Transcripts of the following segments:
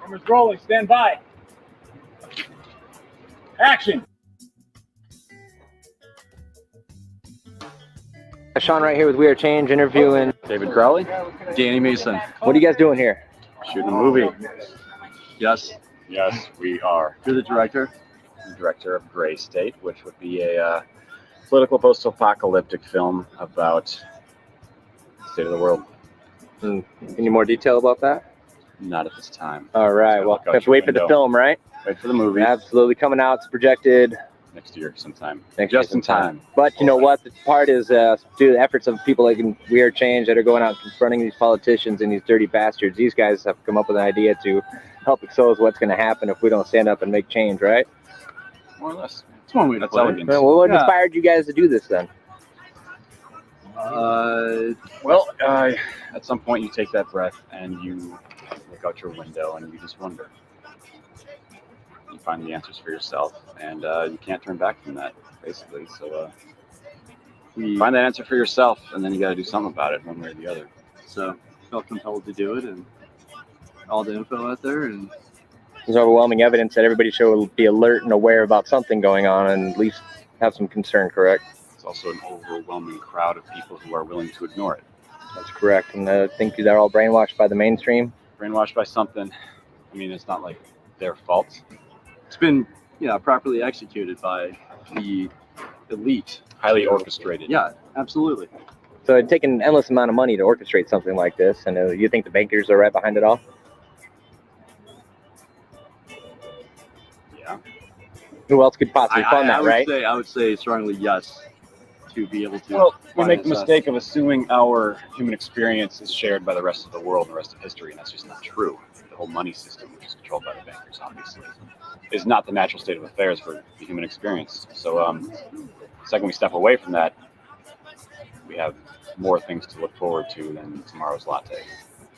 Cameras rolling. Stand by. Action. Sean right here with We Are Change interviewing David Crowley, Danny Mason. What are you guys doing here? Shooting a movie. Yes, we are. you're the director. I'm director of Gray State, which would be a political post-apocalyptic film about the state of the world. Any more detail about that? Not at this time. All right. Well, we have to wait for the film, right? Wait for the movie. Absolutely coming out. It's projected Next year sometime. Just in time. But you know what? The part is through the efforts of people like We Are Change that are going out confronting these politicians and these dirty bastards. These guys have come up with an idea to help expose what's going to happen if we don't stand up and make change, right? More or less. It's one way to put it. Well, what inspired you guys to do this then? At some point you take that breath and you look out your window and you just wonder. You find the answers for yourself, and you can't turn back from that, basically. So you find that answer for yourself, and then you got to do something about it, one way or the other. So felt compelled to do it, and all the info out there, and There's overwhelming evidence that everybody should be alert and aware about something going on, and at least have some concern. Correct? It's also an overwhelming crowd of people who are willing to ignore it. That's correct. And I think they're all brainwashed by the mainstream. Brainwashed by something. I mean, it's not like their fault. it's been properly executed by the elite. Highly orchestrated. Yeah, absolutely. So it'd take an endless amount of money to orchestrate something like this, and you think the bankers are right behind it all? Yeah. Who else could possibly fund that, right? I would say strongly yes, to be able to. Well, we make the mistake of assuming our human experience is shared by the rest of the world and the rest of history, and that's just not true. The whole money system, which is controlled by the bankers, obviously, is not the natural state of affairs for the human experience. So, the second we step away from that, we have more things to look forward to than tomorrow's latte.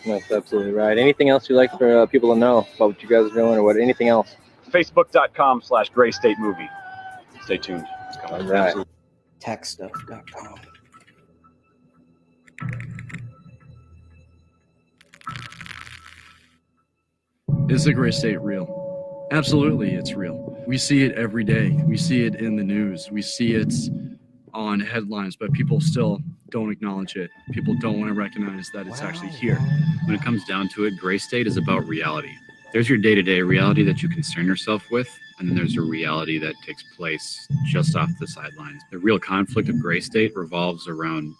That's absolutely right. Anything else you'd like for people to know about what you guys are doing, or anything else? Facebook.com/GrayStateMovie. Stay tuned. It's coming. All right. Techstuff.com. Is the gray state real? Absolutely, it's real. We see it every day. We see it in the news. We see it on headlines, but people still don't acknowledge it. People don't want to recognize that it's actually here. When it comes down to it, gray state is about reality. There's your day-to-day reality that you concern yourself with, and then there's a reality that takes place just off the sidelines. The real conflict of gray state revolves around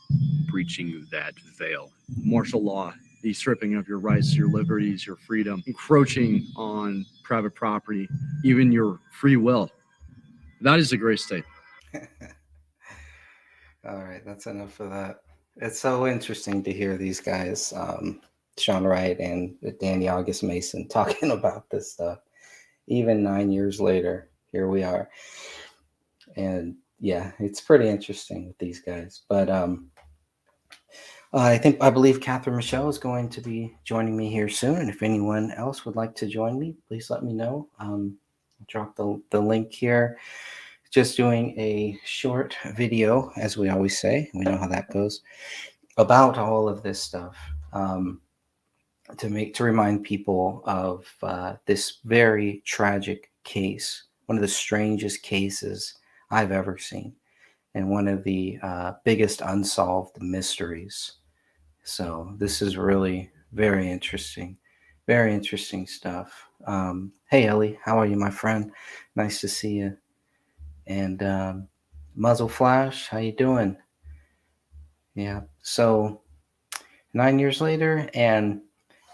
breaching that veil. Martial law, the stripping of your rights, your liberties, your freedom, encroaching on private property, even your free will. That is the gray state. All right, that's enough of that. It's so interesting to hear these guys, Sean Wright and Danny August Mason, talking about this stuff. Even 9 years later, here we are. And yeah, it's pretty interesting with these guys. But I believe Catherine Michelle is going to be joining me here soon. And if anyone else would like to join me, please let me know. I'll drop the link here. Just doing a short video, as we always say. We know how that goes, about all of this stuff. To remind people of this very tragic case, one of the strangest cases I've ever seen, and one of the biggest unsolved mysteries. So this is really very interesting stuff. Hey, Ellie, how are you, my friend? Nice to see you. And Muzzle Flash, how you doing? Yeah, so 9 years later, and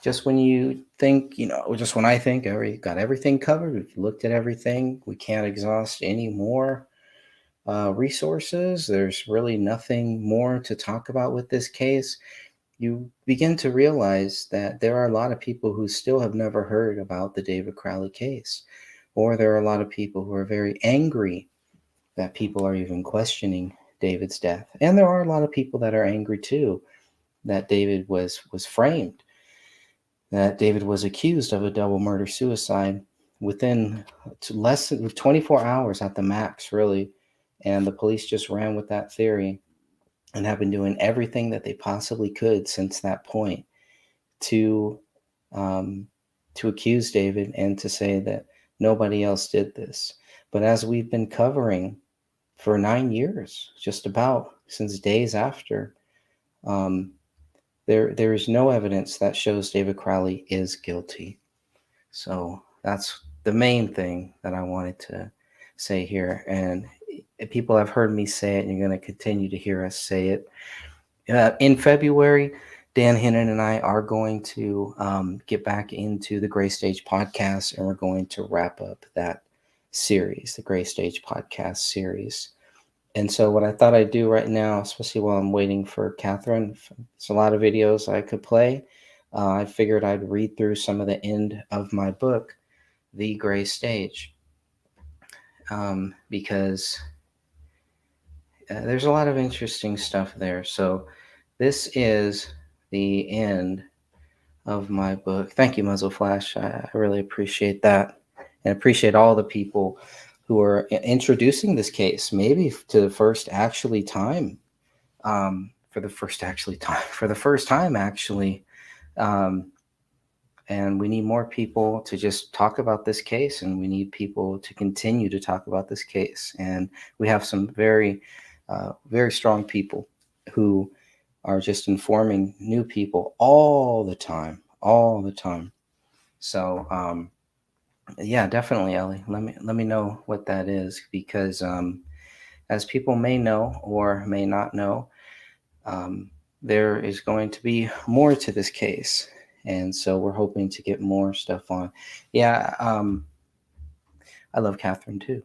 just when you think, just when I think got everything covered, we've looked at everything, we can't exhaust any more resources, there's really nothing more to talk about with this case, you begin to realize that there are a lot of people who still have never heard about the David Crowley case, or there are a lot of people who are very angry that people are even questioning David's death. And there are a lot of people that are angry too, that David was framed, that David was accused of a double murder suicide within less than 24 hours at the max, really. And the police just ran with that theory and have been doing everything that they possibly could since that point to to accuse David and to say that nobody else did this. But as we've been covering for 9 years, just about since days after, there is no evidence that shows David Crowley is guilty. So that's the main thing that I wanted to say here. And people have heard me say it, and you're going to continue to hear us say it. In February, Dan Hinnon and I are going to get back into the Gray Stage podcast, and we're going to wrap up that series, the Gray Stage podcast series. And so what I thought I'd do right now, especially while I'm waiting for Catherine, it's a lot of videos I could play. I figured I'd read through some of the end of my book, The Gray Stage, because there's a lot of interesting stuff there. So this is the end of my book. Thank you, Muzzle Flash. I really appreciate that, and appreciate all the people who are introducing this case, maybe to the first time, actually. And we need more people to just talk about this case, and we need people to continue to talk about this case. And we have some very, very strong people who are just informing new people all the time. So, yeah, definitely, Ellie. Let me know what that is, because as people may know or may not know, there is going to be more to this case, and so we're hoping to get more stuff on. Yeah, I love Catherine too.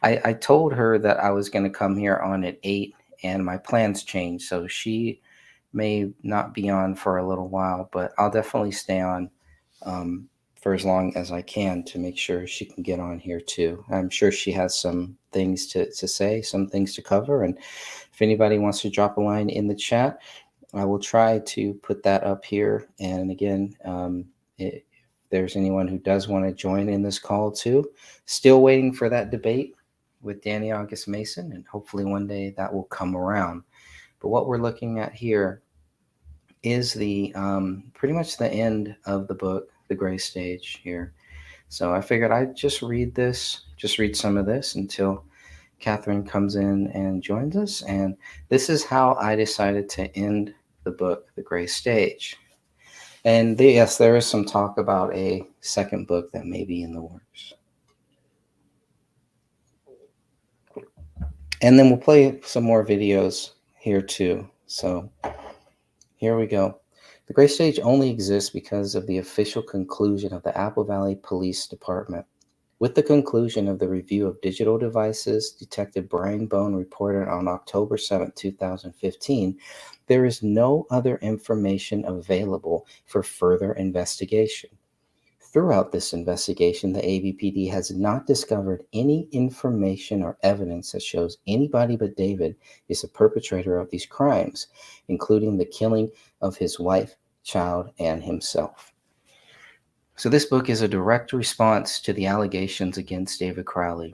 I told her that I was going to come here on at 8, and my plans changed, so she may not be on for a little while, but I'll definitely stay on for as long as I can to make sure she can get on here too. I'm sure she has some things to say, some things to cover. And if anybody wants to drop a line in the chat, I will try to put that up here. And again, if there's anyone who does want to join in this call too, still waiting for that debate with Danny August Mason, and hopefully one day that will come around. But what we're looking at here is the pretty much the end of the book, The Gray Stage here. So I figured I'd just read some of this until Catherine comes in and joins us. And this is how I decided to end the book, The Gray Stage. And yes, there is some talk about a second book that may be in the works. And then we'll play some more videos here too. So here we go. The Gray Stage only exists because of the official conclusion of the Apple Valley Police Department. With the conclusion of the review of digital devices, Detective Brian Bone reported on October 7, 2015, there is no other information available for further investigation. Throughout this investigation, the AVPD has not discovered any information or evidence that shows anybody but David is a perpetrator of these crimes, including the killing of his wife, child, and himself. So this book is a direct response to the allegations against David Crowley.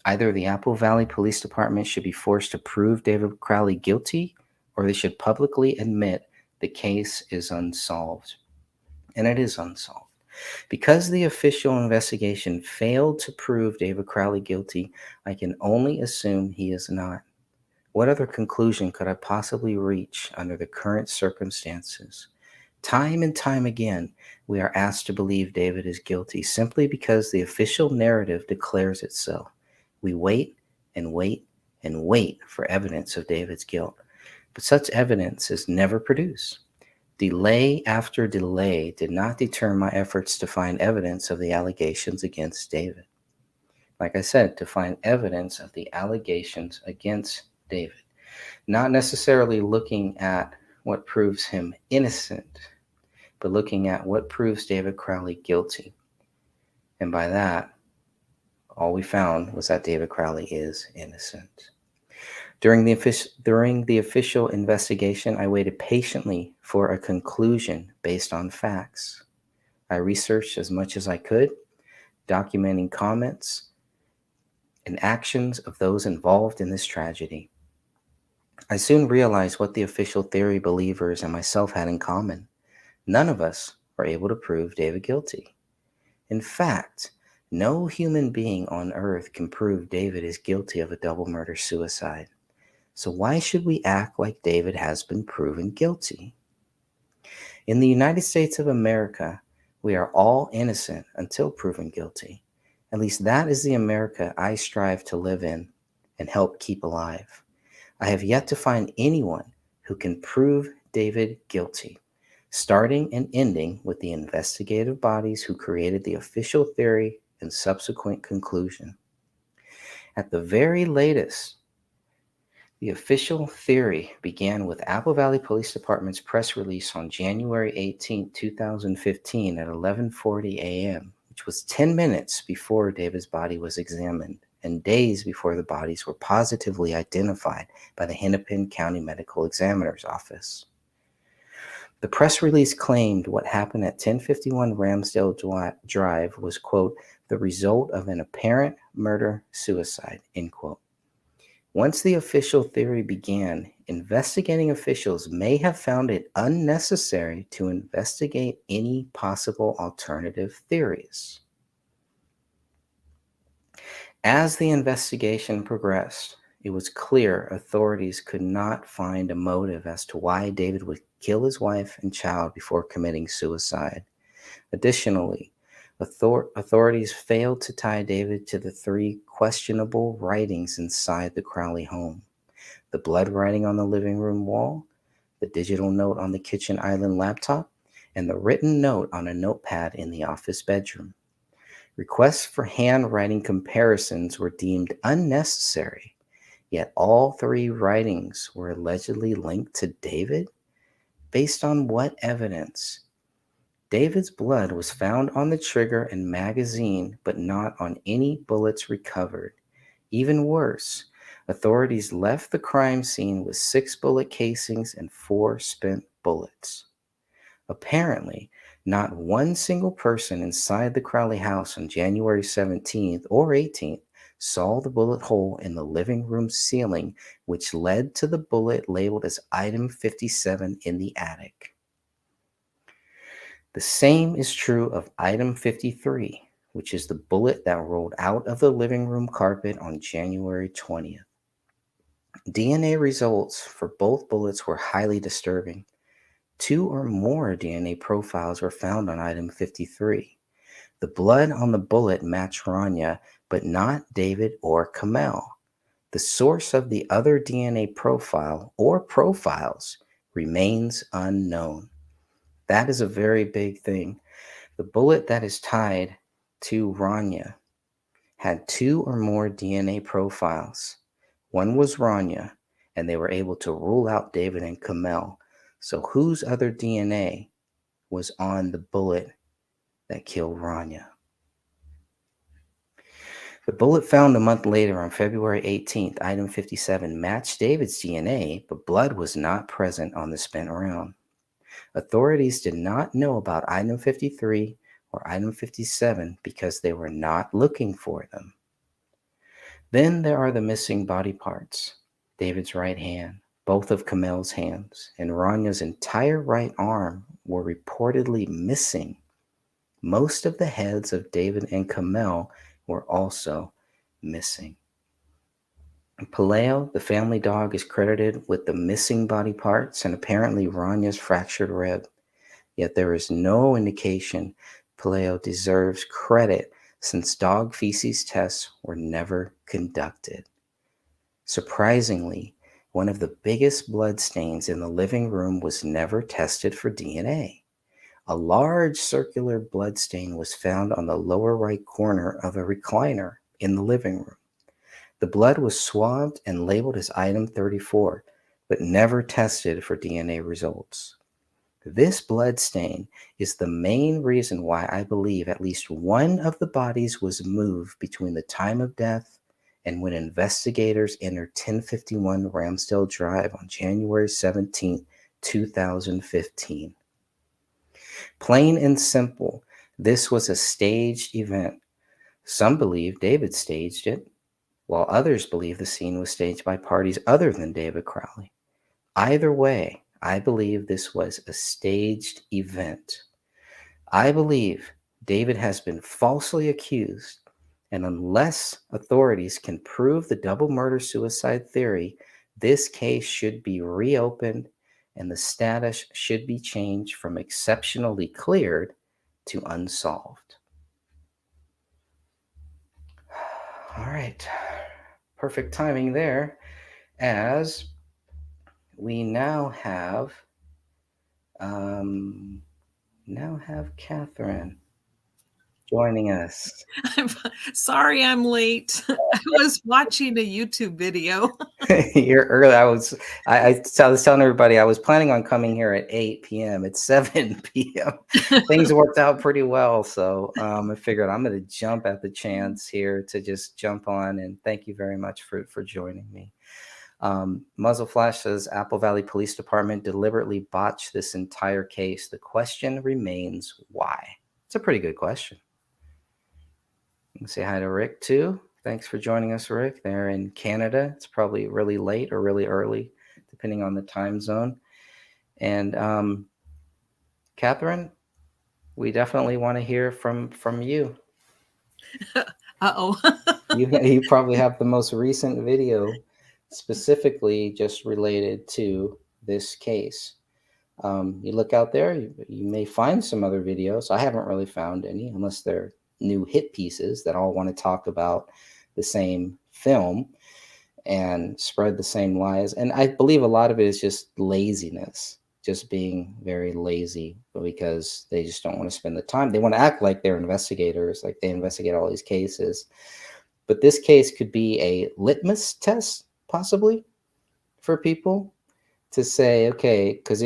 Either the Apple Valley Police Department should be forced to prove David Crowley guilty, or they should publicly admit the case is unsolved. And it is unsolved. Because the official investigation failed to prove David Crowley guilty, I can only assume he is not. What other conclusion could I possibly reach under the current circumstances? Time and time again, we are asked to believe David is guilty simply because the official narrative declares it so. We wait and wait and wait for evidence of David's guilt, but such evidence is never produced. Delay after delay did not deter my efforts to find evidence of the allegations against David. Like I said, to find evidence of the allegations against David. Not necessarily looking at what proves him innocent, but looking at what proves David Crowley guilty. And by that, all we found was that David Crowley is innocent. During the official investigation, I waited patiently for a conclusion based on facts. I researched as much as I could, documenting comments and actions of those involved in this tragedy. I soon realized what the official theory believers and myself had in common. None of us were able to prove David guilty. In fact, no human being on earth can prove David is guilty of a double murder suicide. So why should we act like David has been proven guilty? In the United States of America, we are all innocent until proven guilty. At least that is the America I strive to live in and help keep alive. I have yet to find anyone who can prove David guilty, starting and ending with the investigative bodies who created the official theory and subsequent conclusion. At the very latest, the official theory began with Apple Valley Police Department's press release on January 18, 2015 at 11:40 a.m., which was 10 minutes before David's body was examined and days before the bodies were positively identified by the Hennepin County Medical Examiner's Office. The press release claimed what happened at 1051 Ramsdale Drive was, quote, the result of an apparent murder-suicide, end quote. Once the official theory began, investigating officials may have found it unnecessary to investigate any possible alternative theories. As the investigation progressed, it was clear authorities could not find a motive as to why David would kill his wife and child before committing suicide. Additionally, authorities failed to tie David to the 3 questionable writings inside the Crowley home: the blood writing on the living room wall, the digital note on the kitchen island laptop, and the written note on a notepad in the office bedroom. Requests for handwriting comparisons were deemed unnecessary, yet all 3 writings were allegedly linked to David. Based on what evidence? David's blood was found on the trigger and magazine, but not on any bullets recovered. Even worse, authorities left the crime scene with 6 bullet casings and 4 spent bullets. Apparently, not one single person inside the Crowley house on January 17th or 18th saw the bullet hole in the living room ceiling, which led to the bullet labeled as item 57 in the attic. The same is true of item 53, which is the bullet that rolled out of the living room carpet on January 20th. DNA results for both bullets were highly disturbing. 2 or more DNA profiles were found on item 53. The blood on the bullet matched Rania, but not David or Kamel. The source of the other DNA profile or profiles remains unknown. That is a very big thing. The bullet that is tied to Rania had 2 or more DNA profiles. One was Rania, and they were able to rule out David and Kamel. So whose other DNA was on the bullet that killed Rania? The bullet found a month later on February 18th, item 57, matched David's DNA, but blood was not present on the spent round. Authorities did not know about item 53 or item 57 because they were not looking for them. Then there are the missing body parts: David's right hand, both of Kamel's hands, and Rania's entire right arm were reportedly missing. Most of the heads of David and Kamel were also missing. Paleo, the family dog, is credited with the missing body parts and apparently Rania's fractured rib. Yet there is no indication Paleo deserves credit since dog feces tests were never conducted. Surprisingly, one of the biggest blood stains in the living room was never tested for DNA. A large circular blood stain was found on the lower right corner of a recliner in the living room. The blood was swabbed and labeled as item 34, but never tested for DNA results. This blood stain is the main reason why I believe at least one of the bodies was moved between the time of death and when investigators entered 1051 Ramsdale Drive on January 17, 2015. Plain and simple, this was a staged event. Some believe David staged it, while others believe the scene was staged by parties other than David Crowley. Either way, I believe this was a staged event. I believe David has been falsely accused, and unless authorities can prove the double murder suicide theory, this case should be reopened and the status should be changed from exceptionally cleared to unsolved. All right. Perfect timing there, as we now have Catherine joining us. I'm sorry I'm late. I was watching a YouTube video. You're early. I was telling everybody I was planning on coming here at 8 p.m. It's 7 p.m. Things worked out pretty well, so I figured I'm going to jump at the chance here to just jump on, and thank you very much for joining me. Muzzle Flash says Apple Valley Police Department deliberately botched this entire case. The question remains why. It's a pretty good question. You can say hi to Rick too. Thanks for joining us, Rick. They're in Canada. It's probably really late or really early, depending on the time zone. And Catherine, we definitely want to hear from you. Uh-oh. You probably have the most recent video specifically just related to this case. You look out there, you may find some other videos. I haven't really found any, unless they're new hit pieces that all want to talk about the same film and spread the same lies. And I believe a lot of it is just laziness, just being very lazy because they just don't want to spend the time. They want to act like they're investigators, like they investigate all these cases. But this case could be a litmus test, possibly, for people to say, okay, because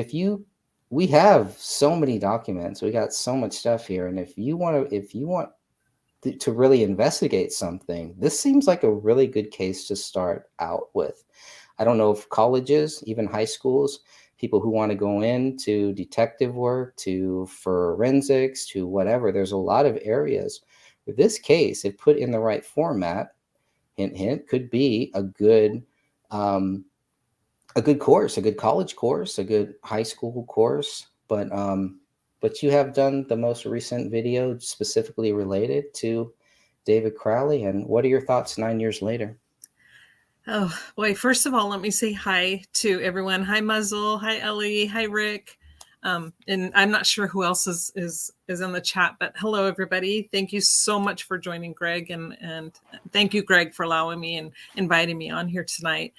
we have so many documents, we got so much stuff here, and if you want to really investigate something, this seems like a really good case to start out with. I don't know if colleges, even high schools, people who want to go into detective work, to forensics, to whatever, there's a lot of areas where this case, if put in the right format, hint, hint, could be a good course, a good college course, a good high school course. But you have done the most recent video specifically related to David Crowley. And what are your thoughts 9 years later? Oh, boy. First of all, let me say hi to everyone. Hi, Muzzle. Hi, Ellie. Hi, Rick. And I'm not sure who else is in the chat, but hello, everybody. Thank you so much for joining, Greg. And thank you, Greg, for allowing me and inviting me on here tonight.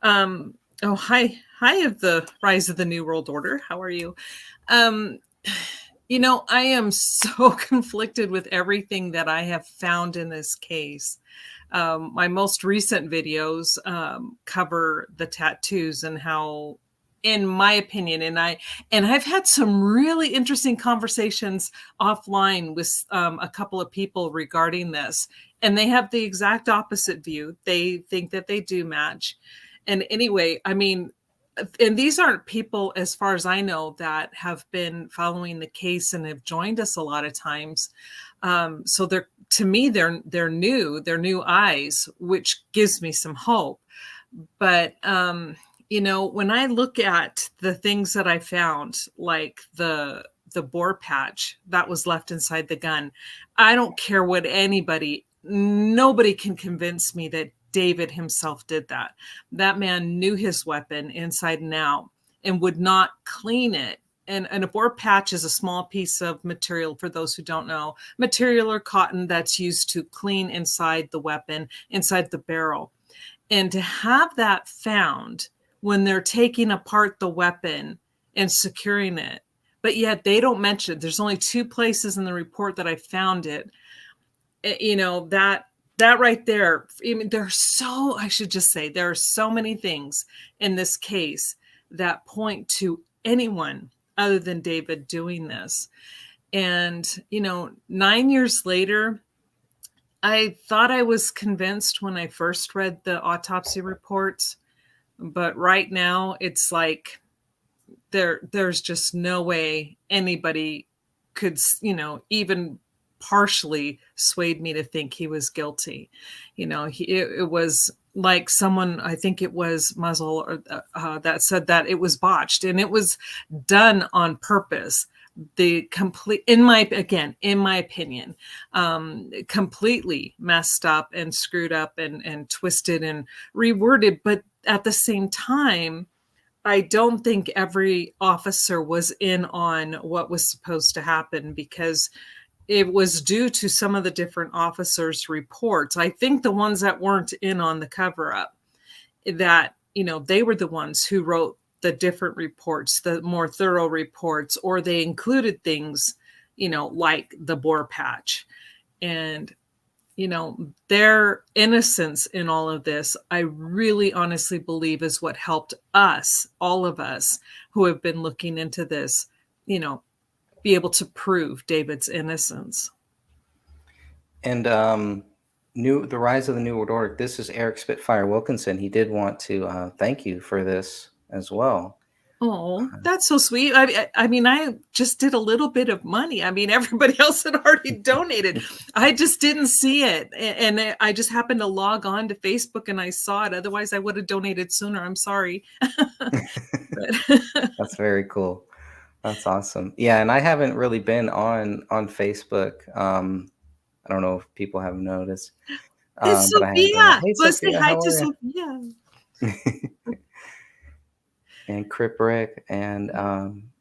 Oh, hi of the Rise of the New World Order. How are you? I am so conflicted with everything that I have found in this case. My most recent videos cover the tattoos and how, in my opinion, and I've had some really interesting conversations offline with a couple of people regarding this, and they have the exact opposite view. They think that they do match. And anyway, I mean, and these aren't people, as far as I know, that have been following the case and have joined us a lot of times. So to me, they're new eyes, which gives me some hope. But, when I look at the things that I found, like the bore patch that was left inside the gun, I don't care what nobody can convince me that David himself did that. That man knew his weapon inside and out and would not clean it. And a bore patch is a small piece of material, for those who don't know, material or cotton that's used to clean inside the weapon, inside the barrel. And to have that found when they're taking apart the weapon and securing it, but yet they don't mention it. There's only 2 places in the report that I found it. That right there, I mean, there are so many things in this case that point to anyone other than David doing this. And, 9 years later, I thought I was convinced when I first read the autopsy reports, but right now it's like there's just no way anybody could, even partially swayed me to think he was guilty. It was like someone, I think it was Muzzle, that said that it was botched, and it was done on purpose. the complete, in my opinion, completely messed up and screwed up and twisted and reworded. But at the same time, I don't think every officer was in on what was supposed to happen, because it was due to some of the different officers' reports. I think the ones that weren't in on the cover up, that, they were the ones who wrote the different reports, the more thorough reports, or they included things, like the Boer patch. And, their innocence in all of this, I really honestly believe, is what helped us, all of us who have been looking into this, be able to prove David's innocence. And the rise of the New World Order. This is Eric Spitfire Wilkinson. He did want to thank you for this as well. Oh, that's so sweet. I mean, I just did a little bit of money. I mean, everybody else had already donated. I just didn't see it. And I just happened to log on to Facebook and I saw it. Otherwise, I would have donated sooner. I'm sorry. That's very cool. That's awesome. Yeah, and I haven't really been on Facebook. I don't know if people have noticed. It's But I haven't done Sophia. it. Hey, Let's say Sophia, hi how to are Sophia. you? And Kriprick and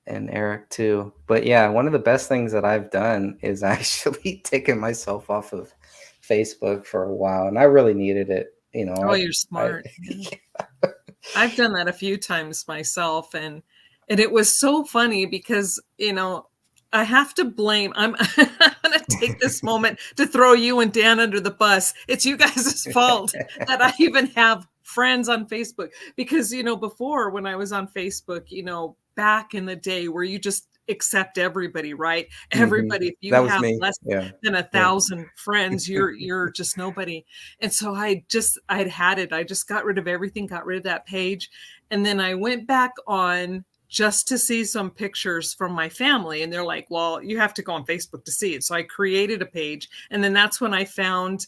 Eric too. But yeah, one of the best things that I've done is actually taken myself off of Facebook for a while, and I really needed it. Oh, you're smart. I've done that a few times myself, and it was so funny because, I have to blame. I'm going to take this moment to throw you and Dan under the bus. It's you guys' fault that I even have friends on Facebook, because, before, when I was on Facebook, back in the day where you just accept everybody, right? Everybody, if you have less than 1,000 friends, you're just nobody. And so I'd had it. I just got rid of everything, got rid of that page. And then I went back on just to see some pictures from my family. And they're like, well, you have to go on Facebook to see it. So I created a page. And then that's when I found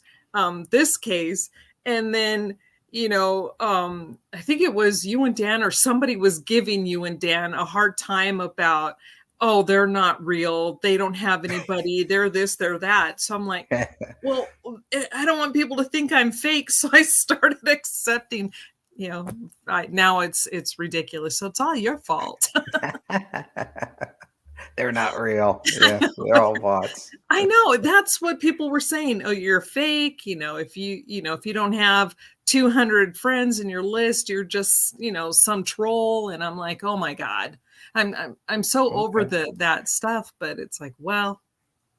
this case. And then, I think it was you and Dan, or somebody was giving you and Dan a hard time about, oh, they're not real. They don't have anybody. They're this, they're that. So I'm like, well, I don't want people to think I'm fake. So I started accepting, now it's ridiculous. So it's all your fault. They're not real. Yeah, they're all bots. I know, that's what people were saying. Oh, you're fake. If you don't have 200 friends in your list, you're just, some troll. And I'm like, oh my God, I'm so over that stuff. But it's like, well,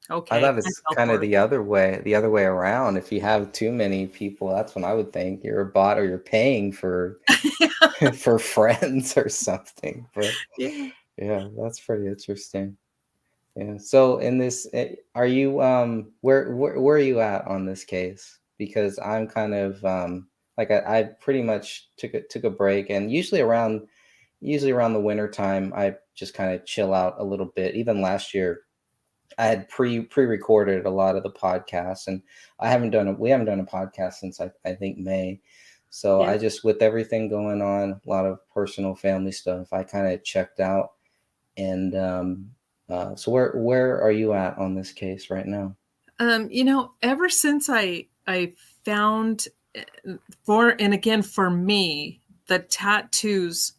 okay. I thought it's kind of the other way around. If you have too many people, that's when I would think you're a bot, or you're paying for for friends or something. But yeah, that's pretty interesting. Yeah. So in this, are you where are you at on this case? Because I'm kind of like I pretty much took a break, and usually around the winter time, I just kind of chill out a little bit. Even last year, I had pre-recorded a lot of the podcasts, and we haven't done a podcast since I think May. So I just, with everything going on, a lot of personal family stuff, I kind of checked out. And so where are you at on this case right now? Ever since I found, for me, the tattoos,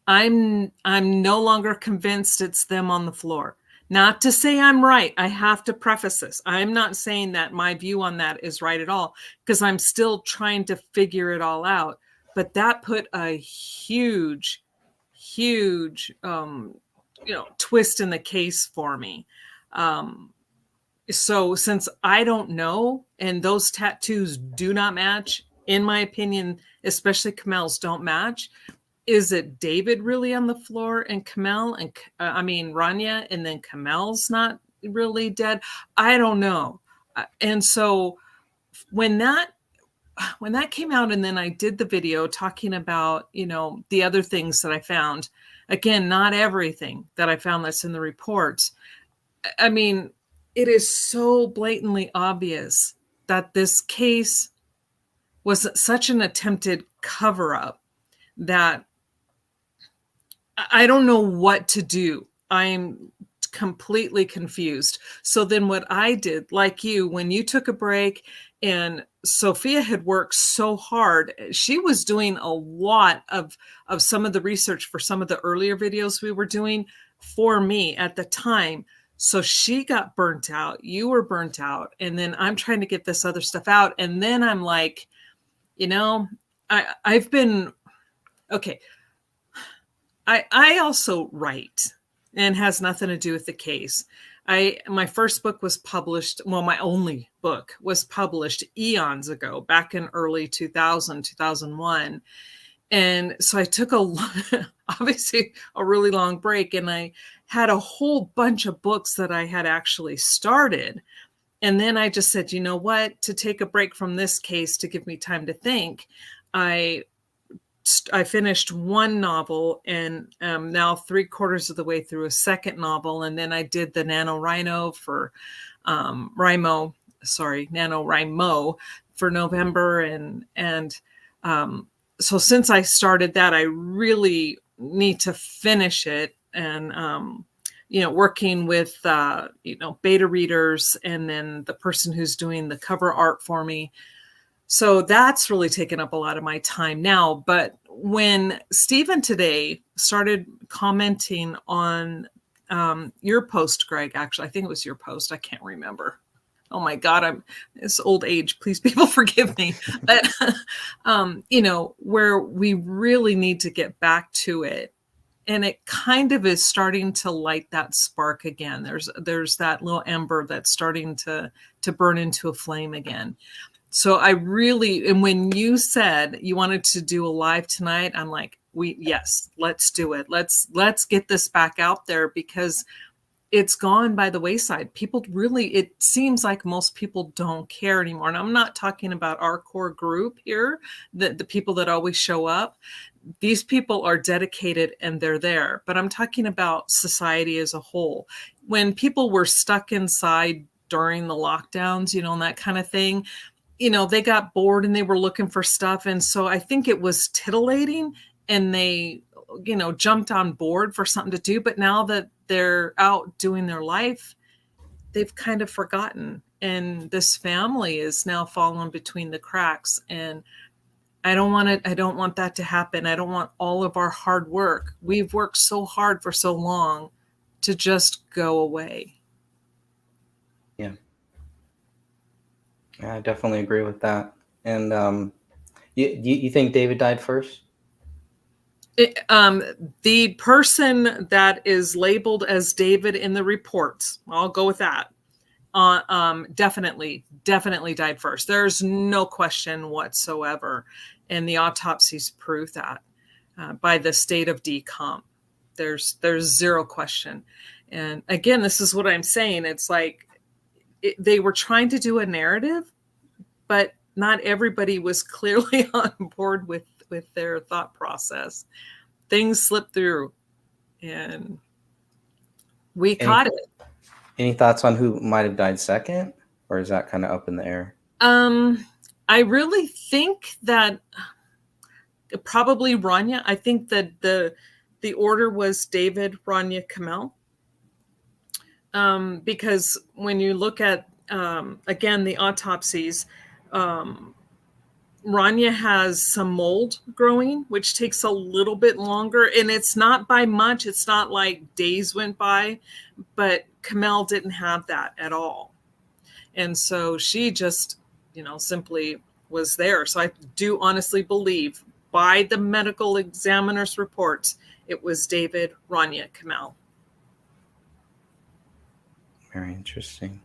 I'm no longer convinced it's them on the floor. Not to say I'm right. I have to preface this. I'm not saying that my view on that is right at all, because I'm still trying to figure it all out. But that put a huge twist in the case for me. So since I don't know, and those tattoos do not match, in my opinion, especially Kamel's don't match. Is it David really on the floor and Kamel and Rania, and then Kamel's not really dead? I don't know. And so when that came out, and then I did the video talking about, the other things that I found, again, not everything that I found that's in the reports. I mean, it is so blatantly obvious that this case was such an attempted cover-up that I don't know what to do. I'm completely confused. So then what I did, like you, when you took a break and Sophia had worked so hard, she was doing a lot of some of the research for some of the earlier videos we were doing for me at the time. So she got burnt out, you were burnt out, and then I'm trying to get this other stuff out. And then I'm like, you know, I've been, okay, I also write, and has nothing to do with the case. My first book was published, well, my only book was published eons ago, back in early 2000, 2001. And so I took obviously a really long break, and I had a whole bunch of books that I had actually started. And then I just said, you know what, to take a break from this case to give me time to think, I finished one novel, and now 3/4 of the way through a second novel. And then I did the NaNoWriMo for NaNoWriMo for November. And so since I started that, I really need to finish it. And, working with, beta readers, and then the person who's doing the cover art for me. So that's really taken up a lot of my time now. But when Stephen today started commenting on your post, Greg, actually, I think it was your post. I can't remember. Oh my God, it's old age. Please, people, forgive me. But, where we really need to get back to it. And it kind of is starting to light that spark again. There's that little ember that's starting to burn into a flame again. So and when you said you wanted to do a live tonight, I'm like, yes, let's do it. Let's get this back out there, because it's gone by the wayside. People really, it seems like most people don't care anymore. And I'm not talking about our core group here, the people that always show up. These people are dedicated and they're there. But I'm talking about society as a whole. When people were stuck inside during the lockdowns, and that kind of thing, they got bored and they were looking for stuff. And so I think it was titillating, and they, jumped on board for something to do. But now that they're out doing their life, they've kind of forgotten. And this family is now falling between the cracks. And I don't want it. I don't want that to happen. I don't want all of our hard work. We've worked so hard for so long to just go away. Yeah. I definitely agree with that. And you think David died first? The person that is labeled as David in the reports, I'll go with that, definitely died first. There's no question whatsoever. And the autopsies prove that by the state of decomp. There's zero question. And again, this is what I'm saying. It's like they were trying to do a narrative, but not everybody was clearly on board with their thought process. Things slipped through, and we caught it. Any thoughts on who might have died second, or is that kind of up in the air? I really think that probably Rania. I think that the order was David, Rania, Kamel. Because when you look at, again, the autopsies, Rania has some mold growing, which takes a little bit longer, and it's not by much. It's not like days went by, but Kamel didn't have that at all. And so she just, simply was there. So I do honestly believe, by the medical examiner's reports, it was David, Rania, Kamel. Very interesting.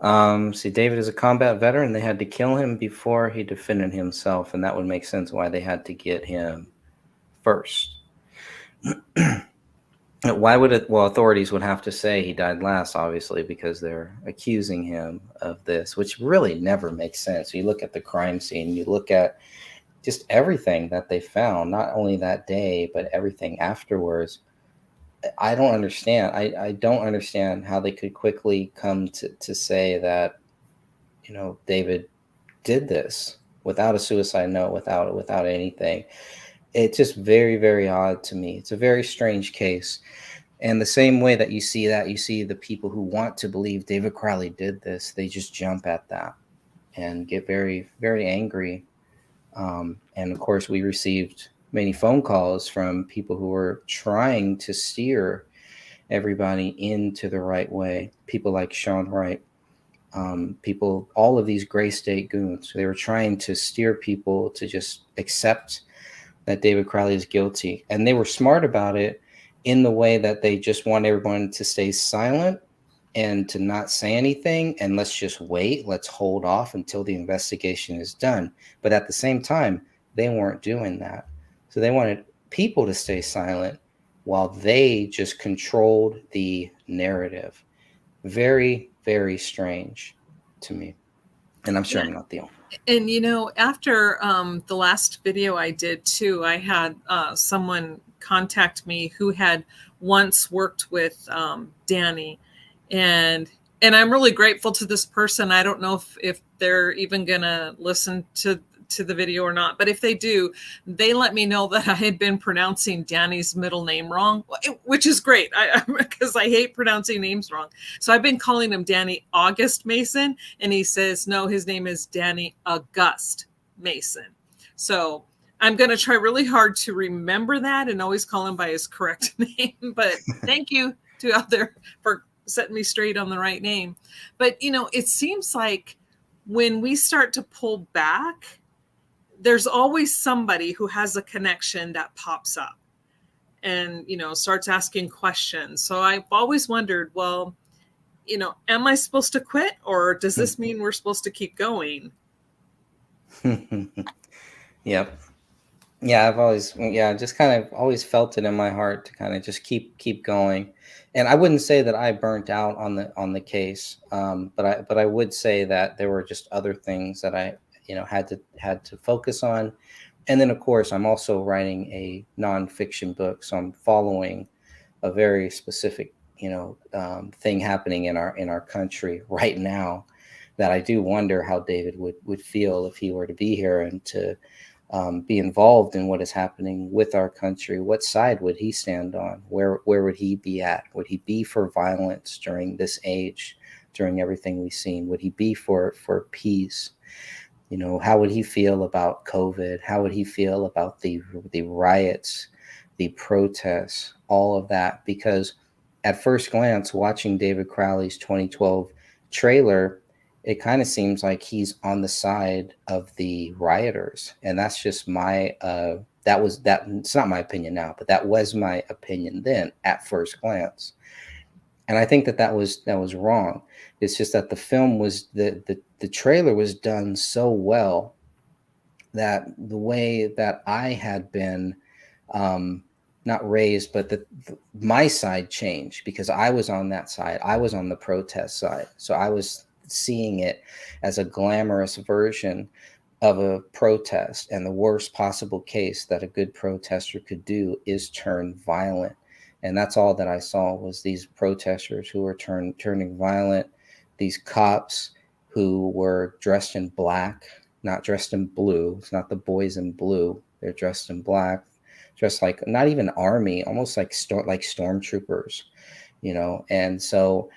See, David is a combat veteran. They had to kill him before he defended himself, and that would make sense why they had to get him first. Why would it? Well, authorities would have to say he died last, obviously, because they're accusing him of this, which really never makes sense. You look at the crime scene, you look at just everything that they found, not only that day, but everything afterwards. I don't understand. I don't understand how they could quickly come to say that, David did this without a suicide note, without anything. It's just very, very odd to me. It's a very strange case. And the same way that, you see the people who want to believe David Crowley did this, they just jump at that and get very, very angry. And of course, we received many phone calls from people who were trying to steer everybody into the right way. People like Sean Wright, people, all of these gray state goons, they were trying to steer people to just accept that David Crowley is guilty. And they were smart about it in the way that they just want everyone to stay silent and to not say anything. And let's just wait. Let's hold off until the investigation is done. But at the same time, they weren't doing that. So they wanted people to stay silent while they just controlled the narrative. Very, very strange to me. And I'm sure I'm not the only. And after the last video I did too, I had someone contact me who had once worked with Danny, and I'm really grateful to this person. I don't know if they're even gonna listen to the video or not, but if they do, they let me know that I had been pronouncing Danny's middle name wrong, which is great, because I hate pronouncing names wrong. So I've been calling him Danny August Mason, and he says no, his name is Danny August Mason. So I'm going to try really hard to remember that and always call him by his correct name. But thank you to out there for setting me straight on the right name. But it seems like when we start to pull back, there's always somebody who has a connection that pops up and, starts asking questions. So I've always wondered, well, am I supposed to quit, or does this mean we're supposed to keep going? Yep. Yeah, just kind of always felt it in my heart to kind of just keep going. And I wouldn't say that I burnt out on the case, but I would say that there were just other things that I had to focus on. And then of course I'm also writing a nonfiction book, so I'm following a very specific thing happening in our country right now that I do wonder how David would feel if he were to be here and to be involved in what is happening with our country. What side would he stand on? Where would he be at? Would he be for violence during this age, during everything we've seen? Would he be for peace? How would he feel about COVID? How would he feel about the riots, the protests, all of that? Because at first glance, watching David Crowley's 2012 trailer, it kind of seems like he's on the side of the rioters. And that's just it's not my opinion now, but that was my opinion then at first glance. And I think that was wrong. It's just that the film was, the trailer was done so well that the way that I had been, not raised, but my side changed, because I was on that side. I was on the protest side. So I was seeing it as a glamorous version of a protest. And the worst possible case that a good protester could do is turn violent. And that's all that I saw, was these protesters who were turning violent, these cops who were dressed in black, not dressed in blue. It's not the boys in blue. They're dressed in black, dressed like not even army, almost like stormtroopers, And so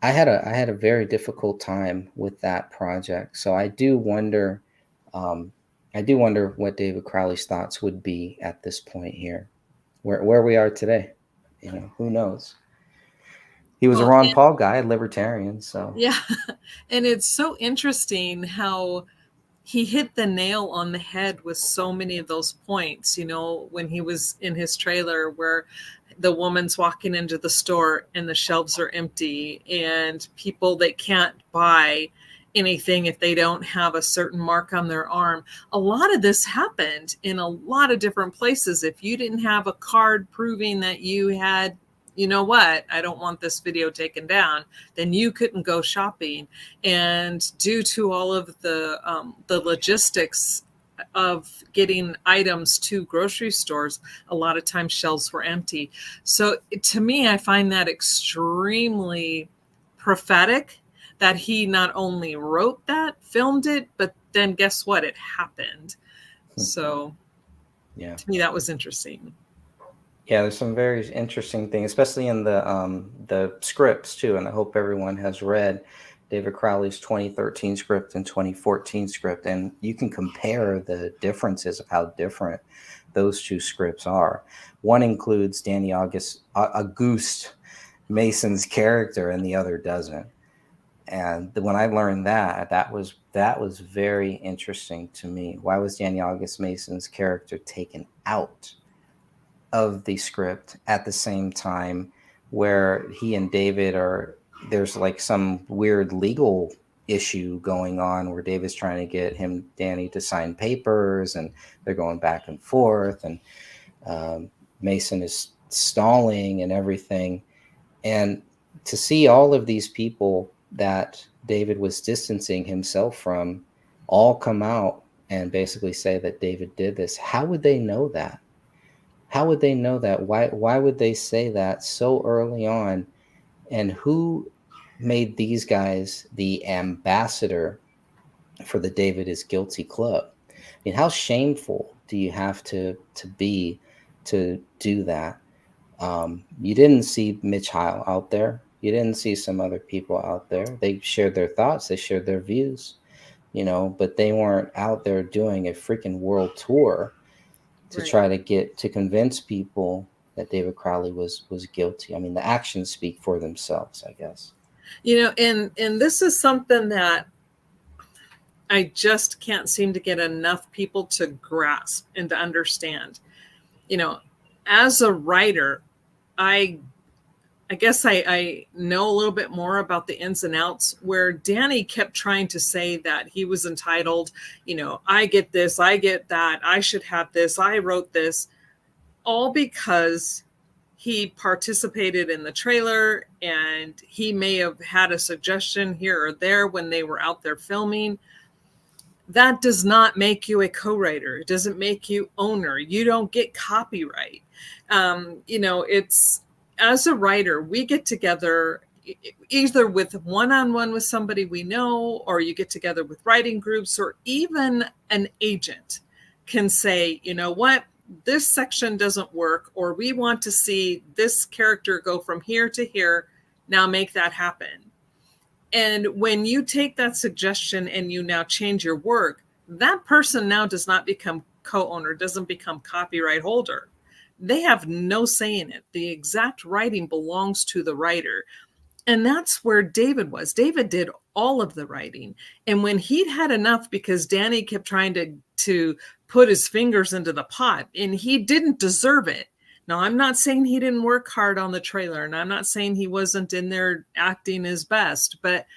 I had a very difficult time with that project. So I do wonder what David Crowley's thoughts would be at this point here, where we are today. Who knows? He was a Ron Paul guy, a libertarian. So yeah, and it's so interesting how he hit the nail on the head with so many of those points. When he was in his trailer, where the woman's walking into the store and the shelves are empty, and people that can't buy anything if they don't have a certain mark on their arm. A lot of this happened in a lot of different places. If you didn't have a card proving that you had, I don't want this video taken down, then you couldn't go shopping. And due to all of the logistics of getting items to grocery stores, a lot of times shelves were empty. So to me, I find that extremely prophetic, that he not only wrote that, filmed it, but then guess what? It happened. So yeah, to me, that was interesting. Yeah, there's some very interesting things, especially in the scripts too. And I hope everyone has read David Crowley's 2013 script and 2014 script, and you can compare the differences of how different those two scripts are. One includes Danny Auguste Mason's character, and the other doesn't. And when I learned that, that was very interesting to me. Why was Danny August Mason's character taken out of the script at the same time where he and David are, there's like some weird legal issue going on where David's trying to get Danny to sign papers, and they're going back and forth, and Mason is stalling and everything. And to see all of these people that David was distancing himself from all come out and basically say that David did this, how would they know that? How would they know that? Why would they say that so early on? And who made these guys the ambassador for the David is Guilty Club? I mean, how shameful do you have to be to do that? You didn't see Mitch Heil out there. You didn't see some other people out there. They shared their thoughts. They shared their views, but they weren't out there doing a freaking world tour to Right. try to convince people that David Crowley was guilty. I mean, the actions speak for themselves, I guess. And this is something that I just can't seem to get enough people to grasp and to understand. As a writer, I guess I know a little bit more about the ins and outs, where Danny kept trying to say that he was entitled, I get this, I get that, I should have this, I wrote this, all because he participated in the trailer and he may have had a suggestion here or there when they were out there filming. That does not make you a co-writer. It doesn't make you owner. You don't get copyright. It's, as a writer, we get together either with one-on-one with somebody we know, or you get together with writing groups, or even an agent can say, you know what, this section doesn't work, or we want to see this character go from here to here. Now make that happen. And when you take that suggestion and you now change your work, that person now does not become co-owner, doesn't become copyright holder. They have no say in it. The exact writing belongs to the writer. And that's where David was. David did all of the writing. And when he'd had enough, because Danny kept trying to put his fingers into the pot, and he didn't deserve it. Now, I'm not saying he didn't work hard on the trailer, and I'm not saying he wasn't in there acting his best, but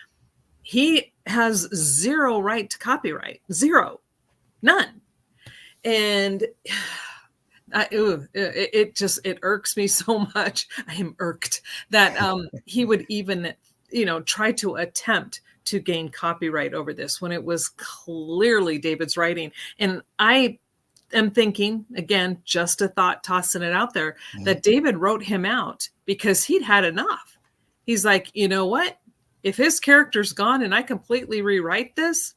he has zero right to copyright. Zero. None. And it irks me so much. I am irked that he would even, try to attempt to gain copyright over this when it was clearly David's writing. And I am thinking, again, just a thought, tossing it out there, that David wrote him out because he'd had enough. He's like, you know what? If his character's gone and I completely rewrite this,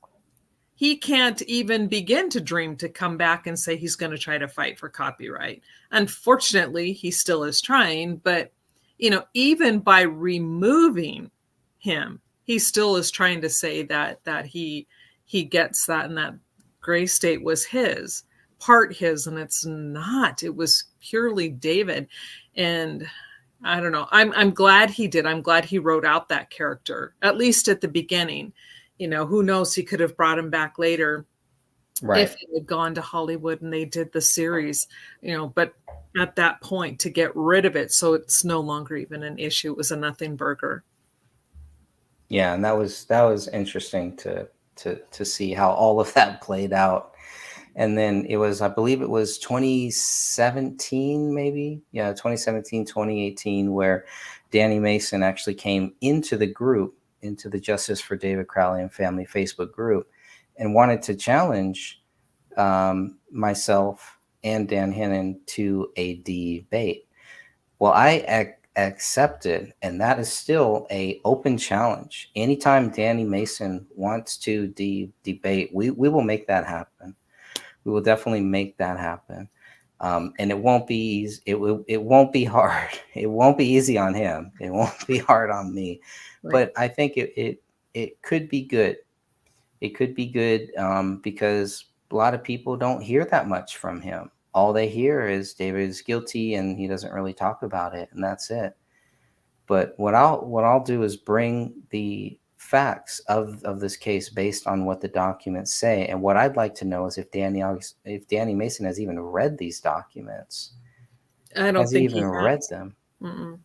he can't even begin to dream to come back and say he's going to try to fight for copyright. Unfortunately, he still is trying, but even by removing him, he still is trying to say that he gets that, and that gray state was his, part his, and it's not. It was purely David. And I don't know. I'm glad he did. I'm glad he wrote out that character, at least at the beginning. Who knows? He could have brought him back later, right, if he had gone to Hollywood and they did the series, but at that point, to get rid of it, so it's no longer even an issue. It was a nothing burger. Yeah, and that was interesting to see how all of that played out. And then it was, I believe it was 2017, maybe. Yeah, 2017, 2018, where Danny Mason actually came into the group, into the Justice for David Crowley and Family Facebook group, and wanted to challenge myself and Dan Hennon to a debate. Well, I accepted, and that is still a open challenge. Anytime Danny Mason wants to debate, we will make that happen. We will definitely make that happen. And it won't be easy. It won't be hard. It won't be easy on him. It won't be hard on me. Right. But I think it could be good. It could be good because a lot of people don't hear that much from him. All they hear is David is guilty and he doesn't really talk about it, and that's it. But what I'll do is bring the facts of this case based on what the documents say. And what I'd like to know is if Danny Mason has even read these documents. I don't Has he think even read them? Mm-mm.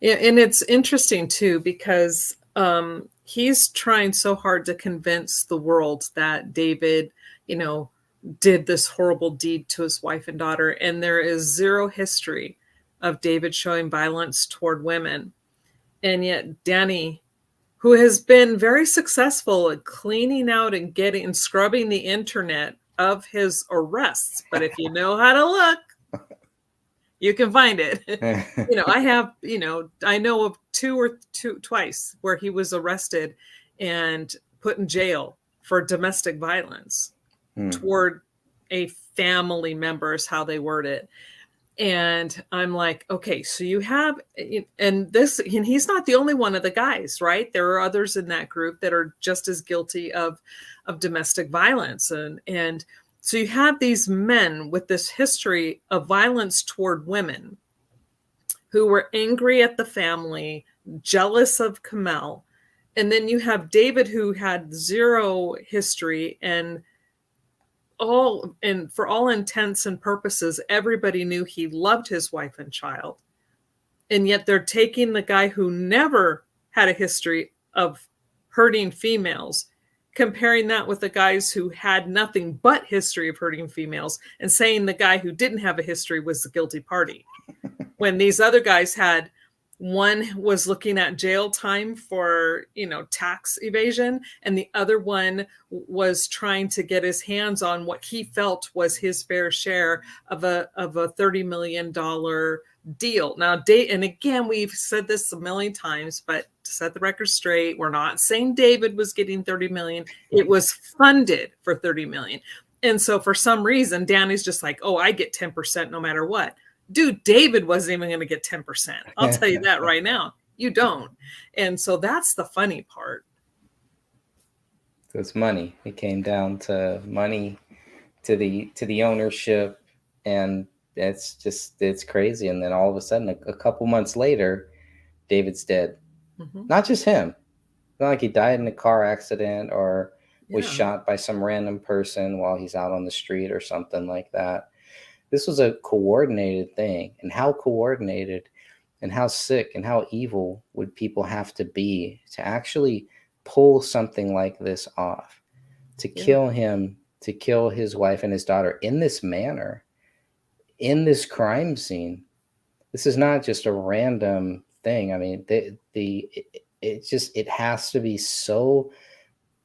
Yeah, and it's interesting too because he's trying so hard to convince the world that David, did this horrible deed to his wife and daughter, and there is zero history of David showing violence toward women. And yet Danny, who has been very successful at cleaning out and scrubbing the internet of his arrests, but if you know how to look, you can find it. I know of twice where he was arrested and put in jail for domestic violence toward a family member is how they word it. And I'm like, okay, so you have, and he's not the only one of the guys, right? There are others in that group that are just as guilty of domestic violence. And so you have these men with this history of violence toward women who were angry at the family, jealous of Kamel. And then you have David, who had zero history, and for all intents and purposes, everybody knew he loved his wife and child. And yet they're taking the guy who never had a history of hurting females, comparing that with the guys who had nothing but history of hurting females, and saying the guy who didn't have a history was the guilty party. When these other guys one was looking at jail time for, tax evasion, and the other one was trying to get his hands on what he felt was his fair share of a $30 million deal. Now, and again, we've said this a million times, but to set the record straight, we're not saying David was getting 30 million. It was funded for 30 million. And so for some reason, Danny's just like, oh, I get 10% no matter what. Dude, David wasn't even going to get 10%. I'll tell you that right now. You don't. And so that's the funny part. So it's money. It came down to money, to the ownership, and it's crazy. And then all of a sudden, a couple months later, David's dead. Mm-hmm. Not just him. It's not like he died in a car accident or was shot by some random person while he's out on the street or something like that. This was a coordinated thing. And how coordinated and how sick and how evil would people have to be to actually pull something like this off, to kill him, to kill his wife and his daughter in this manner, in this crime scene? This is not just a random thing. I mean, it has to be so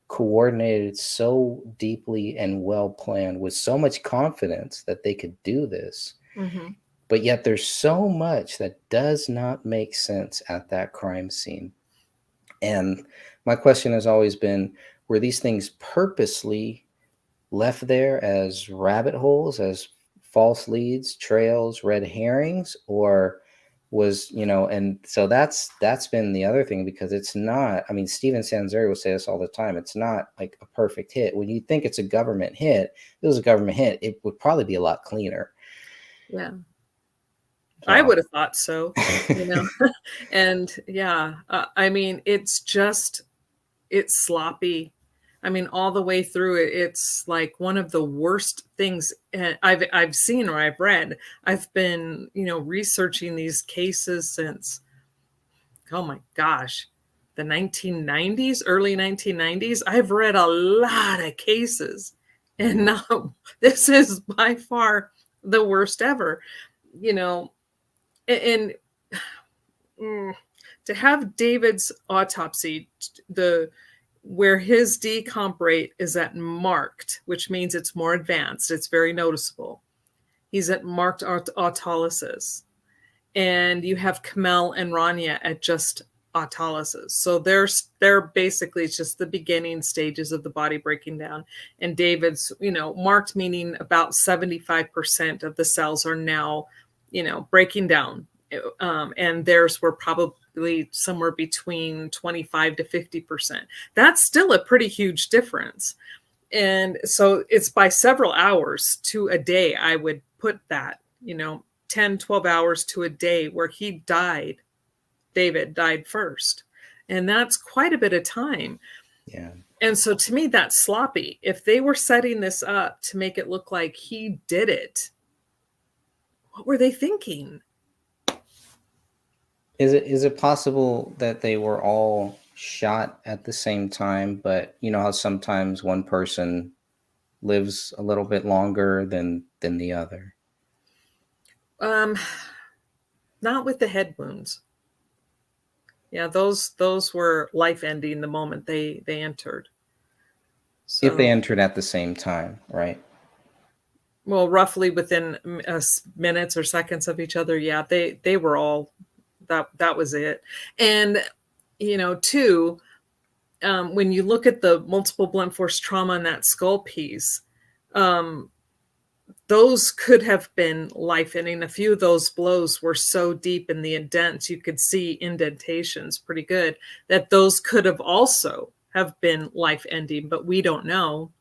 coordinated, so deeply and well planned, with so much confidence that they could do this. Mm-hmm. But yet there's so much that does not make sense at that crime scene. And my question has always been, were these things purposely left there as rabbit holes, as false leads, trails, red herrings, or was, and so that's been the other thing, because it's not, I mean, Steven Sanzeri will say this all the time, it's not like a perfect hit. When you think it's a government hit, if it was a government hit, it would probably be a lot cleaner. Yeah. So. I would have thought so, and I mean, it's sloppy. I mean, all the way through it, it's like one of the worst things I've seen or I've read. I've been, researching these cases since, oh my gosh, the 1990s, early 1990s. I've read a lot of cases, and now this is by far the worst ever, and to have David's autopsy, where his decomp rate is at marked, which means it's more advanced. It's very noticeable. He's at marked autolysis. And you have Kamel and Rania at just autolysis. So they're basically, it's just the beginning stages of the body breaking down. And David's, marked, meaning about 75% of the cells are now, breaking down. And theirs were probably somewhere between 25 to 50%. That's still a pretty huge difference. And so it's by several hours to a day, I would put that, 10, 12 hours to a day where he died. David died first. And that's quite a bit of time. Yeah. And so to me, that's sloppy. If they were setting this up to make it look like he did it, what were they thinking? Is it possible that they were all shot at the same time, but you know how sometimes one person lives a little bit longer than the other? Not with the head wounds. Yeah, those were life ending the moment they entered. So, If they entered at the same time, right? well, roughly within minutes or seconds of each other. Yeah, they were all that was it. And too, when you look at the multiple blunt force trauma in that skull piece, those could have been life-ending. A few of those blows were so deep in the indents, you could see indentations pretty good, that those could have also have been life-ending, but we don't know.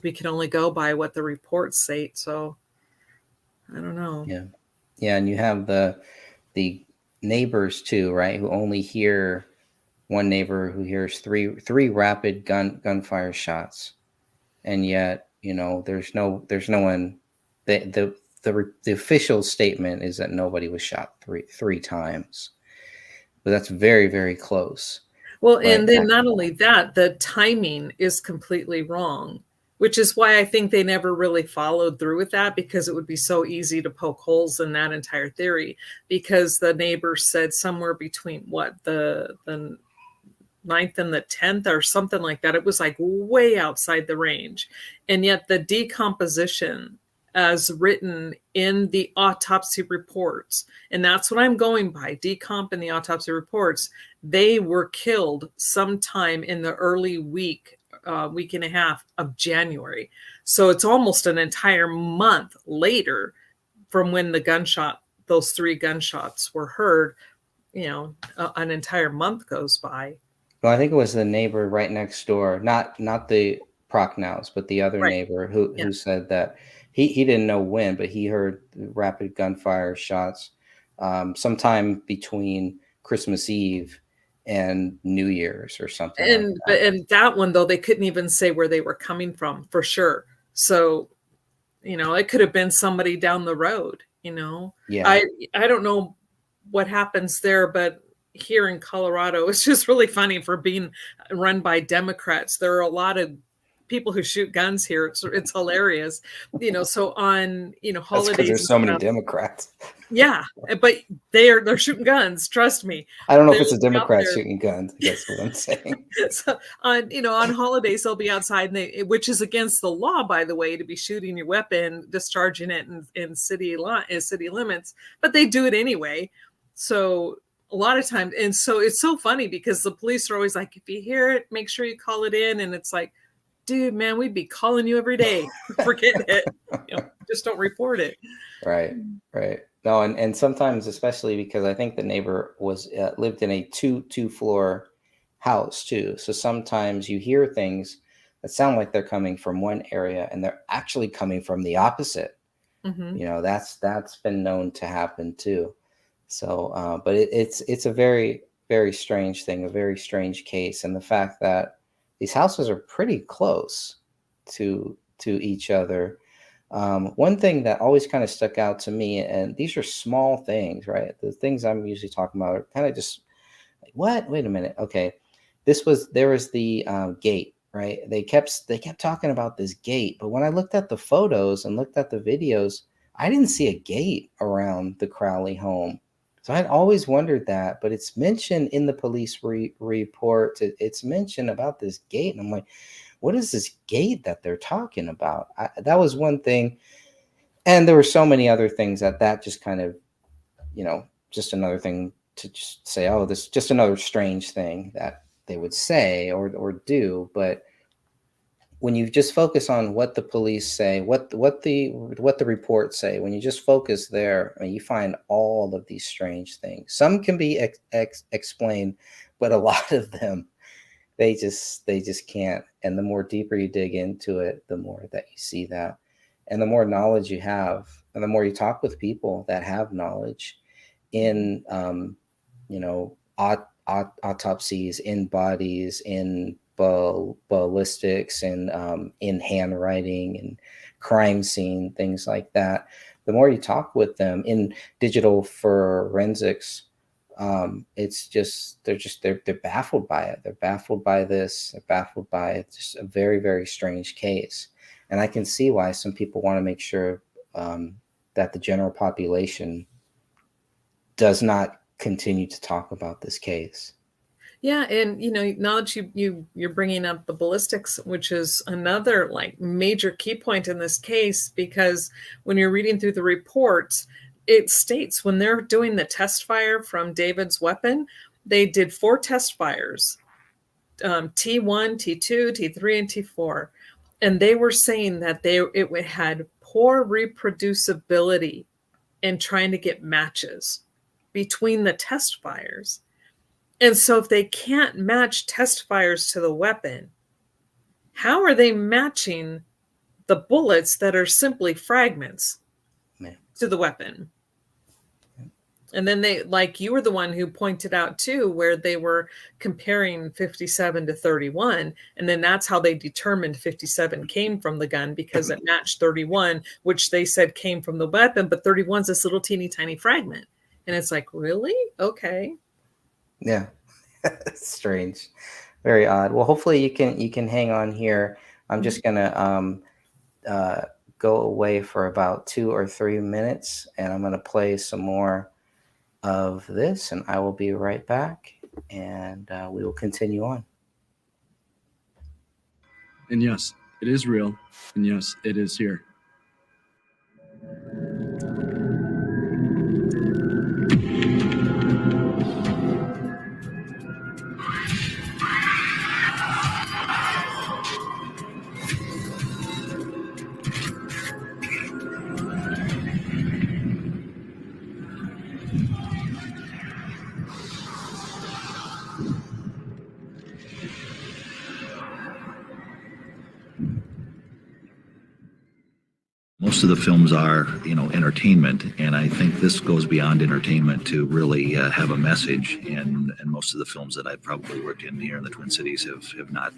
We can only go by what the reports say. So I don't know. Yeah. Yeah. And you have the neighbors too, right? Who only hear, one neighbor who hears three rapid gunfire shots. And yet, there's no one. The official statement is that nobody was shot three times, but that's very, very close. Well, and then not only that, the timing is completely wrong, which is why I think they never really followed through with that, because it would be so easy to poke holes in that entire theory, because the neighbors said somewhere between the 9th and the 10th or something like that. It was like way outside the range. And yet the decomposition as written in the autopsy reports, and that's what I'm going by, decomp in the autopsy reports, they were killed sometime in the early week and a half of January. So it's almost an entire month later from when those 3 gunshots were heard. An entire month goes by. Well, I think it was the neighbor right next door, not the Prochnows, but the other Right. neighbor who said that he didn't know when, but he heard rapid gunfire shots sometime between Christmas Eve and New Year's or something. And that one, though, they couldn't even say where they were coming from for sure. So, it could have been somebody down the road. Yeah. I don't know what happens there, but here in Colorado, it's just really funny for being run by Democrats. There are a lot of people who shoot guns here. It's hilarious. So on, holidays. Because there's so many Democrats. Yeah, but they're shooting guns. Trust me. I don't know if it's a Democrat shooting guns. That's what I'm saying. So on holidays they'll be outside, which is against the law, by the way, to be shooting your weapon, discharging it in city limits. But they do it anyway. So a lot of times, and so it's so funny because the police are always like, if you hear it, make sure you call it in. And it's like, dude, man, we'd be calling you every day. Forget it. Just don't report it. Right. No, and sometimes, especially because I think the neighbor lived in a two-floor house too. So sometimes you hear things that sound like they're coming from one area and they're actually coming from the opposite. Mm-hmm. That's been known to happen too. So, but it's a very, very strange thing, a very strange case, and the fact that these houses are pretty close to each other. One thing that always kind of stuck out to me, and these are small things, right? The things I'm usually talking about are kind of just like, what? Wait a minute. Okay, there was the gate, right? They kept talking about this gate, but when I looked at the photos and looked at the videos, I didn't see a gate around the Crowley home. So I'd always wondered that, but it's mentioned in the police report. It's mentioned about this gate, and I'm like, what is this gate that they're talking about? That was one thing, and there were so many other things that just kind of, just another thing to just say, oh, this is just another strange thing that they would say or do. But when you just focus on what the police say, what the reports say, when you just focus there, I mean, you find all of these strange things. Some can be explained, but a lot of them, they just can't. And the more deeper you dig into it, the more that you see that, and the more knowledge you have, and the more you talk with people that have knowledge in, autopsies, in bodies, in ballistics, and in handwriting and crime scene, things like that. The more you talk with them in digital forensics, it's just they're baffled by it. They're baffled by this. They're baffled by it. It's just a very, very strange case, and I can see why some people want to make sure that the general population does not continue to talk about this case. Yeah, and now that you're bringing up the ballistics, which is another like major key point in this case, because when you're reading through the reports, it states when they're doing the test fire from David's weapon, they did 4 test fires, T1, T2, T3, and T4, and they were saying that it had poor reproducibility in trying to get matches between the test fires. And so if they can't match test fires to the weapon, how are they matching the bullets that are simply fragments to the weapon? And then they, like you were the one who pointed out too, where they were comparing 57 to 31. And then that's how they determined 57 came from the gun, because it matched 31, which they said came from the weapon, but 31's this little teeny tiny fragment. And it's like, really? Okay. Yeah. Strange. Very odd. Well, hopefully you can hang on here. I'm just gonna go away for about 2 or 3 minutes, and I'm gonna play some more of this, and I will be right back, and we will continue on. And yes, it is real. And yes, it is here. Most of the films are, entertainment, and I think this goes beyond entertainment to really have a message. And most of the films that I've probably worked in here in the Twin Cities have not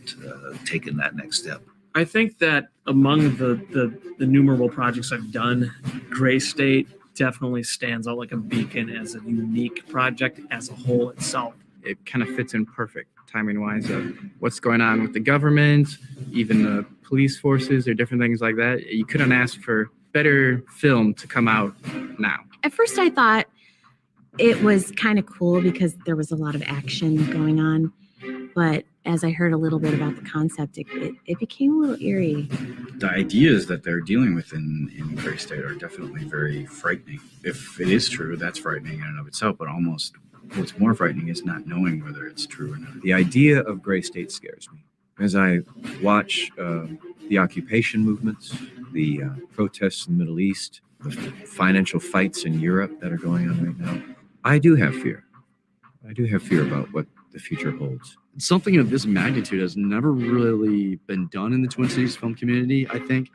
taken that next step. I think that among the innumerable projects I've done, Gray State definitely stands out like a beacon as a unique project as a whole itself. It kind of fits in perfect timing-wise of what's going on with the government, even the police forces or different things like that. You couldn't ask for better film to come out now. At first I thought it was kind of cool because there was a lot of action going on. But as I heard a little bit about the concept, it became a little eerie. The ideas that they're dealing with in Gray State are definitely very frightening. If it is true, that's frightening in and of itself, but almost what's more frightening is not knowing whether it's true or not. The idea of Gray State scares me. As I watch the occupation movements, the protests in the Middle East, the financial fights in Europe that are going on right now, I do have fear. I do have fear about what the future holds. Something of this magnitude has never really been done in the Twin Cities film community, I think,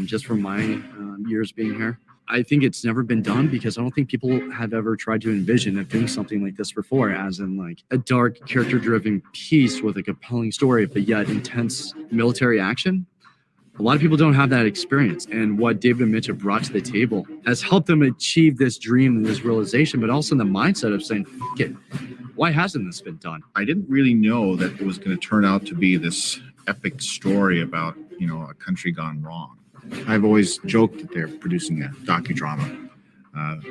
just from my years being here. I think it's never been done because I don't think people have ever tried to envision of doing something like this before, as in like a dark, character-driven piece with a compelling story, but yet intense military action. A lot of people don't have that experience, and what David and Mitch have brought to the table has helped them achieve this dream and this realization, but also in the mindset of saying, F it, why hasn't this been done? I didn't really know that it was going to turn out to be this epic story about, a country gone wrong. I've always joked that they're producing a docudrama.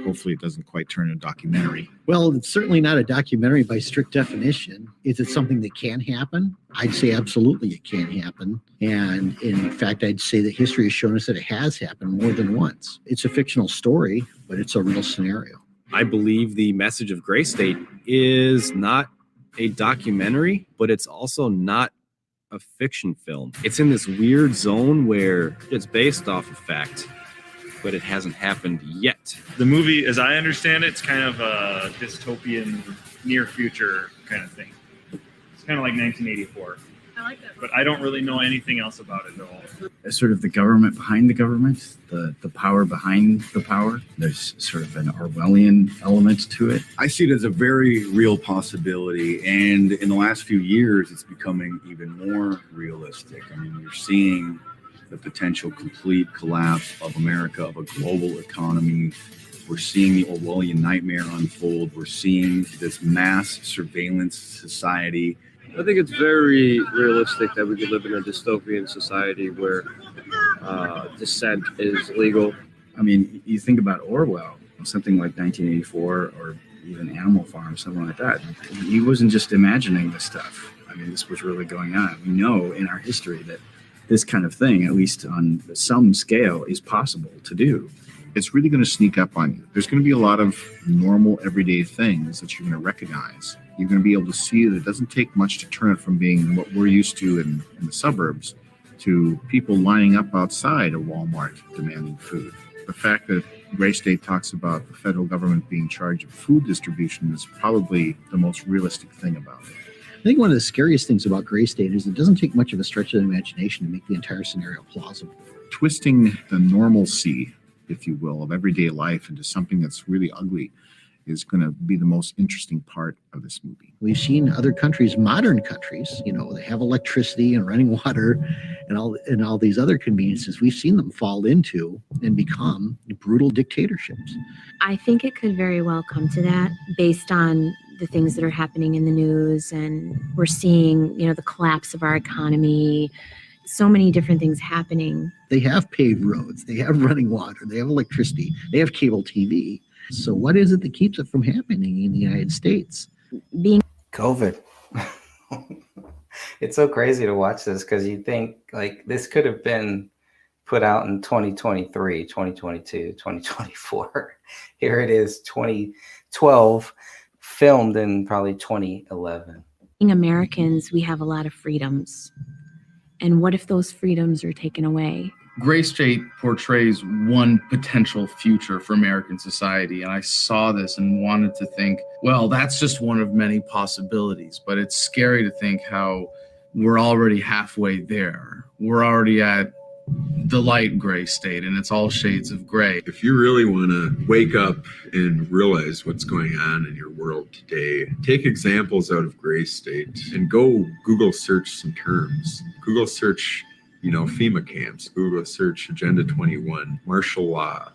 Hopefully it doesn't quite turn into a documentary. Well, it's certainly not a documentary by strict definition. Is it something that can happen? I'd say absolutely it can happen. And in fact, I'd say that history has shown us that it has happened more than once. It's a fictional story, but it's a real scenario. I believe the message of Gray State is not a documentary, but it's also not a fiction film. It's in this weird zone where it's based off of fact, but it hasn't happened yet. The movie, as I understand it, it's kind of a dystopian near future kind of thing. It's kind of like 1984. I like that. But I don't really know anything else about it at all. It's sort of the government behind the government, the power behind the power. There's sort of an Orwellian element to it. I see it as a very real possibility, and in the last few years, it's becoming even more realistic. I mean, you're seeing the potential complete collapse of America, of a global economy. We're seeing the Orwellian nightmare unfold. We're seeing this mass surveillance society. I think it's very realistic that we could live in a dystopian society where dissent is legal. I mean, you think about Orwell, something like 1984 or even Animal Farm, something like that. He wasn't just imagining this stuff. I mean, this was really going on. We know in our history that this kind of thing, at least on some scale, is possible to do. It's really going to sneak up on you. There's going to be a lot of normal, everyday things that you're going to recognize. You're going to be able to see that it doesn't take much to turn it from being what we're used to in the suburbs to people lining up outside a Walmart demanding food. The fact that Gray State talks about the federal government being in charge of food distribution is probably the most realistic thing about it. I think one of the scariest things about Gray State is it doesn't take much of a stretch of the imagination to make the entire scenario plausible. Twisting the normalcy, if you will, of everyday life into something that's really ugly is going to be the most interesting part of this movie. We've seen other countries, modern countries, they have electricity and running water and all these other conveniences. We've seen them fall into and become brutal dictatorships. I think it could very well come to that based on the things that are happening in the news, and we're seeing, the collapse of our economy, so many different things happening. They have paved roads, they have running water, they have electricity, they have cable TV. So what is it that keeps it from happening in the United States? Being COVID. It's so crazy to watch this because you think like this could have been put out in 2023, 2022, 2024. Here it is, 2012, filmed in probably 2011. Being Americans, we have a lot of freedoms. And what if those freedoms are taken away? Gray State portrays one potential future for American society, and I saw this and wanted to think, well, that's just one of many possibilities, but it's scary to think how we're already halfway there. We're already at the light gray state, and it's all shades of gray. If you really want to wake up and realize what's going on in your world today, take examples out of Gray State and go Google search some terms. Google search FEMA camps, Google search Agenda 21, martial law,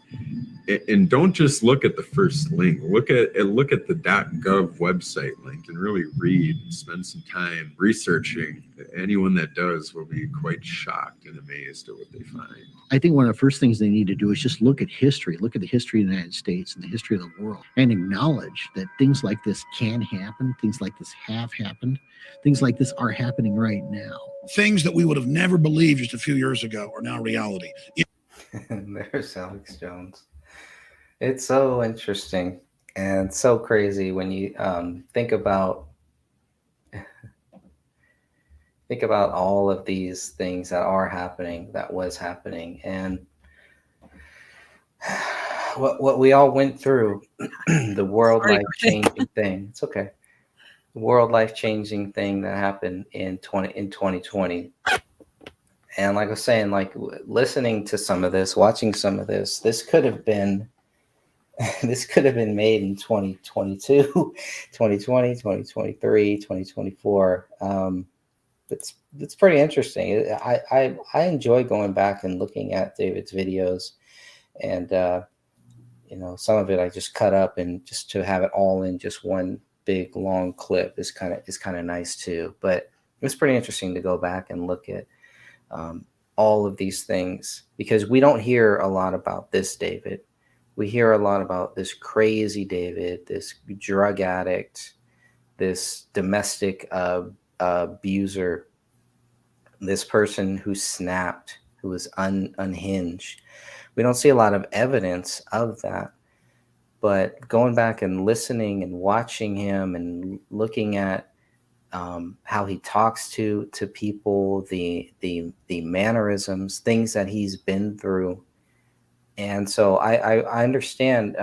and don't just look at the first link. Look at the .gov website link and really read and spend some time researching. Anyone that does will be quite shocked and amazed at what they find. I think one of the first things they need to do is just look at history, look at the history of the United States and the history of the world, and acknowledge that things like this can happen, things like this have happened, things like this are happening right now. Things that we would have never believed just a few years ago are now reality. There's Alex Jones. It's so interesting and so crazy when you think about all of these things that are happening, that was happening, and what we all went through, the world life-changing thing. It's okay. The world life-changing thing that happened in 2020. And like I was saying, like listening to some of this, watching some of this, this could have been made in 2022, 2020, 2023, 2024. It's pretty interesting. I enjoy going back and looking at David's videos, and some of it I just cut up, and just to have it all in just one big long clip is kind of nice too. But it's pretty interesting to go back and look at all of these things, because we don't hear a lot about this David. We hear a lot about this crazy David, this drug addict, this domestic abuser, this person who snapped, who was unhinged. We don't see a lot of evidence of that. But going back and listening and watching him and looking at how he talks to people, the mannerisms, things that he's been through, and so I understand.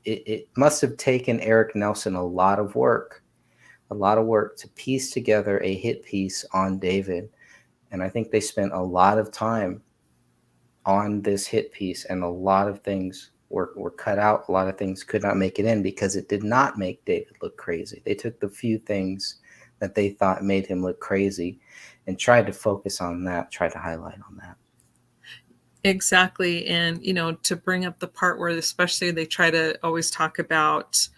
It must have taken Eric Nelson a lot of work to piece together a hit piece on David, and I think they spent a lot of time on this hit piece, and a lot of things were cut out. A lot of things could not make it in because it did not make David look crazy. They took the few things that they thought made him look crazy and tried to focus on that, tried to highlight on that. Exactly. And, to bring up the part where especially they try to always talk about,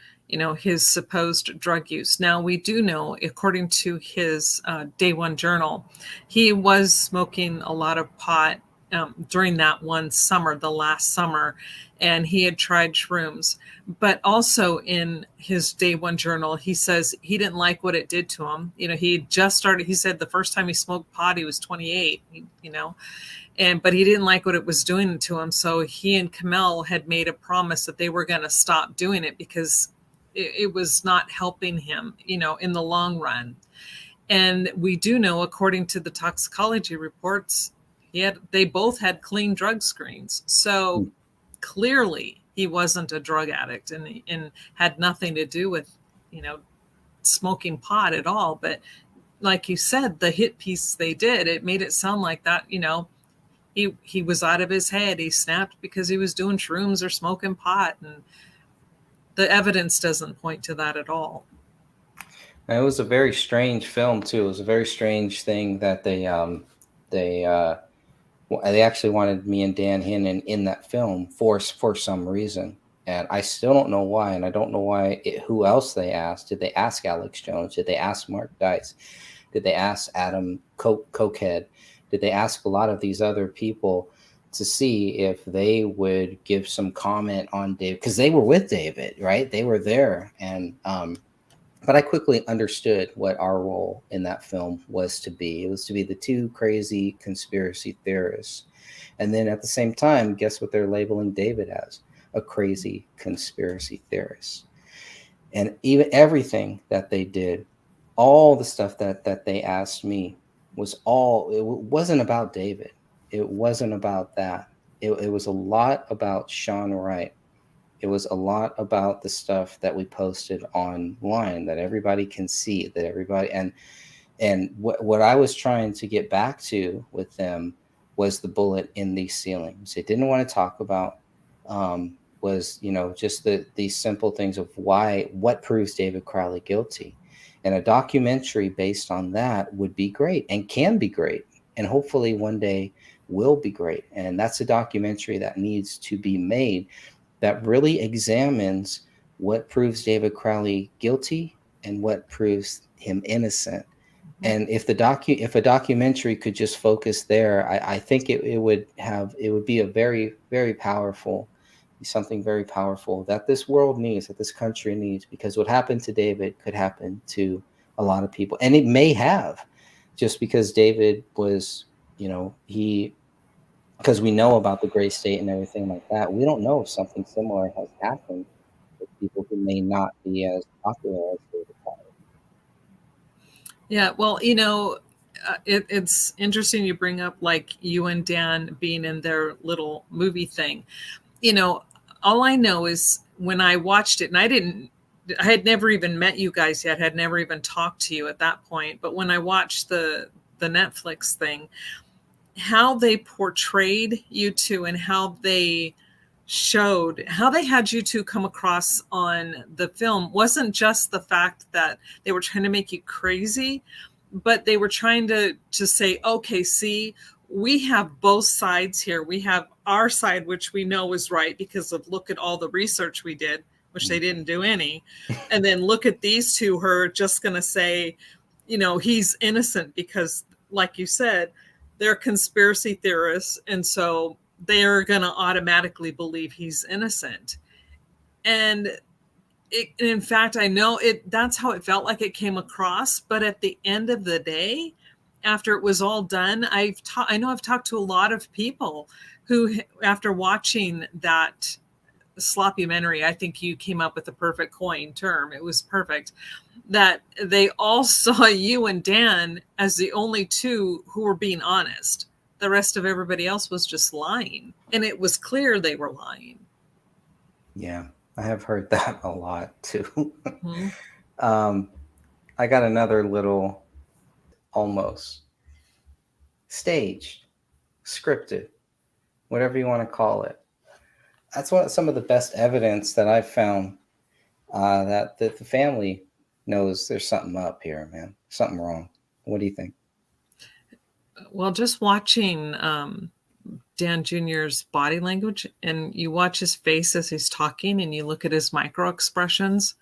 his supposed drug use. Now, we do know, according to his Day One journal, he was smoking a lot of pot during that one summer, the last summer, and he had tried shrooms. But also in his Day One journal, he says he didn't like what it did to him. He had just started, he said the first time he smoked pot, he was 28, but he didn't like what it was doing to him. So he and Kamel had made a promise that they were going to stop doing it because it was not helping him, in the long run. And we do know, according to the toxicology reports, they both had clean drug screens. So clearly he wasn't a drug addict and had nothing to do with, smoking pot at all. But like you said, the hit piece they did, it made it sound like that, he was out of his head. He snapped because he was doing shrooms or smoking pot. And the evidence doesn't point to that at all. And it was a very strange film too. It was a very strange thing that they actually wanted me and Dan Hinnon in that film for some reason. And I still don't know why. And I don't know who else they asked. Did they ask Alex Jones? Did they ask Mark Dice? Did they ask Adam Cokehead? Did they ask a lot of these other people to see if they would give some comment on David? Because they were with David, right? They were there. And but I quickly understood what our role in that film was to be. It was to be the two crazy conspiracy theorists. And then at the same time, guess what they're labeling David as? A crazy conspiracy theorist. And even everything that they did, all the stuff that they asked me it wasn't about David. It wasn't about that. It was a lot about Sean Wright. It was a lot about the stuff that we posted online that everybody can see, that everybody, and what I was trying to get back to with them was the bullet in these ceilings. They didn't want to talk about was, just these simple things of what proves David Crowley guilty. And a documentary based on that would be great and can be great. And hopefully one day will be great. And that's a documentary that needs to be made that really examines what proves David Crowley guilty and what proves him innocent. And if a documentary could just focus there, I think it would be a very, very powerful, something very powerful that this world needs, that this country needs, because what happened to David could happen to a lot of people. And it may have, just because David was, because we know about the gray state and everything like that. We don't know if something similar has happened with people who may not be as popular as David Crowley. Yeah, well, it's interesting you bring up like you and Dan being in their little movie thing. All I know is when I watched it, and I had never even met you guys yet, had never even talked to you at that point. But when I watched the Netflix thing, how they portrayed you two and how they had you two come across on the film wasn't just the fact that they were trying to make you crazy, but they were trying to say, okay, see, we have both sides here. We have our side, which we know is right because of look at all the research we did, which they didn't do any. And then look at these two who are just going to say, he's innocent because, like you said, they're conspiracy theorists. And so they're going to automatically believe he's innocent. And in fact, I know that's how it felt like it came across. But at the end of the day, after it was all done, I know I've talked to a lot of people who, after watching that sloppymentary, I think you came up with the perfect coin term. It was perfect. That they all saw you and Dan as the only two who were being honest. The rest of everybody else was just lying. And it was clear they were lying. Yeah, I have heard that a lot too. Mhm. I got another little almost staged, scripted, whatever you want to call it. That's some of the best evidence that I've found that the family knows there's something up here, man. Something wrong. What do you think? Well, just watching Dan Jr.'s body language, and you watch his face as he's talking, and you look at his micro expressions,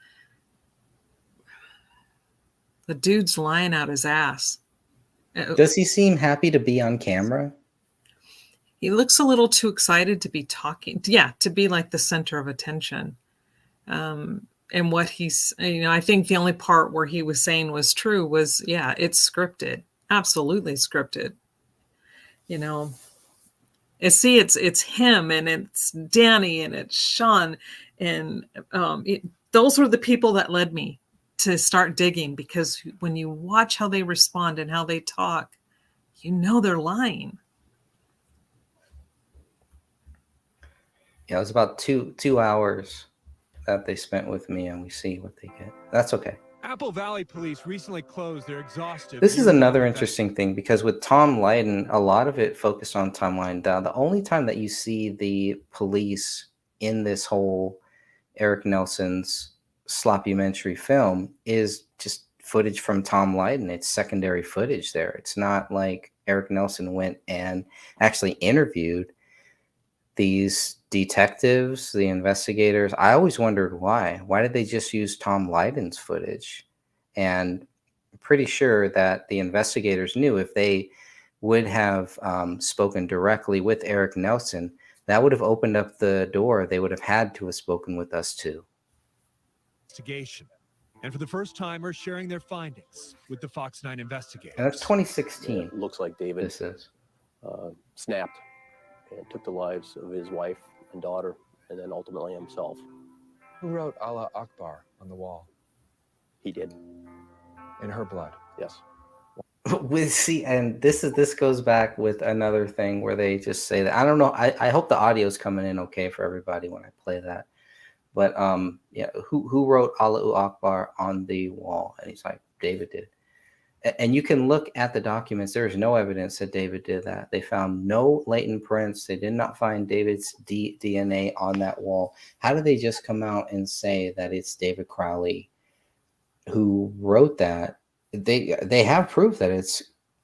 the dude's lying out his ass. Does he seem happy to be on camera? He looks a little too excited to be talking. Yeah, to be like the center of attention. And what he's, I think the only part where he was saying was true was, yeah, it's scripted. Absolutely scripted. It's him, and it's Danny, and it's Sean, and those were the people that led me to start digging, because when you watch how they respond and how they talk, they're lying. Yeah, it was about two hours that they spent with me, and we see what they get. That's okay. Apple Valley Police recently closed their exhaustive. This is another interesting thing, because with Tom Lydon, a lot of it focused on Tom Lydon. The only time that you see the police in this whole Eric Nelson's sloppymentary film is just footage from Tom Lydon. It's secondary footage there. It's not like Eric Nelson went and actually interviewed these detectives, the investigators. I always wondered why. Why did they just use Tom Lydon's footage? And I'm pretty sure that the investigators knew if they would have spoken directly with Eric Nelson, that would have opened up the door. They would have had to have spoken with us too. Investigation. And for the first time are sharing their findings with the Fox 9 investigators. And that's 2016. It looks like David This is. Snapped and took the lives of his wife and daughter, and then ultimately himself. Who wrote Allah Akbar on the wall? He did. In her blood? Yes. And this goes back with another thing where they just say that. I don't know. I hope the audio is coming in okay for everybody when I play that. But yeah, who wrote Allahu Akbar on the wall? And he's like, David did. And you can look at the documents. There is no evidence that David did that. They found no latent prints. They did not find David's DNA on that wall. How do they just come out and say that it's David Crowley who wrote that? They have proof that it's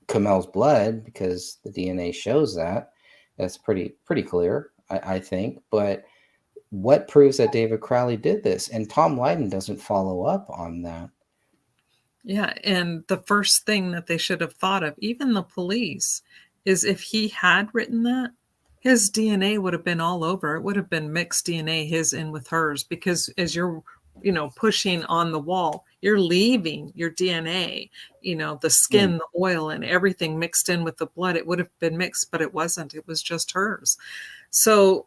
Kamel's blood, because the DNA shows that. That's pretty clear, I think. But what proves that David Crowley did this? And Tom Lydon doesn't follow up on that. Yeah, and the first thing that they should have thought of, even the police, is if he had written that, his DNA would have been all over. It would have been mixed DNA, his in with hers, because as you're, pushing on the wall, you're leaving your DNA, the skin, the oil, and everything mixed in with the blood. It would have been mixed, but it wasn't. It was just hers. So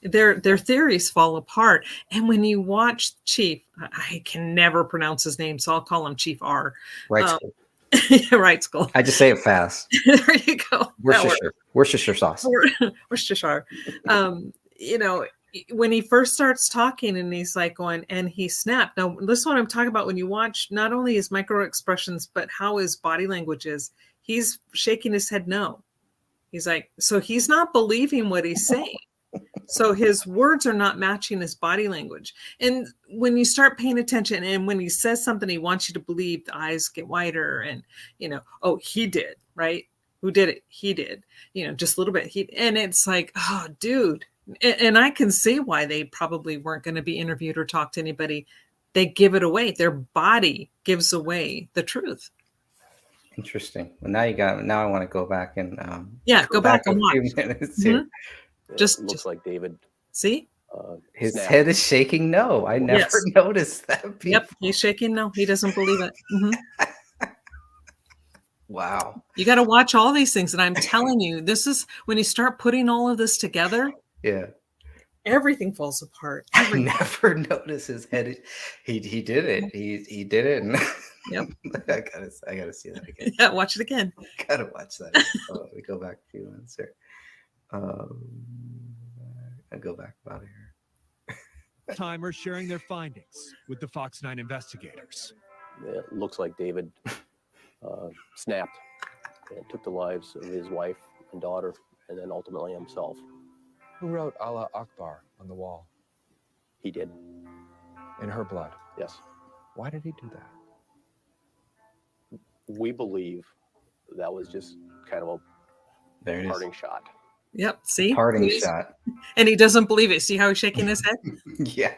their theories fall apart. And when you watch Chief, I can never pronounce his name, so I'll call him Chief R. Right School. Right School. I just say it fast. There you go. Worcestershire sauce. Worcestershire. When he first starts talking and he's like going, and he snapped. Now, this is what I'm talking about. When you watch not only his micro expressions, but how his body language is, he's shaking his head no. He's like, so he's not believing what he's saying. So his words are not matching his body language. And when you start paying attention, and when he says something he wants you to believe, the eyes get wider, and, oh, he did, right? Who did it? He did, just a little bit. And it's like, oh, dude. And I can see why they probably weren't going to be interviewed or talk to anybody. They give it away. Their body gives away the truth. Interesting. Well, now I want to go back and go back and watch. Mm-hmm. Just looks like David. See, his head is shaking no. I never noticed that. Before. Yep, he's shaking no. He doesn't believe it. Mm-hmm. Wow. You got to watch all these things, and I'm telling you, this is when you start putting all of this together. Yeah. Everything falls apart. I never noticed his head. He did it. He did it. And Yep. I gotta see that again. Yeah, watch it again. Gotta watch that again. Let me go back a few minutes here. I'll go back about here. Timers sharing their findings with the Fox 9 investigators. It looks like David snapped and took the lives of his wife and daughter, and then ultimately himself. Who wrote Allah Akbar on the wall? He did. In her blood? Yes. Why did he do that? We believe that was just kind of There it a is. parting shot. Yep. See? Parting He's- shot. And he doesn't believe it. See how he's shaking his head? Yeah.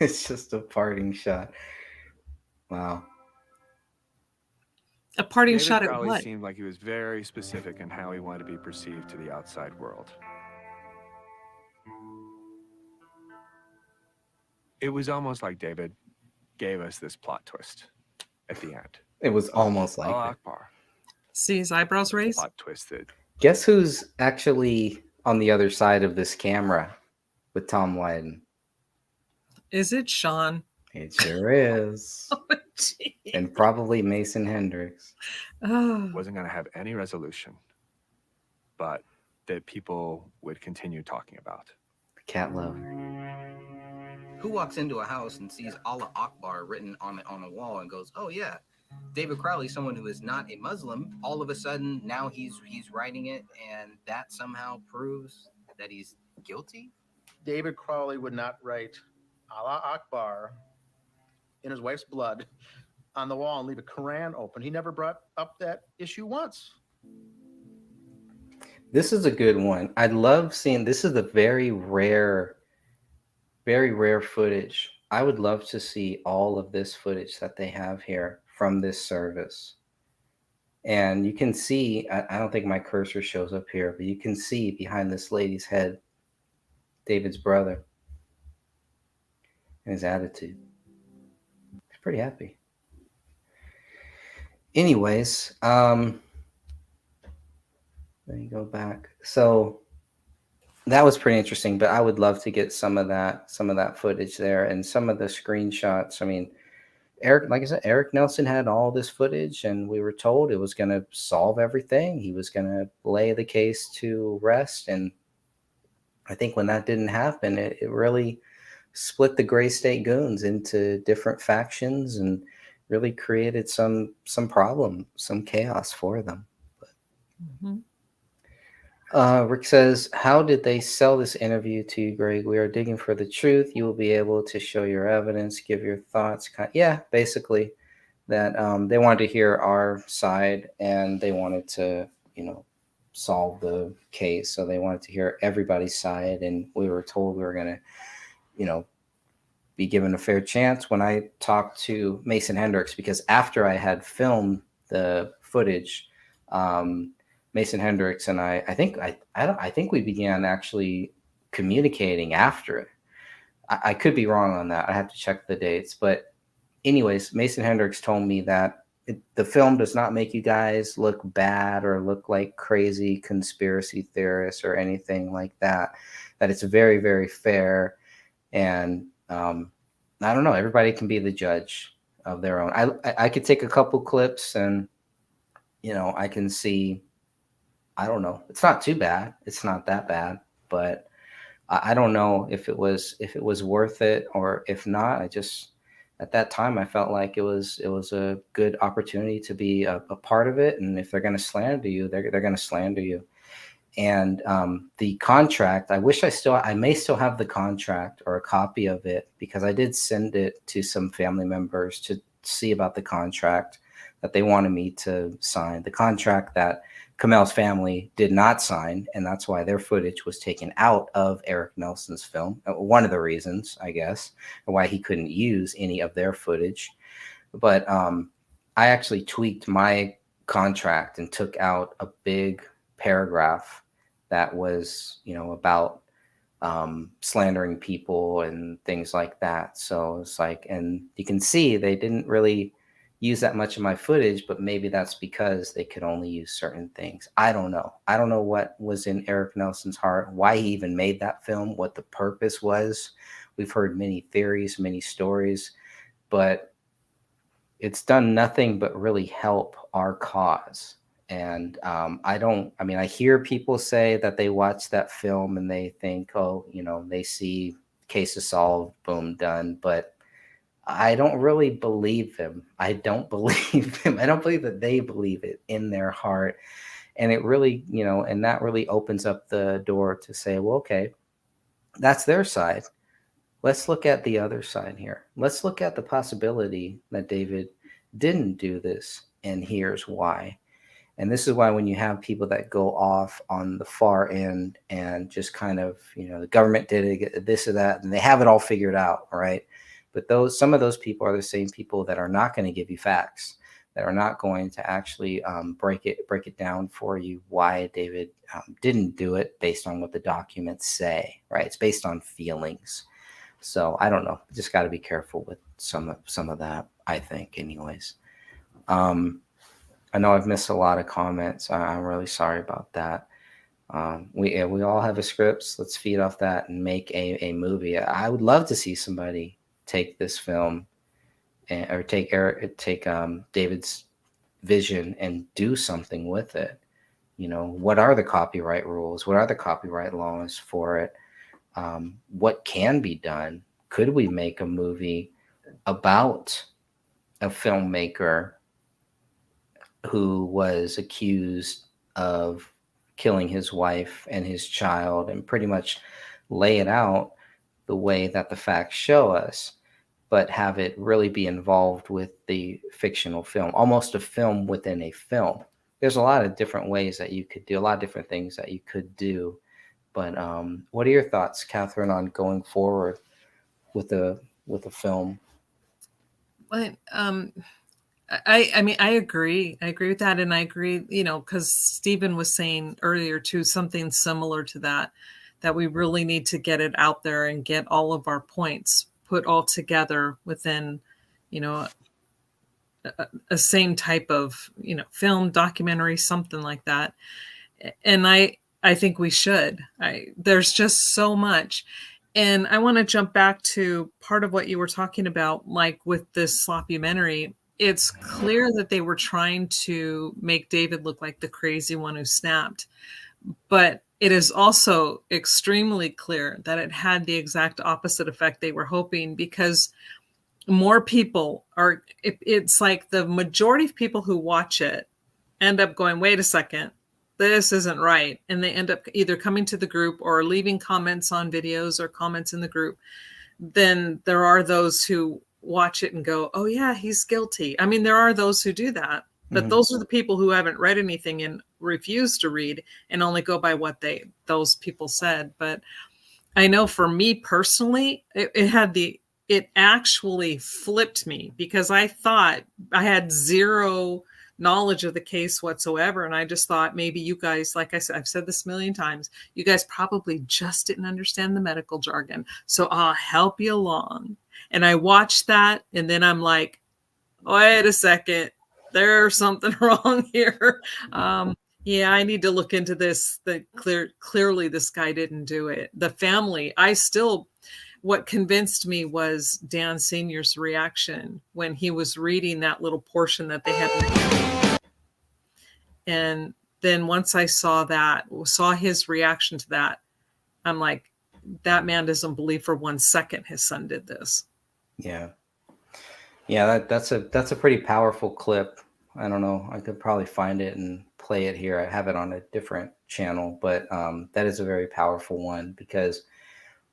It's just a parting shot. Wow. A parting David shot at Crowley what? seemed like he was very specific in how he wanted to be perceived to the outside world. It was almost like David gave us this plot twist at the end. It was almost like Allah it. Akbar. See his eyebrows raised? Plot twisted. Guess who's actually on the other side of this camera with Tom Lydon? Is it Sean? It sure is. Oh, gee. And probably Mason Hendricks. Oh. Wasn't going to have any resolution, but that people would continue talking about. The cat lover. Who walks into a house and sees Allah Akbar written on a wall and goes, "Oh yeah, David Crowley, someone who is not a Muslim, all of a sudden now he's writing it, and that somehow proves that he's guilty." David Crowley would not write Allah Akbar in his wife's blood on the wall and leave a Quran open. He never brought up that issue once. This is a good one. I love seeing this is the very rare footage. I would love to see all of this footage that they have here from this service. And you can see, I don't think my cursor shows up here, but you can see behind this lady's head, David's brother and his attitude. He's pretty happy. Anyways, let me go back. So that was pretty interesting, but I would love to get some of that footage there and some of the screenshots. I mean, like I said, Eric Nelson had all this footage, and we were told it was going to solve everything. He was going to lay the case to rest. And I think when that didn't happen, it really split the Gray State Goons into different factions and really created some problem, some chaos for them. Mm-hmm. Rick says, how did they sell this interview to you, Greg? We are digging for the truth. You will be able to show your evidence, give your thoughts. Yeah, basically that they wanted to hear our side, and they wanted to, solve the case. So they wanted to hear everybody's side, and we were told we were going to, be given a fair chance. When I talked to Mason Hendricks, because after I had filmed the footage, Mason Hendricks and I think we began actually communicating after it. I could be wrong on that. I have to check the dates. But anyways, Mason Hendricks told me that the film does not make you guys look bad or look like crazy conspiracy theorists or anything like that. That it's very, very fair. And I don't know. Everybody can be the judge of their own. I could take a couple clips and, I can see. I don't know. It's not too bad. It's not that bad, but I don't know if it was worth it or if not. At that time, I felt like it was a good opportunity to be a part of it. And if they're going to slander you, they're going to slander you. And the contract, I may still have the contract or a copy of it, because I did send it to some family members to see about the contract that they wanted me to sign. The contract that Kamel's family did not sign, and that's why their footage was taken out of Eric Nelson's film. One of the reasons, I guess, why he couldn't use any of their footage. But I actually tweaked my contract and took out a big paragraph that was, about slandering people and things like that. So it's like, and you can see they didn't really use that much of my footage, but maybe that's because they could only use certain things. I don't know. I don't know what was in Eric Nelson's heart, why he even made that film, what the purpose was. We've heard many theories, many stories, but it's done nothing but really help our cause. And I mean, I hear people say that they watch that film and they think, oh, you know, they see cases solved, boom, done. But I don't really believe them. I don't believe them. I don't believe that they believe it in their heart. And it really, you know, and that really opens up the door to say, well, okay, that's their side. Let's look at the other side here. Let's look at the possibility that David didn't do this, and here's why. And this is why when you have people that go off on the far end and just kind of, you know, the government did it, this or that, and they have it all figured out, right? But some of those people are the same people that are not going to give you facts, that are not going to actually break it down for you why David didn't do it based on what the documents say, right? It's based on feelings. So I don't know. Just got to be careful with some of that, I think, anyways. I know I've missed a lot of comments. I'm really sorry about that. We all have a script. Let's feed off that and make a movie. I would love to see somebody take this film or take David's vision and do something with it. You know, what are the copyright rules? What are the copyright laws for it? What can be done? Could we make a movie about a filmmaker who was accused of killing his wife and his child, and pretty much lay it out the way that the facts show us, but have it really be involved with the fictional film, almost a film within a film? There's a lot of different ways that you could do, a lot of different things that you could do. But what are your thoughts, Catherine, on going forward with a film? But I mean, I agree. I agree with that. And I agree, you know, because Stephen was saying earlier too, something similar to that, that we really need to get it out there and get all of our points put all together within, you know, a same type of, you know, film, documentary, something like that. And I think we should. There's just so much. And I want to jump back to part of what you were talking about, like with this sloppumentary. It's clear that they were trying to make David look like the crazy one who snapped. But it is also extremely clear that it had the exact opposite effect they were hoping, because more people are, it's like the majority of people who watch it end up going, wait a second, this isn't right. And they end up either coming to the group or leaving comments on videos or comments in the group. Then there are those who watch it and go, oh yeah, he's guilty. I mean, there are those who do that, but those are the people who haven't read anything and refuse to read and only go by what those people said. But I know for me personally, it actually flipped me, because I thought I had zero knowledge of the case whatsoever. And I just thought maybe you guys, like I said, I've said this a million times, you guys probably just didn't understand the medical jargon. So I'll help you along. And I watched that, and then I'm like, wait a second, there's something wrong here. Yeah, I need to look into this. Clearly this guy didn't do it. The family, what convinced me was Dan Sr.'s reaction when he was reading that little portion that they had. And then once I saw his reaction to that, I'm like, that man doesn't believe for 1 second his son did this. Yeah. That's a pretty powerful clip. I don't know. I could probably find it and play it here. I have it on a different channel, but that is a very powerful one, because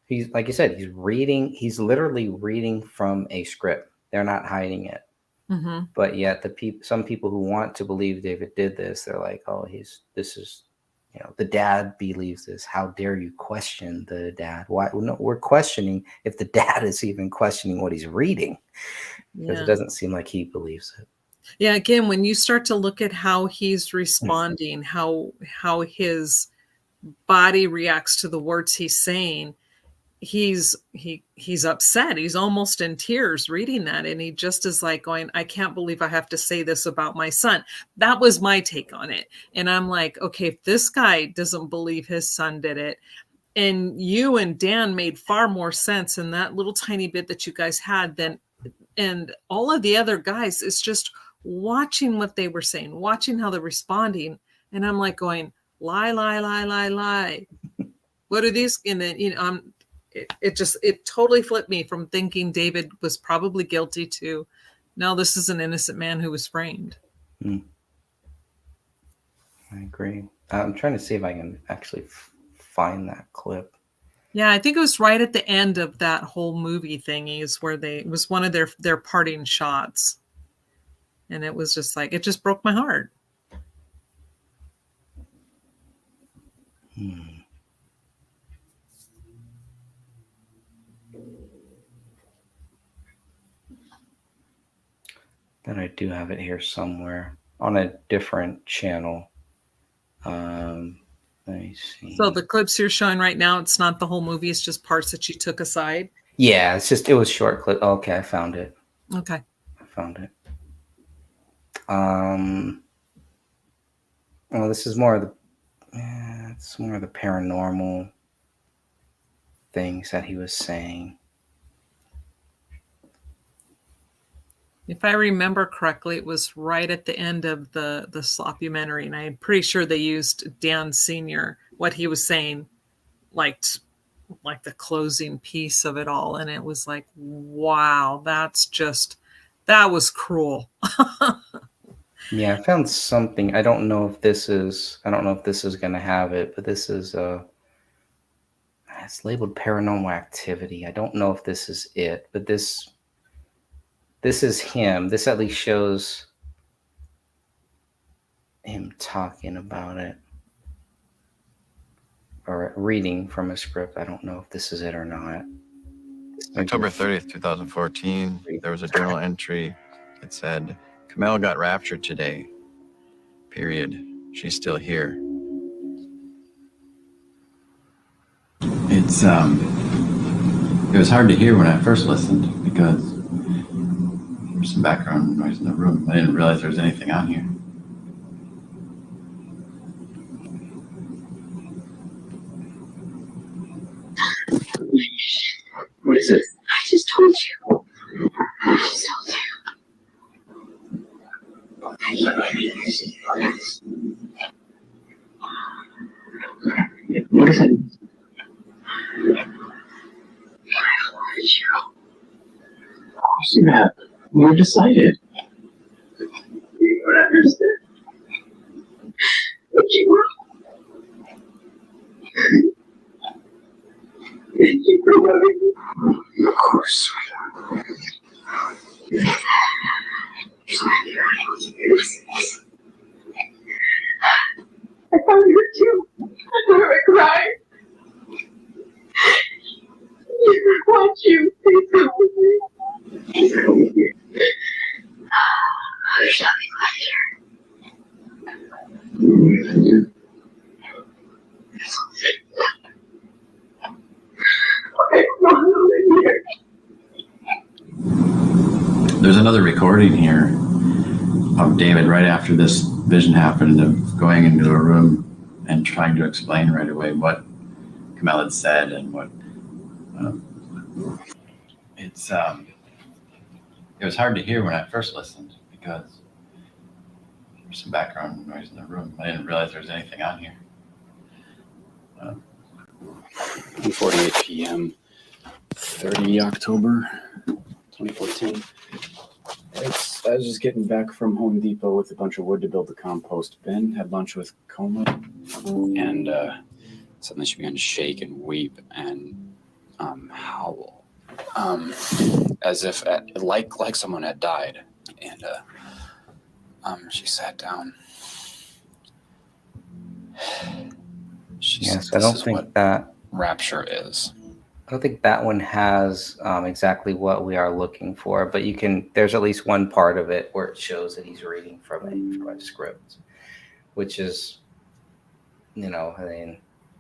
he's, like you said, he's literally reading from a script. They're not hiding it. Mm-hmm. But yet some people who want to believe David did this, they're like, oh, the dad believes this. How dare you question the dad? Why? Well, no, we're questioning if the dad is even questioning what he's reading, because it doesn't seem like he believes it. Yeah. Again, when you start to look at how he's responding, how his body reacts to the words he's saying, he's upset. He's almost in tears reading that, and he just is like going, I can't believe I have to say this about my son. That was my take on it. And I'm like, okay, if this guy doesn't believe his son did it, and you and Dan made far more sense in that little tiny bit that you guys had than and all of the other guys, is just watching what they were saying, watching how they're responding. And I'm like going, lie, lie, lie, lie, lie. What are these? And then, it totally flipped me from thinking David was probably guilty to, no, this is an innocent man who was framed. I agree. I'm trying to see if I can actually find that clip. Yeah, I think it was right at the end of that whole movie thingy is where it was one of their parting shots. And it was just like, it just broke my heart. Then I do have it here somewhere on a different channel. Let me see. So the clips you're showing right now, it's not the whole movie, it's just parts that you took aside. Yeah, it was short clip. Okay, I found it. Okay. I found it. Well, this is more of it's more of the paranormal things that he was saying. If I remember correctly, it was right at the end of the sloppumentary, and I'm pretty sure they used Dan Sr., what he was saying, like the closing piece of it all. And it was like, wow, that was cruel. Yeah, I found something. I don't know if this is going to have it, but this is it's labeled paranormal activity. I don't know if this is it, but this is him. This at least shows him talking about it or reading from a script. I don't know if this is it or not. October 30th, 2014, there was a journal entry. It said, Kamel got raptured today. Period. She's still here. It was hard to hear when I first listened because there's some background noise in the room. I didn't realize there was anything on here. What is it? I just told you. I just told you. What is it? I wanted you. Of course you have. We're decided. You don't understand. But you will. Thank you for loving me. Of course, sweetheart. I found her too. I thought I cried. I want you. Please come with me. Please come with me. There's nothing left here. There's another recording here of David right after this vision happened of going into a room and trying to explain right away what Kamel had said and what it was hard to hear when I first listened because there's some background noise in the room. I didn't realize there was anything on here. 1:48 p.m. 30 October 2014. I was just getting back from Home Depot with a bunch of wood to build the compost bin. Had lunch with Coma, and suddenly she began to shake and weep and howl, as if like someone had died. And she sat down. She said, Yes, I don't think that rapture is. I don't think that one has exactly what we are looking for, but there's at least one part of it where it shows that he's reading from a script, which is, I mean,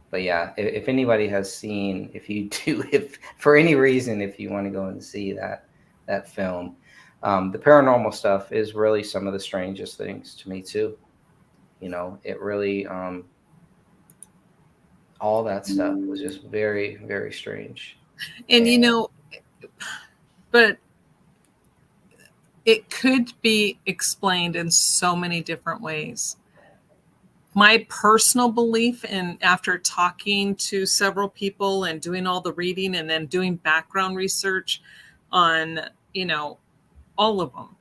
But yeah, if anybody has seen, if you do, if for any reason, if you want to go and see that film, the paranormal stuff is really some of the strangest things to me too. You know, it really, all that stuff was just very, very strange. And you know, but it could be explained in so many different ways. My personal belief, and after talking to several people and doing all the reading and then doing background research on, you know, all of them,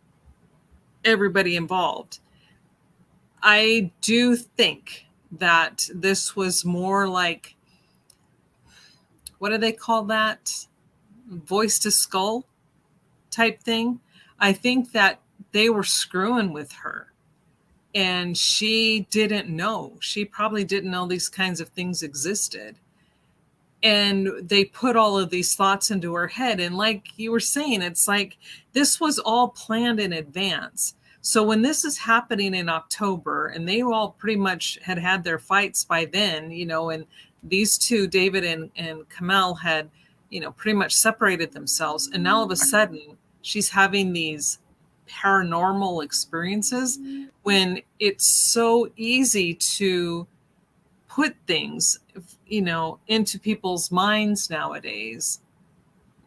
everybody involved, I do think that this was more like, what do they call that? Voice to skull type thing. I think that they were screwing with her and she didn't know. She probably didn't know these kinds of things existed. And they put all of these thoughts into her head. And like you were saying, it's like this was all planned in advance. So when this is happening in October, and they all pretty much had their fights by then, you know, and these two, David and Kamel, had, you know, pretty much separated themselves. And now all of a sudden she's having these paranormal experiences when it's so easy to put things, you know, into people's minds nowadays,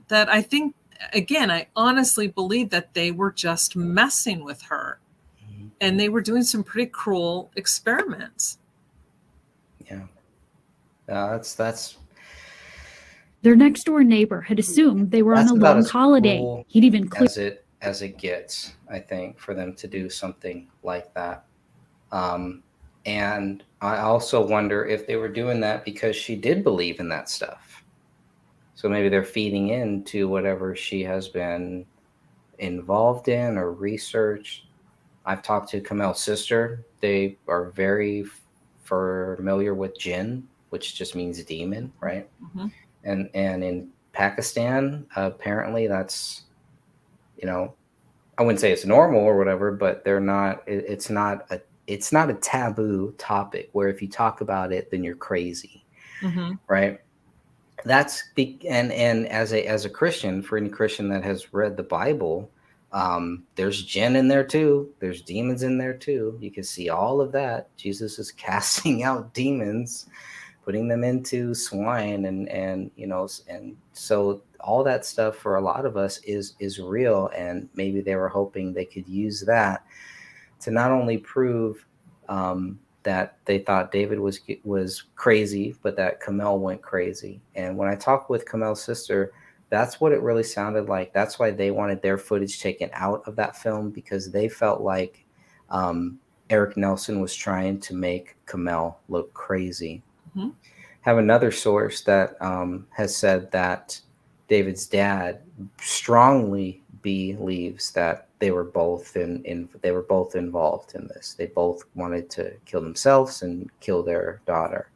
that I think, again, I honestly believe that they were just messing with her and they were doing some pretty cruel experiments. Yeah. That's Their next door neighbor had assumed they were on a about long as holiday. cruel He'd even clear as it gets, I think, for them to do something like that. And I also wonder if they were doing that because she did believe in that stuff. So maybe they're feeding into whatever she has been involved in or researched. I've talked to Kamel's sister. They are very familiar with jinn, which just means demon, right? Mm-hmm. And in Pakistan, apparently that's, you know, I wouldn't say it's normal or whatever, but they're not. It's not a taboo topic where if you talk about it, then you're crazy, Mm-hmm. right? That's and as a Christian, for any Christian that has read the Bible, there's jinn in there too. There's demons in there too. You can see all of that. Jesus is casting out demons, putting them into swine, and you know, and so all that stuff for a lot of us is real. And maybe they were hoping they could use that to not only prove that they thought David was crazy, but that Kamel went crazy. And when I talked with Kamel's sister, that's what it really sounded like. That's why they wanted their footage taken out of that film, because they felt like Eric Nelson was trying to make Kamel look crazy. Mm-hmm. Have another source that has said that David's dad strongly believes that they were both involved in this. They both wanted to kill themselves and kill their daughter.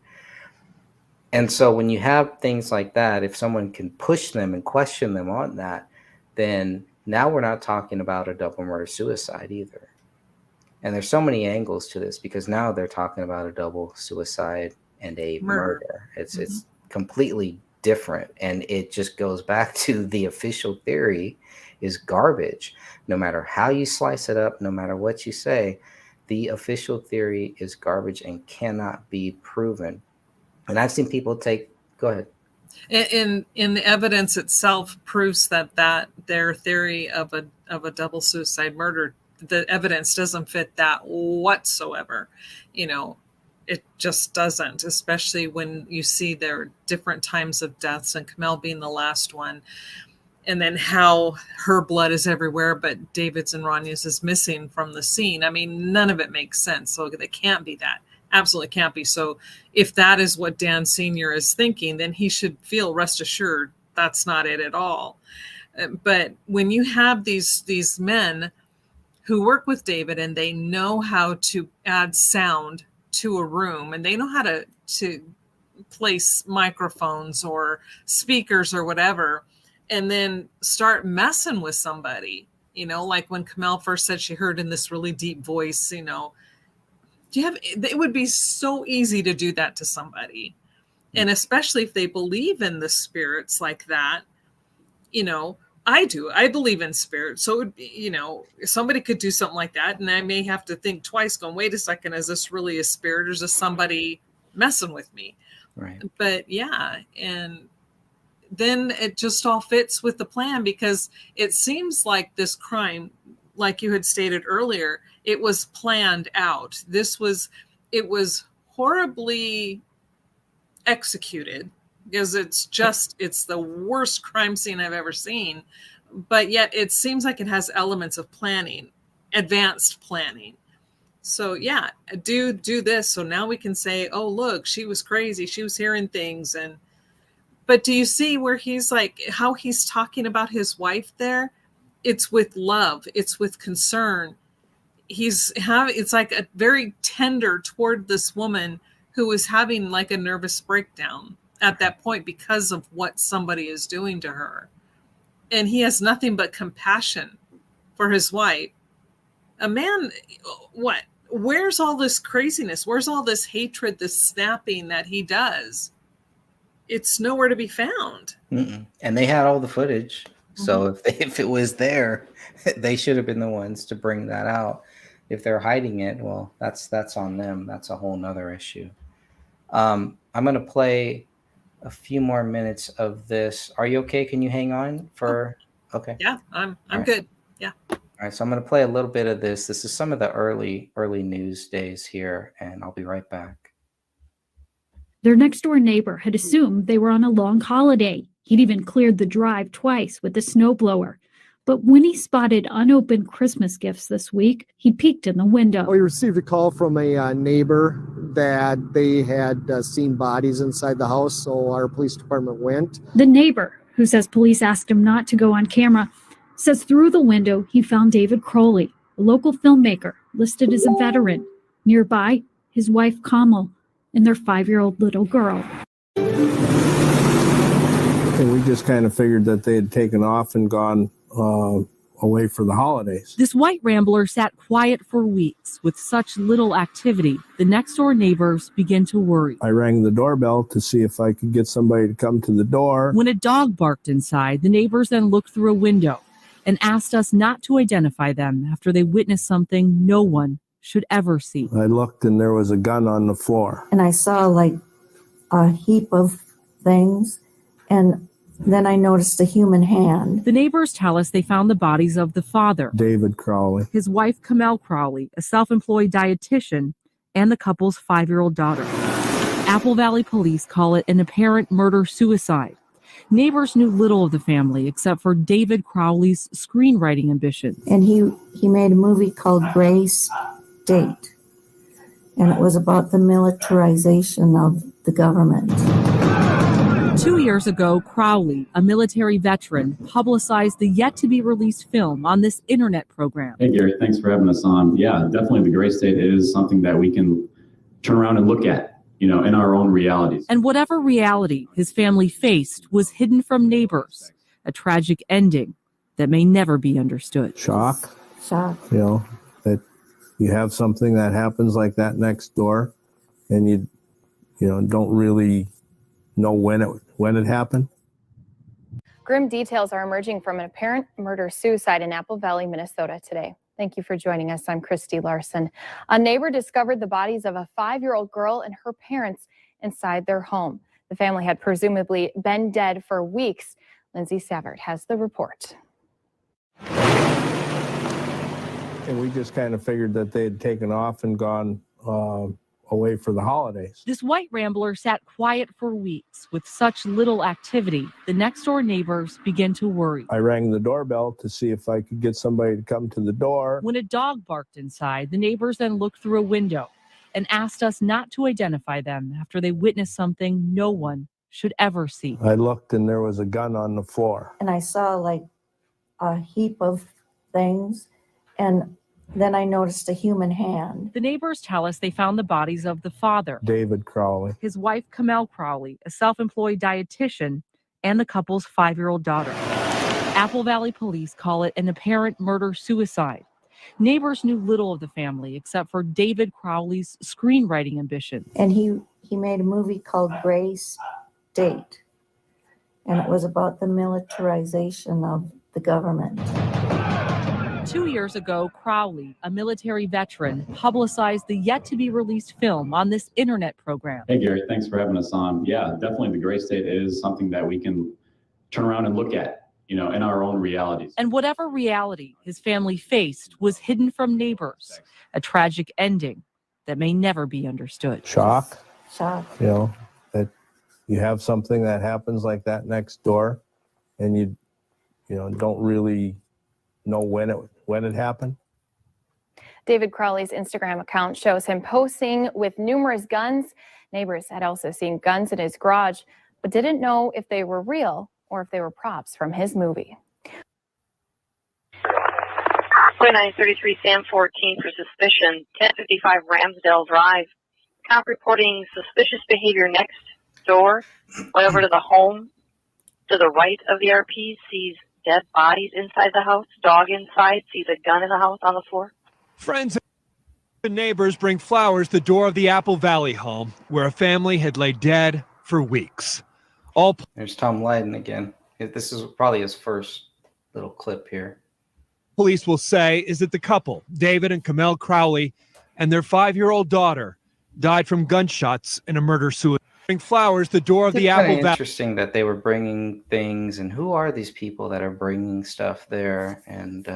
And so when you have things like that, if someone can push them and question them on that, then now we're not talking about a double murder suicide either. And there's so many angles to this, because now they're talking about a double suicide and a murder. It's completely different. And it just goes back to the official theory is garbage. No matter how you slice it up, no matter what you say, the official theory is garbage and cannot be proven. And I've seen people go ahead. In the evidence itself proves that their theory of a double suicide murder, the evidence doesn't fit that whatsoever. You know, it just doesn't, especially when you see their different times of deaths and Kamel being the last one. And then how her blood is everywhere, but David's and Ranya's is missing from the scene. I mean, none of it makes sense. So they can't be that. Absolutely can't be. So if that is what Dan Sr. is thinking, then he should feel, rest assured, that's not it at all. But when you have these men who work with David and they know how to add sound to a room, and they know how to place microphones or speakers or whatever, and then start messing with somebody, you know, like when Kamel first said she heard in this really deep voice, you know, it would be so easy to do that to somebody. And especially if they believe in the spirits like that, you know, I do. I believe in spirits. So, it would be, you know, somebody could do something like that. And I may have to think twice going, wait a second, is this really a spirit or is this somebody messing with me? Right. But yeah. And then it just all fits with the plan, because it seems like this crime, like you had stated earlier, it was planned out. It was horribly executed, because it's the worst crime scene I've ever seen, but yet it seems like it has elements of planning, advanced planning. So yeah, do this, so now we can say, oh look, she was crazy, she was hearing things. But do you see where he's like, how he's talking about his wife there? It's with love, it's with concern. It's like a very tender toward this woman who is having like a nervous breakdown at that point because of what somebody is doing to her. And he has nothing but compassion for his wife. A man, what? Where's all this craziness? Where's all this hatred, this snapping that he does? It's nowhere to be found. Mm-mm. And they had all the footage. So if it was there, they should have been the ones to bring that out. If they're hiding it, well, that's on them. That's a whole nother issue. I'm going to play a few more minutes of this. Are you okay? Can you hang on for? Okay. Yeah, I'm right. Good. Yeah. All right. So I'm going to play a little bit of this. This is some of the early news days here, and I'll be right back. Their next door neighbor had assumed they were on a long holiday. He'd even cleared the drive twice with a snowblower. But when he spotted unopened Christmas gifts this week, he peeked in the window. We received a call from a neighbor that they had seen bodies inside the house, so our police department went. The neighbor, who says police asked him not to go on camera, says through the window he found David Crowley, a local filmmaker listed as a veteran. Nearby, his wife Kamal and their 5-year-old little girl. And we just kind of figured that they had taken off and gone away for the holidays. This white rambler sat quiet for weeks with such little activity. The next door neighbors began to worry. I rang the doorbell to see if I could get somebody to come to the door. When a dog barked inside, the neighbors then looked through a window and asked us not to identify them after they witnessed something no one should ever see. I looked and there was a gun on the floor. And I saw like a heap of things, and then I noticed a human hand. The neighbors tell us they found the bodies of the father, David Crowley, his wife Kamel Crowley, a self-employed dietitian, and the couple's 5-year-old daughter. Apple Valley police call it an apparent murder-suicide. Neighbors knew little of the family except for David Crowley's screenwriting ambitions. And he made a movie called Gray State, and it was about the militarization of the government. 2 years ago, Crowley, a military veteran, publicized the yet-to-be-released film on this internet program. Hey, Gary, thanks for having us on. Yeah, definitely the Gray State is something that we can turn around and look at, in our own realities. And whatever reality his family faced was hidden from neighbors, a tragic ending that may never be understood. Shock. Shock. That you have something that happens like that next door, and you don't really know when it happened. Grim details are emerging from an apparent murder-suicide in Apple Valley, Minnesota today. Thank you for joining us. I'm Christy Larson. A neighbor discovered the bodies of a 5-year-old girl and her parents inside their home. The family had presumably been dead for weeks. Lindsay Savard has the report. And we just kind of figured that they had taken off and gone away for the holidays. This white rambler sat quiet for weeks with such little activity. The next door neighbors began to worry. I rang the doorbell to see if I could get somebody to come to the door. When a dog barked inside, the neighbors then looked through a window and asked us not to identify them after they witnessed something no one should ever see. I looked and there was a gun on the floor. And I saw like a heap of things, and then I noticed a human hand. The neighbors tell us they found the bodies of the father, David Crowley, his wife Kamel Crowley, a self-employed dietitian, and the couple's 5-year-old daughter. Apple Valley police call it an apparent murder-suicide. Neighbors knew little of the family except for David Crowley's screenwriting ambition. And he made a movie called Grace Date. And it was about the militarization of the government. 2 years ago, Crowley, a military veteran, publicized the yet-to-be-released film on this internet program. Hey, Gary, thanks for having us on. Yeah, definitely the gray state is something that we can turn around and look at, in our own realities. And whatever reality his family faced was hidden from neighbors, a tragic ending that may never be understood. Shock. Shock. That you have something that happens like that next door, and you don't really know when it happened. David Crowley's Instagram account shows him posing with numerous guns. Neighbors had also seen guns in his garage, but didn't know if they were real or if they were props from his movie. 2933 Sam 14 for suspicion, 1055 Ramsdale Drive. Cop reporting suspicious behavior next door. Went over to the home to the right of the RP, sees dead bodies inside the house, dog inside, sees a gun in the house on the floor. Friends and neighbors bring flowers to the door of the Apple Valley home, where a family had laid dead for weeks. There's Tom Lydon again. This is probably his first little clip here. Police will say is that the couple, David and Kamel Crowley, and their 5-year-old daughter, died from gunshots in a murder-suicide. Bring flowers to the door of the Apple Valley. Interesting that they were bringing things, and who are these people that are bringing stuff there? And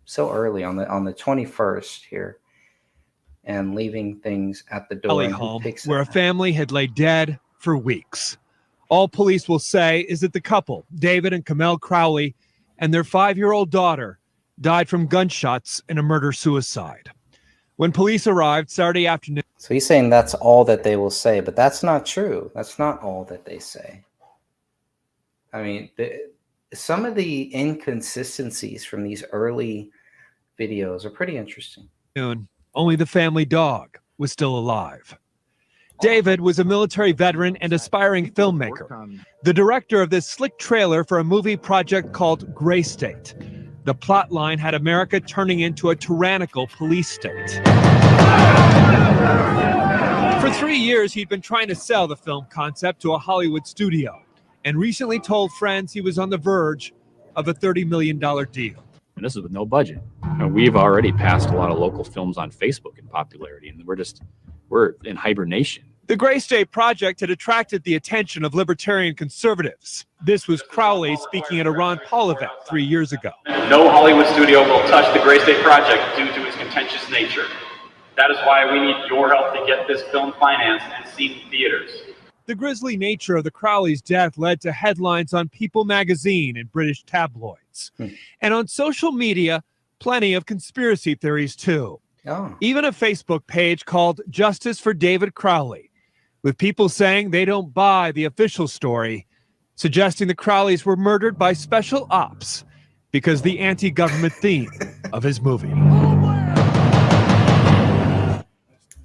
so early on the 21st here, and leaving things at the door. Home, where a family had laid dead for weeks. All police will say is that the couple, David and Kamel Crowley, and their 5-year-old daughter, died from gunshots in a murder-suicide. When police arrived Saturday afternoon. So he's saying that's all that they will say, but that's not true. That's not all that they say. I mean, some of the inconsistencies from these early videos are pretty interesting. Only the family dog was still alive. David was a military veteran and aspiring filmmaker, the director of this slick trailer for a movie project called Gray State. The plot line had America turning into a tyrannical police state. For 3 years, he'd been trying to sell the film concept to a Hollywood studio, and recently told friends he was on the verge of a $30 million deal. And this is with no budget. And we've already passed a lot of local films on Facebook in popularity, and we're in hibernation. The Gray State Project had attracted the attention of libertarian conservatives. This was Crowley speaking at a Ron Paul event 3 years ago. No Hollywood studio will touch the Gray State Project due to its contentious nature. That is why we need your help to get this film financed and seen in theaters. The grisly nature of the Crowley's death led to headlines on People magazine and British tabloids. And on social media, plenty of conspiracy theories too. Even a Facebook page called Justice for David Crowley, with people saying they don't buy the official story, suggesting the Crowleys were murdered by special ops because the anti-government theme of his movie.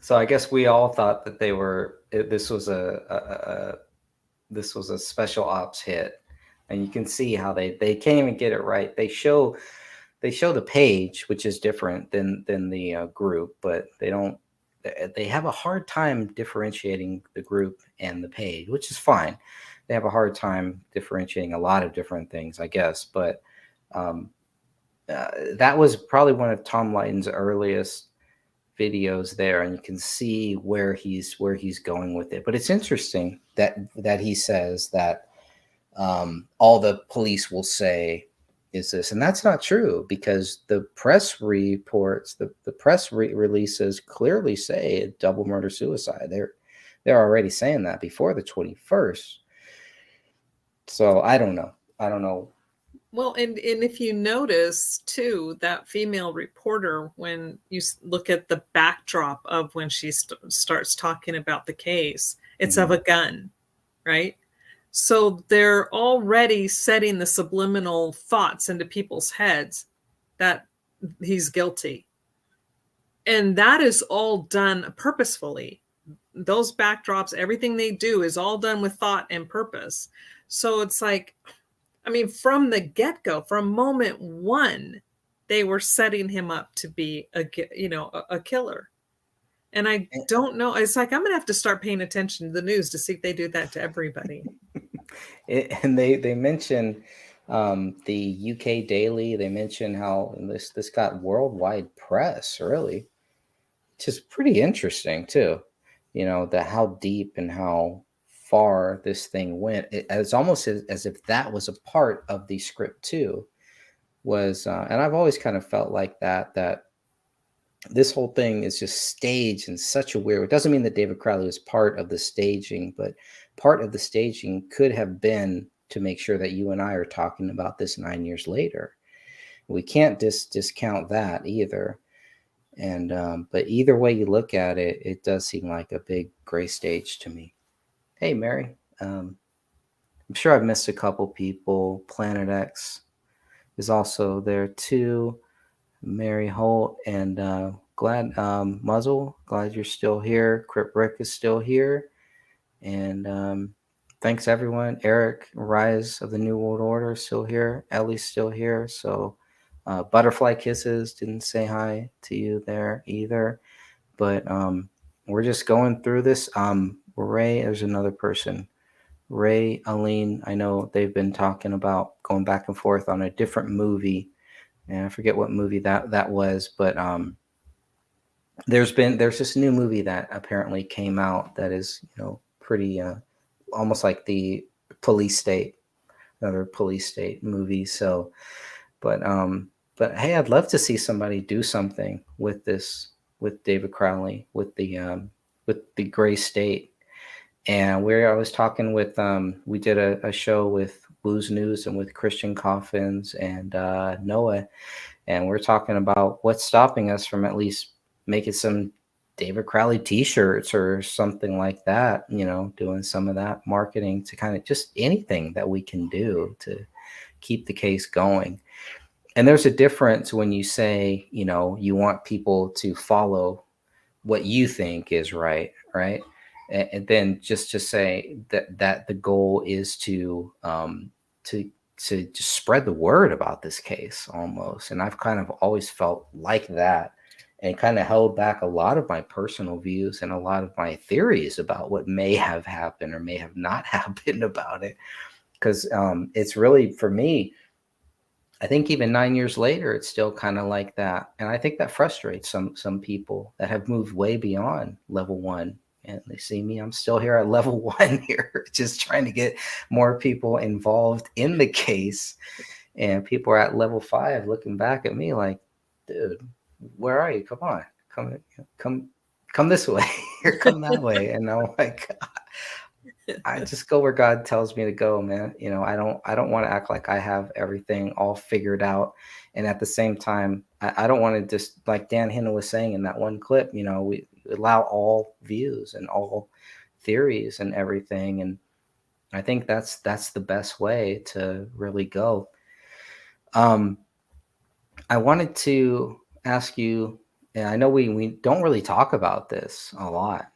So I guess we all thought that this was a special ops hit, and you can see how they can't even get it right. They show the page, which is different than the group, but they have a hard time differentiating the group and the page, which is fine. They have a hard time differentiating a lot of different things, I guess. But that was probably one of Tom Lydon's earliest videos there, and you can see where he's going with it. But it's interesting that he says that all the police will say is this, and that's not true, because the press reports, the press releases clearly say a double murder suicide. They're already saying that before the 21st. So I don't know. Well, and if you notice too, that female reporter, when you look at the backdrop of when she starts talking about the case, it's of a gun, right? So they're already setting the subliminal thoughts into people's heads that he's guilty. And that is all done purposefully. Those backdrops, everything they do is all done with thought and purpose. So it's like, I mean, from the get-go, from moment one, they were setting him up to be a killer. And I don't know. It's like, I'm going to have to start paying attention to the news to see if they do that to everybody. And they mention the UK Daily. They mention how this got worldwide press, really, which is pretty interesting too. That how deep and how far this thing went. It's almost as if that was a part of the script too. And I've always kind of felt like that this whole thing is just staged in such a weird way. It doesn't mean that David Crowley was part of the staging, but part of the staging could have been to make sure that you and I are talking about this 9 years later. We can't discount that either. And but either way you look at it, it does seem like a big gray stage to me. Hey, Mary. I'm sure I've missed a couple people. Planet X is also there too. Mary Holt and glad Muzzle, glad you're still here. Crip Rick is still here. And thanks everyone. Eric, Rise of the New World Order is still here. Ellie's still here. So Butterfly Kisses didn't say hi to you there either. But we're just going through this. Ray, there's another person. Ray, Aline, I know they've been talking about going back and forth on a different movie. And I forget what movie that was, but there's this new movie that apparently came out that is pretty almost like the Police State, another Police State movie. So, but hey, I'd love to see somebody do something with this, with David Crowley, with the Gray State. And I was talking with we did a show with Blues News and with Christian Coffins and Noah, and we're talking about what's stopping us from at least making some David Crowley t-shirts or something like that, doing some of that marketing to kind of just anything that we can do to keep the case going. And there's a difference when you say, you want people to follow what you think is right? And then just to say that the goal is to just spread the word about this case almost. And I've kind of always felt like that and kind of held back a lot of my personal views and a lot of my theories about what may have happened or may have not happened about it. Because it's really, for me, I think even 9 years later, it's still kind of like that. And I think that frustrates some people that have moved way beyond level 1. And they see me, I'm still here at level 1 here, just trying to get more people involved in the case. And people are at level 5 looking back at me like, dude, where are you? Come on, come this way or come that way. And I'm like, I just go where God tells me to go, man. I don't want to act like I have everything all figured out. And at the same time, I don't want to just, like Dan Hinna was saying in that one clip, we allow all views and all theories and everything. And I think that's the best way to really go. I wanted to ask you, and I know we don't really talk about this a lot.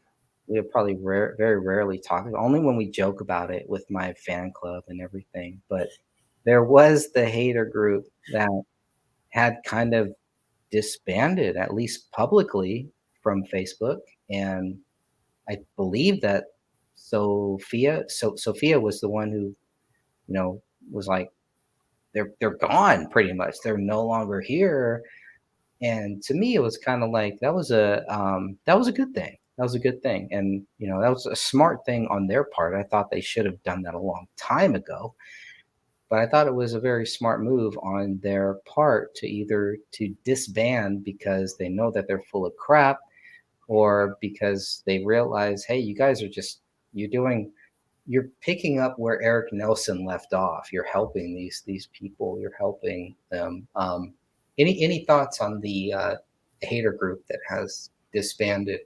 We probably very rarely talk about it, only when we joke about it with my fan club and everything. But there was the hater group that had kind of disbanded, at least publicly, from Facebook. And I believe that Sophia was the one who, was like, they're gone pretty much. They're no longer here. And to me, it was kind of like that was a good thing. That was a good thing. And, that was a smart thing on their part. I thought they should have done that a long time ago. But I thought it was a very smart move on their part to either to disband because they know that they're full of crap, or because they realize, hey, you guys are you're picking up where Eric Nelson left off. You're helping these people. You're helping them. Any thoughts on the hater group that has disbanded?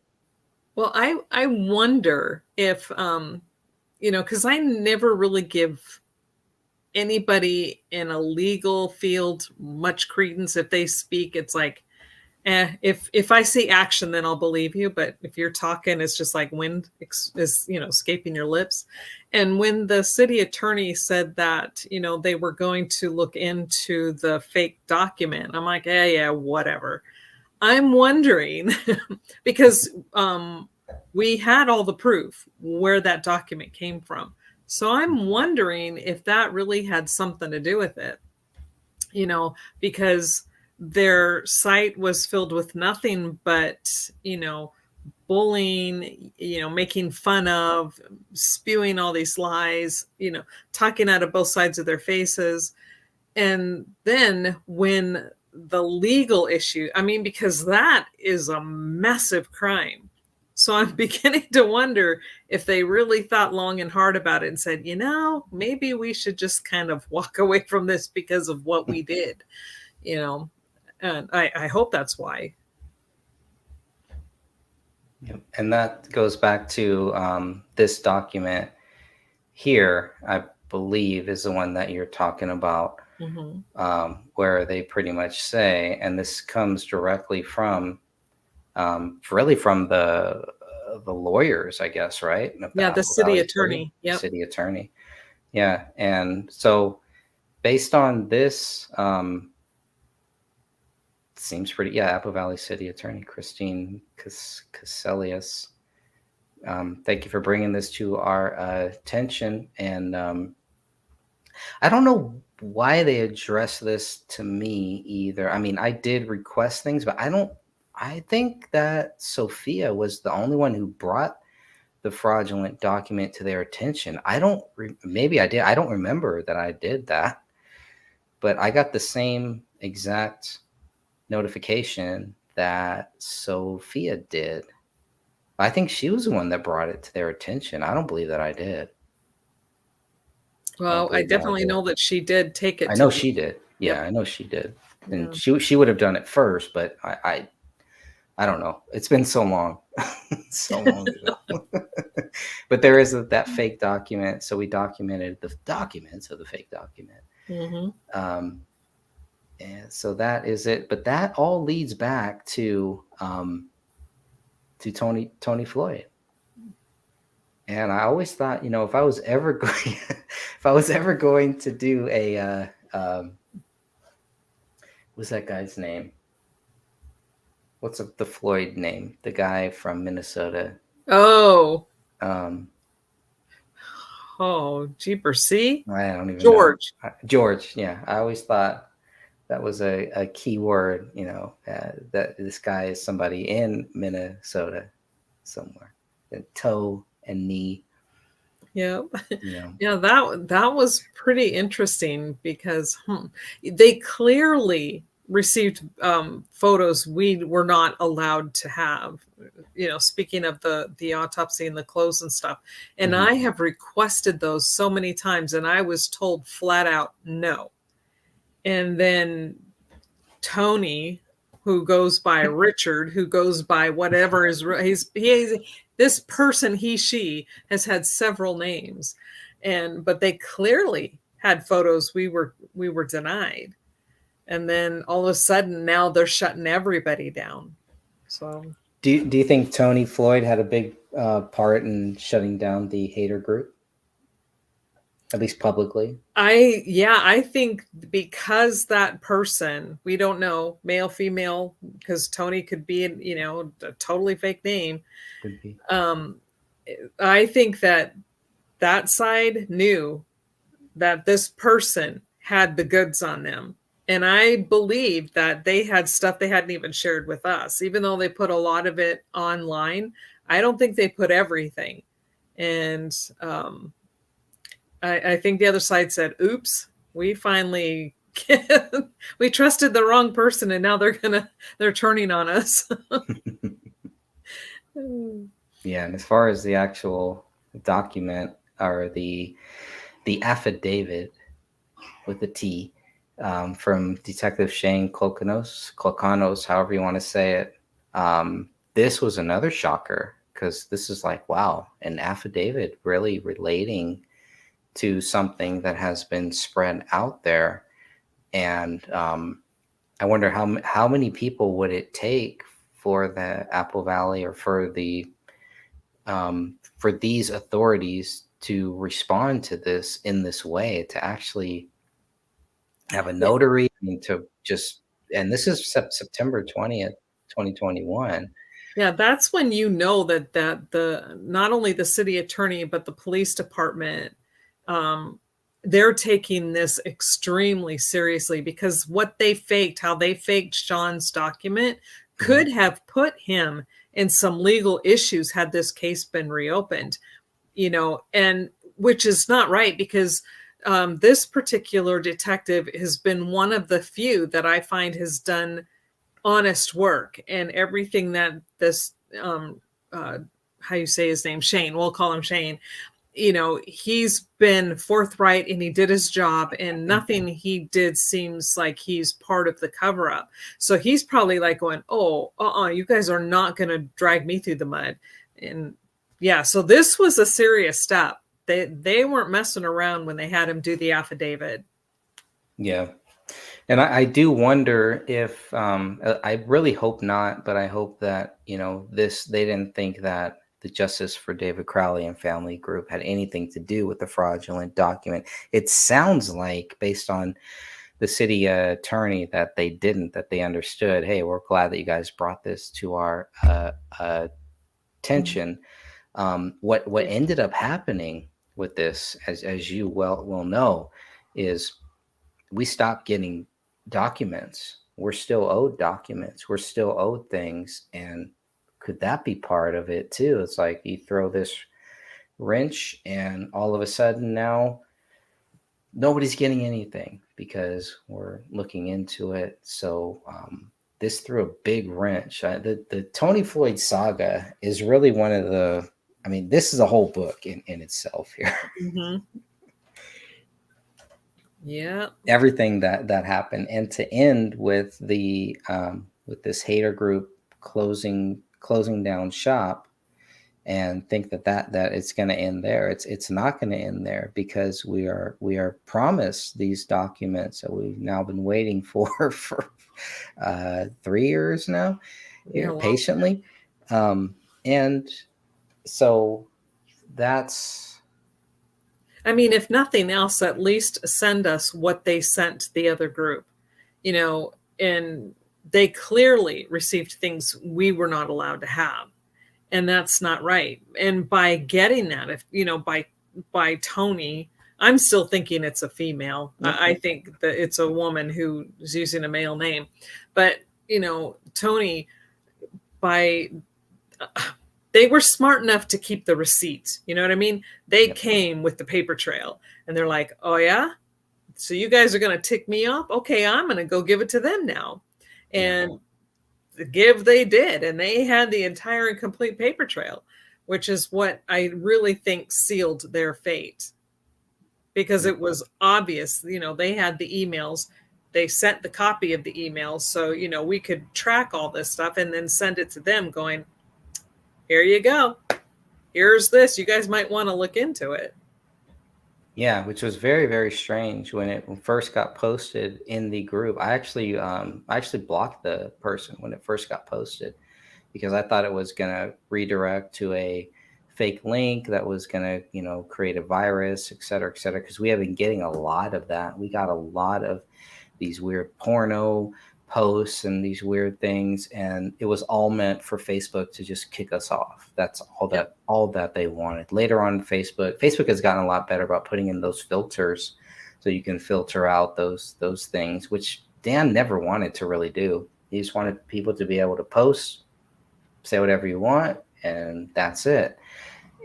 Well, I wonder if, because I never really give anybody in a legal field much credence. If they speak, it's like, If I see action, then I'll believe you. But if you're talking, it's just like wind is, escaping your lips. And when the city attorney said that, they were going to look into the fake document, I'm like, yeah, whatever. I'm wondering because we had all the proof where that document came from. So I'm wondering if that really had something to do with it, because their site was filled with nothing but, bullying, making fun of, spewing all these lies, talking out of both sides of their faces. And then when the legal issue, because that is a massive crime. So I'm beginning to wonder if they really thought long and hard about it and said, maybe we should just kind of walk away from this because of what we did, and I hope that's why. And that goes back to this document here, I believe, is the one that you're talking about, where they pretty much say, and this comes directly from, really from the lawyers, I guess, right? The city attorney. Yeah, city attorney. Yeah, and so based on this, seems pretty. Yeah, Apple Valley City Attorney Christine Caselius. Thank you for bringing this to our attention. And I don't know why they address this to me either. I did request things, but I think that Sophia was the only one who brought the fraudulent document to their attention. Maybe I did. I don't remember that I did that, but I got the same exact notification that Sophia did. I think she was the one that brought it to their attention. I don't believe that I did. Well, I definitely know that she did take it. I know she did. Yeah, I know she did. And she would have done it first, but I don't know. It's been so long. So long ago. But there is that fake document. So we documented the documents of the fake document. And so that is it. But that all leads back to Tony Floyd. And I always thought, if I was ever going to do a what's that guy's name? What's the Floyd name? The guy from Minnesota. Oh, jeepers, see? I don't even George. know. George, yeah. I always thought that was a key word, that this guy is somebody in Minnesota somewhere. The toe and knee. Yeah. Yeah, that was pretty interesting because they clearly received photos we were not allowed to have, speaking of the autopsy and the clothes and stuff. And I have requested those so many times and I was told flat out no. And then Tony, who goes by Richard, who goes by whatever is this person, she has had several names, but they clearly had photos we were denied. And then all of a sudden now they're shutting everybody down. So do you think Tony Floyd had a big part in shutting down the hater group? At least publicly. I think because that person, we don't know, male, female, because Tony could be, a totally fake name. Could be. I think that side knew that this person had the goods on them. And I believe that they had stuff they hadn't even shared with us, even though they put a lot of it online. I don't think they put everything. And, I think the other side said, oops, we finally we trusted the wrong person and now they're turning on us. Yeah, and as far as the actual document or the affidavit with the T from Detective Shane Clocanos, however you want to say it, this was another shocker because this is like, wow, an affidavit really relating to something that has been spread out there. And I wonder how many people would it take for the Apple Valley or for these authorities to respond to this in this way, to actually have a notary and to just, and this is September 20th, 2021. Yeah, that's when you know that the not only the city attorney but the police department, they're taking this extremely seriously, because what they faked, how they faked Sean's document, could have put him in some legal issues had this case been reopened, and which is not right, because this particular detective has been one of the few that I find has done honest work, and everything that this how you say his name, Shane, we'll call him Shane, he's been forthright and he did his job, and nothing he did seems like he's part of the cover-up. So he's probably like going, you guys are not going to drag me through the mud. And yeah, so this was a serious step. They weren't messing around when they had him do the affidavit. Yeah. And I do wonder if, I really hope not, but I hope that, they didn't think that the Justice for David Crowley and Family Group had anything to do with the fraudulent document. It sounds like, based on the city attorney, that they didn't, that they understood, hey, we're glad that you guys brought this to our attention. What ended up happening with this, as you well know, is we stopped getting documents. We're still owed documents. We're still owed things. And could that be part of it too? It's like you throw this wrench and all of a sudden now nobody's getting anything because we're looking into it. So this threw a big wrench. The Tony Floyd saga is really one of the, this is a whole book in itself here. Yeah, everything that happened, and to end with the with this hater group closing down shop, and think that it's going to end there. It's not going to end there, because we are promised these documents that we've now been waiting for 3 years now, patiently, and so that's. If nothing else, at least send us what they sent the other group, and they clearly received things we were not allowed to have. And that's not right. And by getting that, if, by Tony, I'm still thinking it's a female. I think that it's a woman who is using a male name. But, Tony, they were smart enough to keep the receipt. You know what I mean? They came with the paper trail, and they're like, oh yeah, so you guys are going to tick me off? Okay, I'm going to go give it to them now. And they did. And they had the entire and complete paper trail, which is what I really think sealed their fate, because it was obvious, they had the emails. They sent the copy of the emails. So, we could track all this stuff and then send it to them going, here you go. Here's this. You guys might want to look into it. Yeah, which was very, very strange when it first got posted in the group. I actually blocked the person when it first got posted, because I thought it was going to redirect to a fake link that was going to, create a virus, et cetera, because we have been getting a lot of that. We got a lot of these weird porno posts and these weird things, and it was all meant for Facebook to just kick us off. That's all that they wanted. Later on, Facebook has gotten a lot better about putting in those filters, so you can filter out those things, which Dan never wanted to really do. He just wanted people to be able to post, say whatever you want, and that's it.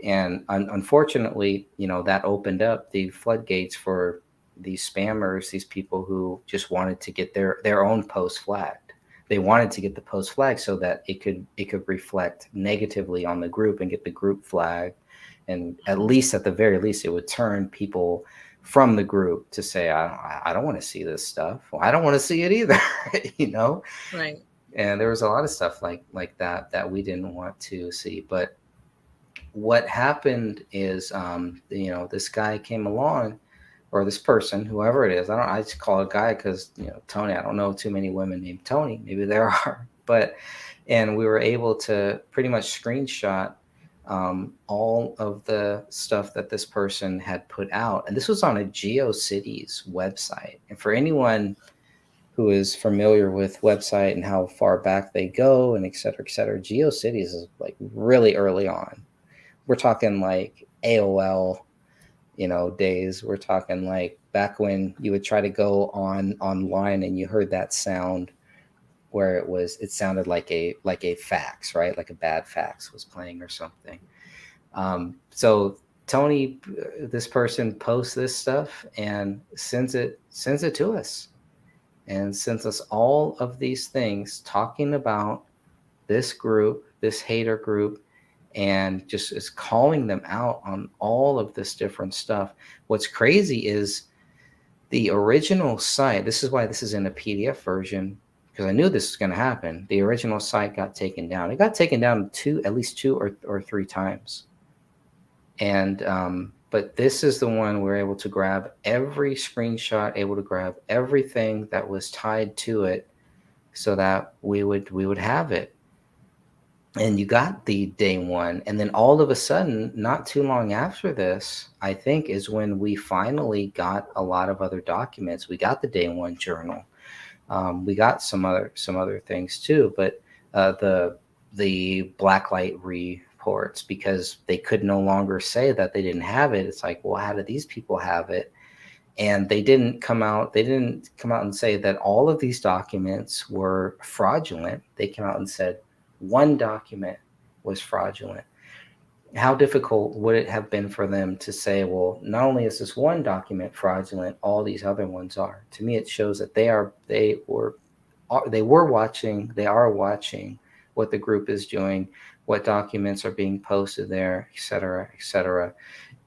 And unfortunately, that opened up the floodgates for these spammers, these people who just wanted to get their own post flagged. They wanted to get the post flagged so that it could reflect negatively on the group and get the group flagged. And at the very least, it would turn people from the group to say, I don't want to see this stuff. Well, I don't want to see it either, Right. And there was a lot of stuff like that we didn't want to see. But what happened is, this guy came along or this person, whoever it is. I just call it a guy because, Tony, I don't know too many women named Tony. Maybe there are, and we were able to pretty much screenshot all of the stuff that this person had put out. And this was on a GeoCities website. And for anyone who is familiar with website and how far back they go and et cetera, GeoCities is like really early on. We're talking like AOL, days. We're talking like back when you would try to go online and you heard that sound where it sounded like a fax, right? Like a bad fax was playing or something. So Tony, this person posts this stuff and sends it to us, and sends us all of these things talking about this group, this hater group, and just is calling them out on all of this different stuff. What's crazy is the original site. This is why this is in a PDF version, because I knew this was going to happen. The original site got taken down. It got taken down at least two or three times. And but this is the one we're able to grab every screenshot, able to grab everything that was tied to it, so that we would have it. And you got the day one, and then all of a sudden, not too long after this, I think, is when we finally got a lot of other documents. We got the day one journal. We got some other things too, but the blacklight reports, because they could no longer say that they didn't have it. It's like, well, how did these people have it? And they didn't come out and say that all of these documents were fraudulent. They came out and said one document was fraudulent. How difficult would it have been for them to say, well, not only is this one document fraudulent, all these other ones are? To me, it shows that they are watching what the group is doing, what documents are being posted there, et cetera, et cetera.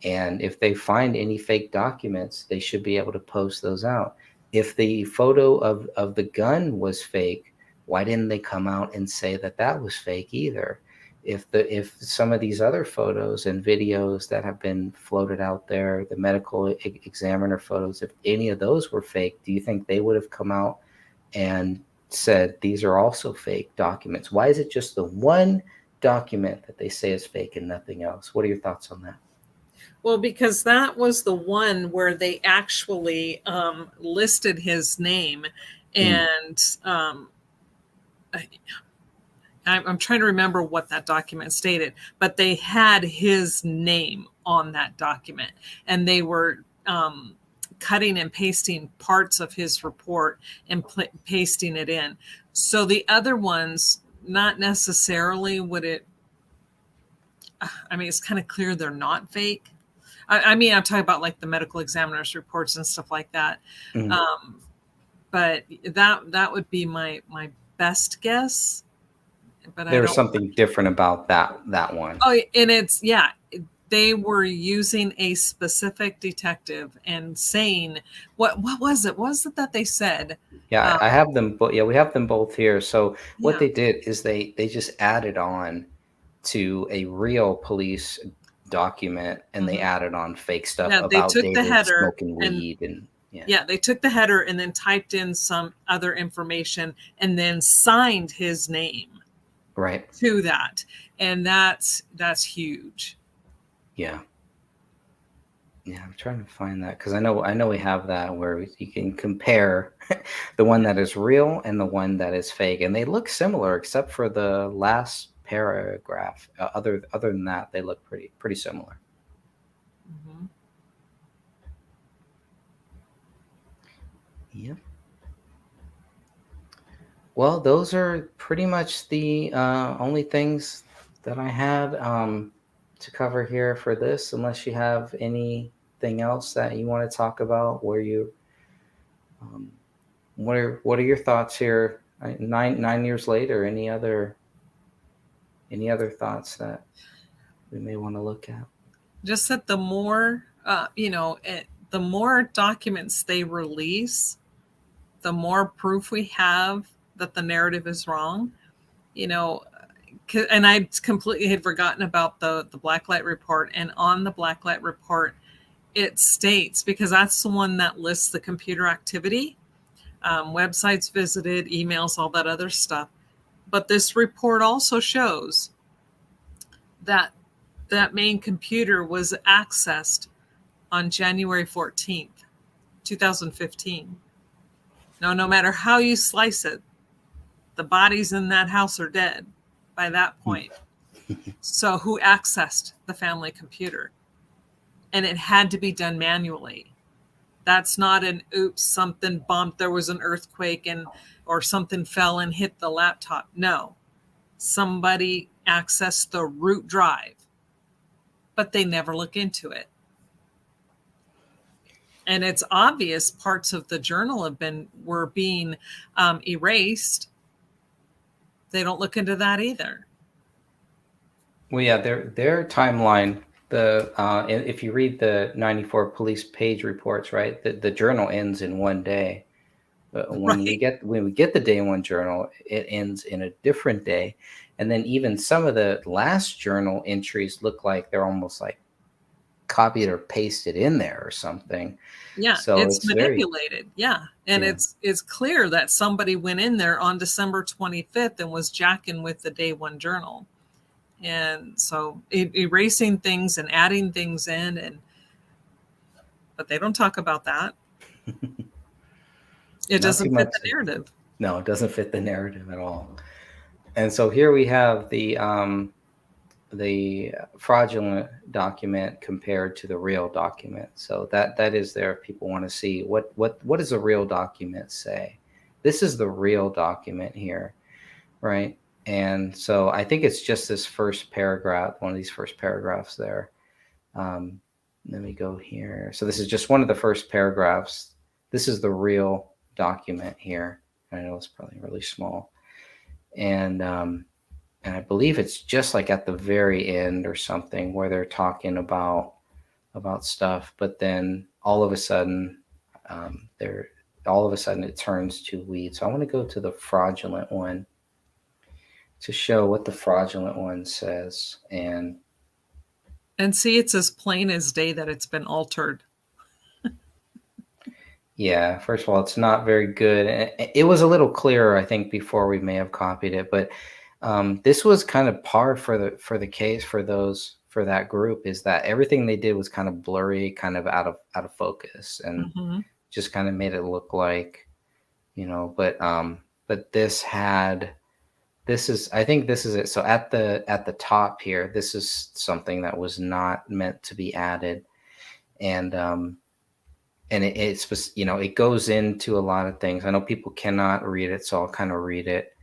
And if they find any fake documents, they should be able to post those out. If the photo of the gun was fake, why didn't they come out and say that that was fake either? If some of these other photos and videos that have been floated out there, the medical examiner photos, if any of those were fake, do you think they would have come out and said these are also fake documents? Why is it just the one document that they say is fake and nothing else? What are your thoughts on that? Well, because that was the one where they actually listed his name, and I'm trying to remember what that document stated, but they had his name on that document, and they were cutting and pasting parts of his report and pasting it in. So the other ones, not necessarily would it. I mean, it's kind of clear they're not fake. I mean, I'm talking about like the medical examiner's reports and stuff like that. Mm-hmm. But that would be my best guess. But there was something different about that one. Oh, and they were using a specific detective and saying what was it? What was it that they said? Yeah, I have them. Yeah, we have them both here. So what they did is they just added on to a real police document, and they added on fake stuff about David smoking weed and they took the header and then typed in some other information and then signed his name right to that, and that's huge. Yeah, I'm trying to find that because I know we have that where you can compare the one that is real and the one that is fake, and they look similar except for the last paragraph. Other than that, they look pretty similar. Mm-hmm. Yep. Well, those are pretty much the only things that I had to cover here for this, unless you have anything else that you want to talk about. Where you, what are your thoughts here? 9 years later, any other thoughts that we may want to look at? Just that the more the more documents they release, the more proof we have that the narrative is wrong. And I completely had forgotten about the blacklight report. And on the blacklight report, it states, because that's the one that lists the computer activity, websites visited, emails, all that other stuff. But this report also shows that that main computer was accessed on January 14th, 2015. Now, no matter how you slice it, the bodies in that house are dead by that point. So who accessed the family computer? And it had to be done manually. That's not an oops, something bumped, there was an earthquake or something fell and hit the laptop. No, somebody accessed the root drive, but they never look into it. And it's obvious parts of the journal were being erased. They don't look into that either. Well, yeah, their timeline. If you read the 94 police page reports, right, the journal ends in one day. But when we get the day one journal, it ends in a different day, and then even some of the last journal entries look like they're almost like copied or pasted in there or something. Yeah, so it's manipulated. And yeah. It's clear that somebody went in there on December 25th and was jacking with the day one journal. And so erasing things and adding things in, but they don't talk about that. It doesn't fit the narrative. No, it doesn't fit the narrative at all. And so here we have the fraudulent document compared to the real document. So that is there if people want to see what does a real document say. This is the real document here, right? And so I think it's just this first paragraph, one of these first paragraphs there. Let me go here. So this is just one of the first paragraphs. This is the real document here. I know it's probably really small. And I believe it's just like at the very end or something where they're talking about stuff, but then all of a sudden it turns to weed. So I want to go to the fraudulent one to show what the fraudulent one says. And see, it's as plain as day that it's been altered. Yeah, first of all, it's not very good. It was a little clearer, I think, before we may have copied it, but this was kind of par for the case for that group, is that everything they did was kind of blurry, kind of out of focus, and just kind of made it look like, but I think this is it. So at the top here, this is something that was not meant to be added, and it's it goes into a lot of things. I know people cannot read it, so I'll kind of read it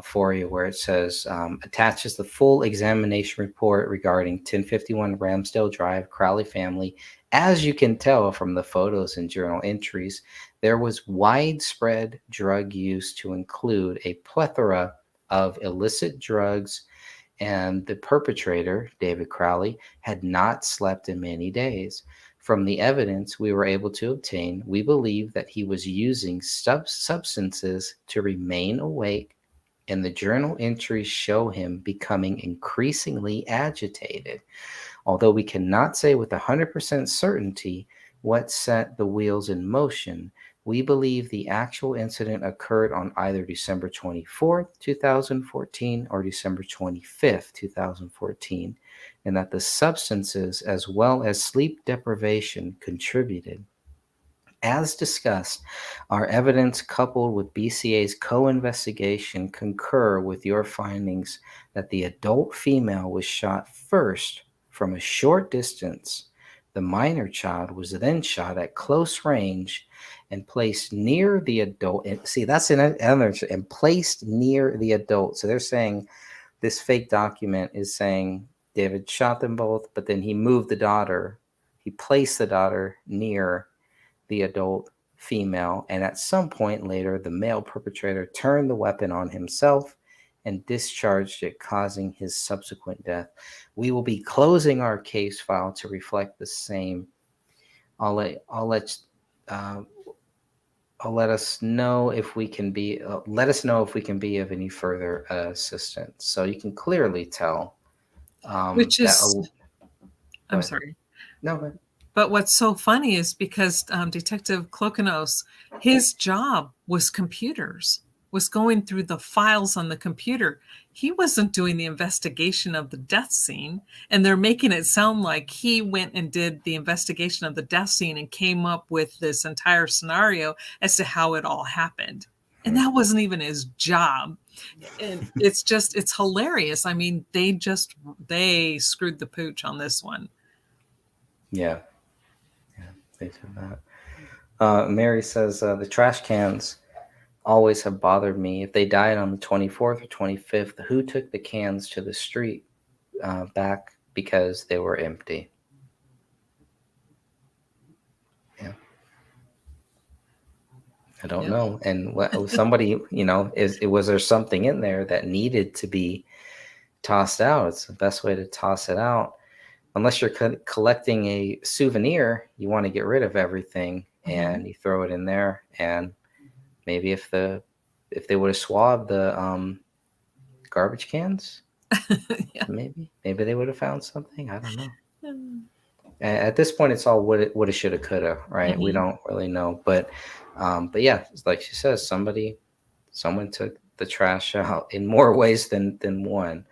for you, where it says, attaches the full examination report regarding 1051 Ramsdale Drive, Crowley family. As you can tell from the photos and journal entries, there was widespread drug use to include a plethora of illicit drugs, and the perpetrator, David Crowley, had not slept in many days. From the evidence we were able to obtain, we believe that he was using substances to remain awake, and the journal entries show him becoming increasingly agitated. Although we cannot say with 100% certainty what set the wheels in motion, we believe the actual incident occurred on either December 24th, 2014 or December 25th, 2014, and that the substances as well as sleep deprivation contributed. As discussed, our evidence coupled with BCA's co-investigation concur with your findings that the adult female was shot first from a short distance. The minor child was then shot at close range and placed near the adult. And see, that's another, and placed near the adult. So they're saying this fake document is saying David shot them both, but then he moved the daughter. He placed the daughter near the adult female. And at some point later, the male perpetrator turned the weapon on himself and discharged it, causing his subsequent death. We will be closing our case file to reflect the same. I'll let us know if we can be. Let us know if we can be of any further assistance. So you can clearly tell. Which is, I'm sorry. No, but But what's so funny is because Detective Klokanos, his job was computers, was going through the files on the computer. He wasn't doing the investigation of the death scene. And they're making it sound like he went and did the investigation of the death scene and came up with this entire scenario as to how it all happened. And that wasn't even his job. And it's hilarious. I mean, they screwed the pooch on this one. Yeah. They did that. Mary says the trash cans always have bothered me. If they died on the 24th or 25th, who took the cans to the street back because they were empty? Yeah. I don't know. And somebody, was there something in there that needed to be tossed out? It's the best way to toss it out. Unless you're collecting a souvenir, you want to get rid of everything and you throw it in there. And maybe if they would have swabbed the garbage cans, maybe they would have found something. I don't know. At this point, it's all woulda, shoulda, coulda, right? We don't really know, but yeah, like she says, someone took the trash out in more ways than one,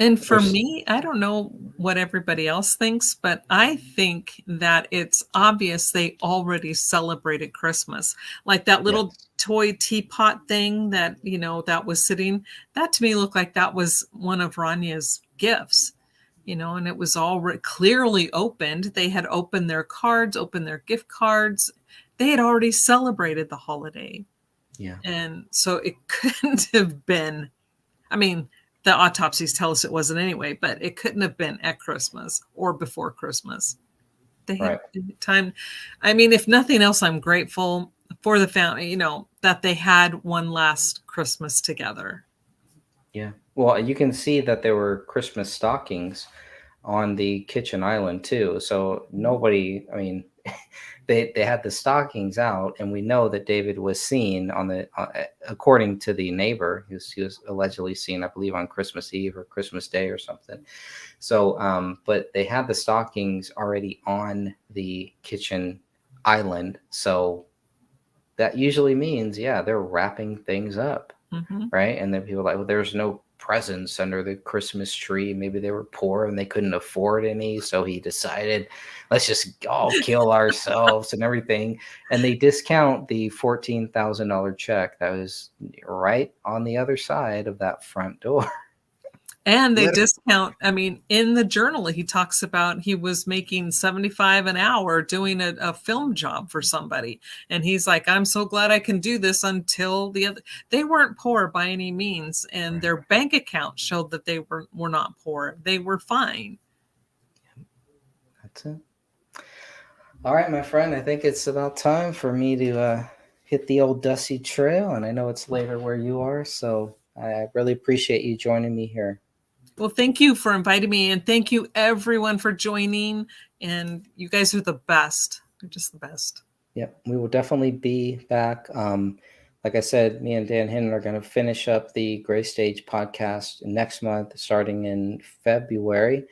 And for me, I don't know what everybody else thinks, but I think that it's obvious they already celebrated Christmas. Like that little toy teapot thing that, that was sitting, that to me looked like that was one of Ranya's gifts, and it was all clearly opened. They had opened their cards, opened their gift cards. They had already celebrated the holiday. Yeah. And so it couldn't have been, the autopsies tell us it wasn't anyway, but it couldn't have been at Christmas or before Christmas. They had time. If nothing else, I'm grateful for the family, that they had one last Christmas together. Yeah. Well, you can see that there were Christmas stockings on the kitchen island too. So nobody, they had the stockings out, and we know that David was seen according to the neighbor, he was allegedly seen, I believe, on Christmas Eve or Christmas Day or something. So, but they had the stockings already on the kitchen island. So that usually means, they're wrapping things up. Right. And then people are like, well, there's no presents under the Christmas tree. Maybe they were poor and they couldn't afford any. So he decided, let's just all kill ourselves and everything. And they discount the $14,000 check that was right on the other side of that front door. And they discount, in the journal, he talks about he was making $75 an hour doing a film job for somebody. And he's like, I'm so glad I can do this until they weren't poor by any means. And their bank account showed that they were not poor. They were fine. That's it. All right, my friend, I think it's about time for me to hit the old dusty trail. And I know it's later where you are. So I really appreciate you joining me here. Well, thank you for inviting me, and thank you everyone for joining. And you guys are the best. You're just the best. Yep, we will definitely be back. Like I said, me and Dan Hinton are going to finish up the Gray Stage podcast next month, starting in February.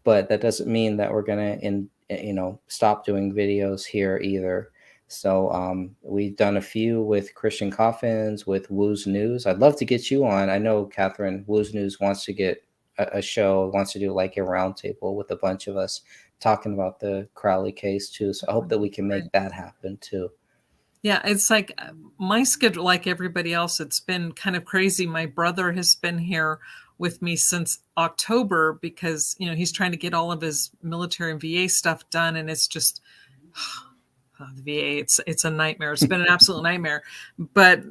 But that doesn't mean that we're going to, stop doing videos here either. So we've done a few with Christian Coffins, with Woo's News. I'd love to get you on. I know Catherine, Woo's News wants to get a show, wants to do like a roundtable with a bunch of us talking about the Crowley case too. So I hope that we can make that happen too. Yeah, it's like my schedule, like everybody else, it's been kind of crazy. My brother has been here with me since October because, he's trying to get all of his military and VA stuff done. And it's just, the VA, it's a nightmare. It's been an absolute nightmare. But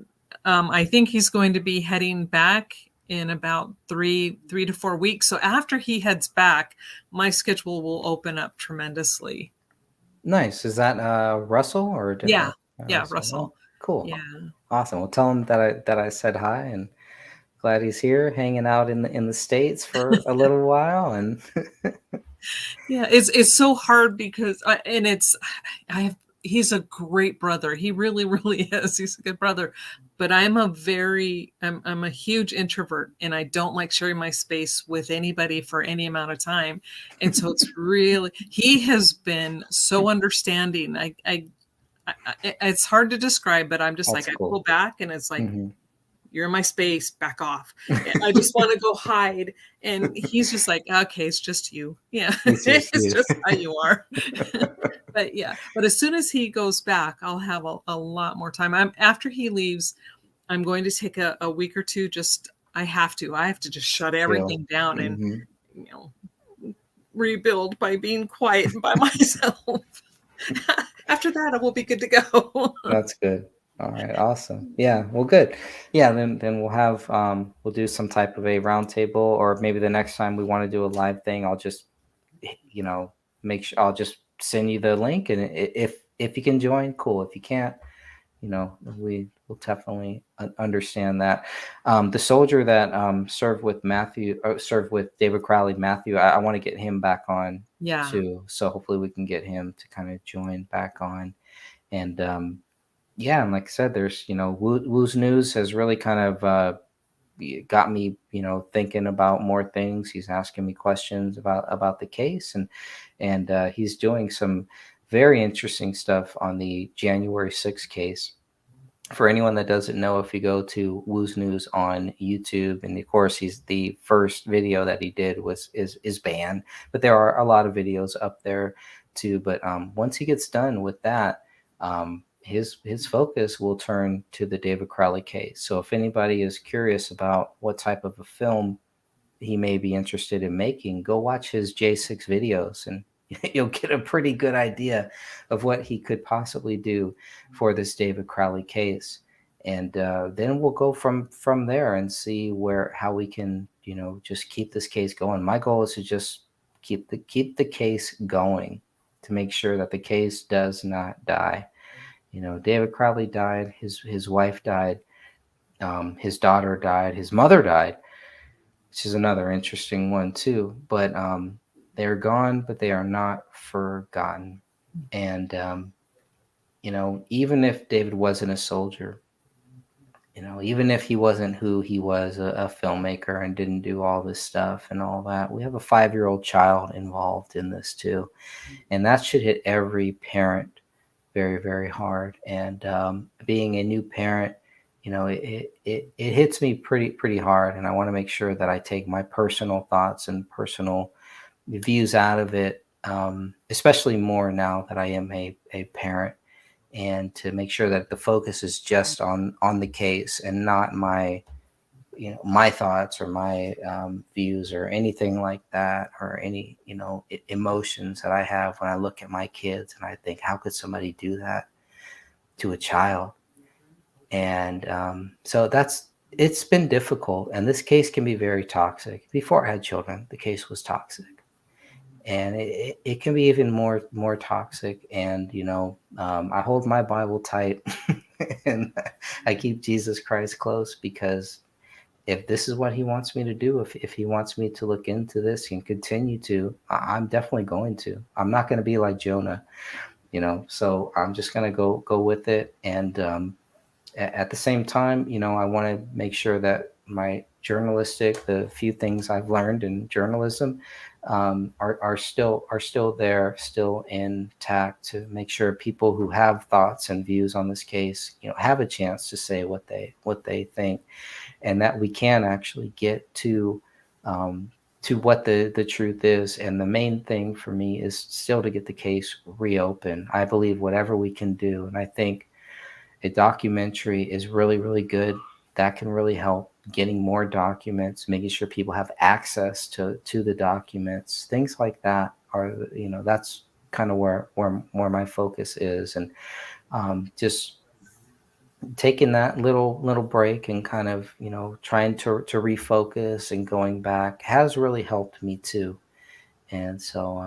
I think he's going to be heading back in about 3 to 4 weeks. So after he heads back, my schedule will open up tremendously. Nice. Is that Russell or a different? Yeah, Russell. Oh, cool. Yeah. Awesome. Well, tell him that I said hi, and glad he's here hanging out in the States for a little while. And yeah, it's so hard because I he's a great brother. He really, really is. He's a good brother. But I'm a huge introvert, and I don't like sharing my space with anybody for any amount of time. And so it's really, he has been so understanding. It's hard to describe, but I'm just That's like, I cool. pull back and it's like, Mhm. you're in my space, back off. And I just want to go hide. And he's just like, okay, it's just you. Yeah. It's just It's you. just how you are. But yeah, but as soon as he goes back, I'll have a lot more time. After he leaves, I'm going to take a week or two. I have to just shut everything down and, Mhm. you know, rebuild by being quiet and by myself. After that, I will be good to go. That's good. All right, awesome. Yeah, well, good. Yeah, then we'll have we'll do some type of a roundtable, or maybe the next time we want to do a live thing, I'll just make sure I'll just send you the link, and if you can join, cool. If you can't, we will definitely understand that. The soldier that served with David Crowley, Matthew, I want to get him back on Yeah. too. So hopefully we can get him to kind of join back on. And yeah, and like I said, there's Woo's News has really kind of got me thinking about more things. He's asking me questions about the case, and he's doing some very interesting stuff on the January 6th case. For anyone that doesn't know, if you go to Woo's News on YouTube, and of course he's the first video that he did is banned, but there are a lot of videos up there too. But once he gets done with that, his focus will turn to the David Crowley case. So if anybody is curious about what type of a film he may be interested in making, go watch his J6 videos, and you'll get a pretty good idea of what he could possibly do for this David Crowley case. And then we'll go from there and see how we can just keep this case going. My goal is to just keep the case going, to make sure that the case does not die. David Crowley died, his wife died, his daughter died, his mother died, which is another interesting one too. But they're gone, but they are not forgotten. And even if David wasn't a soldier, even if he wasn't who he was, a filmmaker, and didn't do all this stuff and all that, we have a 5-year-old child involved in this too, and that should hit every parent very, very hard. And being a new parent, it hits me pretty hard, and I want to make sure that I take my personal thoughts and personal views out of it, especially more now that I am a parent, and to make sure that the focus is just on the case and not my thoughts or my views or anything like that, or any emotions that I have when I look at my kids and I think, how could somebody do that to a child? And so it's been difficult, and this case can be very toxic. Before I had children, the case was toxic, and it can be even more toxic. And I hold my Bible tight and I keep Jesus Christ close, because if this is what he wants me to do, if he wants me to look into this and continue to, I'm definitely going to. I'm not going to be like Jonah, so I'm just going to go with it. And at the same time, I want to make sure that the few things I've learned in journalism are still there, still intact, to make sure people who have thoughts and views on this case, have a chance to say what they think, and that we can actually get to what the truth is. And the main thing for me is still to get the case reopened. I believe whatever we can do, and I think a documentary is really, really good. That can really help getting more documents, making sure people have access to the documents, things like that are, that's kind of where my focus is. And just taking that little break and kind of, trying to refocus and going back has really helped me too. And so,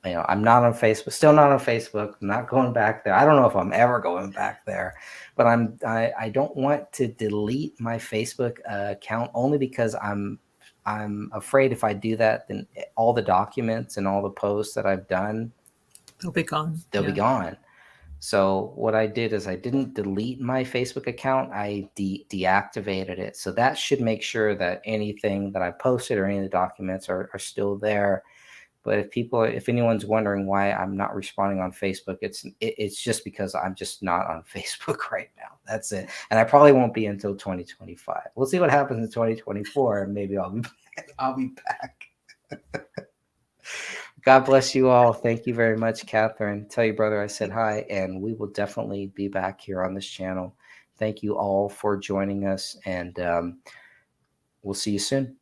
I'm not on Facebook, still not on Facebook. I'm not going back there. I don't know if I'm ever going back there, but I don't want to delete my Facebook account, only because I'm afraid if I do that, then all the documents and all the posts that I've done, They'll be gone. They'll be gone. So what I did is I didn't delete my Facebook account. I deactivated it. So that should make sure that anything that I posted or any of the documents are still there. But if anyone's wondering why I'm not responding on Facebook, it's just because I'm just not on Facebook right now. That's it. And I probably won't be until 2025. We'll see what happens in 2024, and maybe I'll be back. God bless you all. Thank you very much, Catherine. Tell your brother I said hi, and we will definitely be back here on this channel. Thank you all for joining us, and we'll see you soon.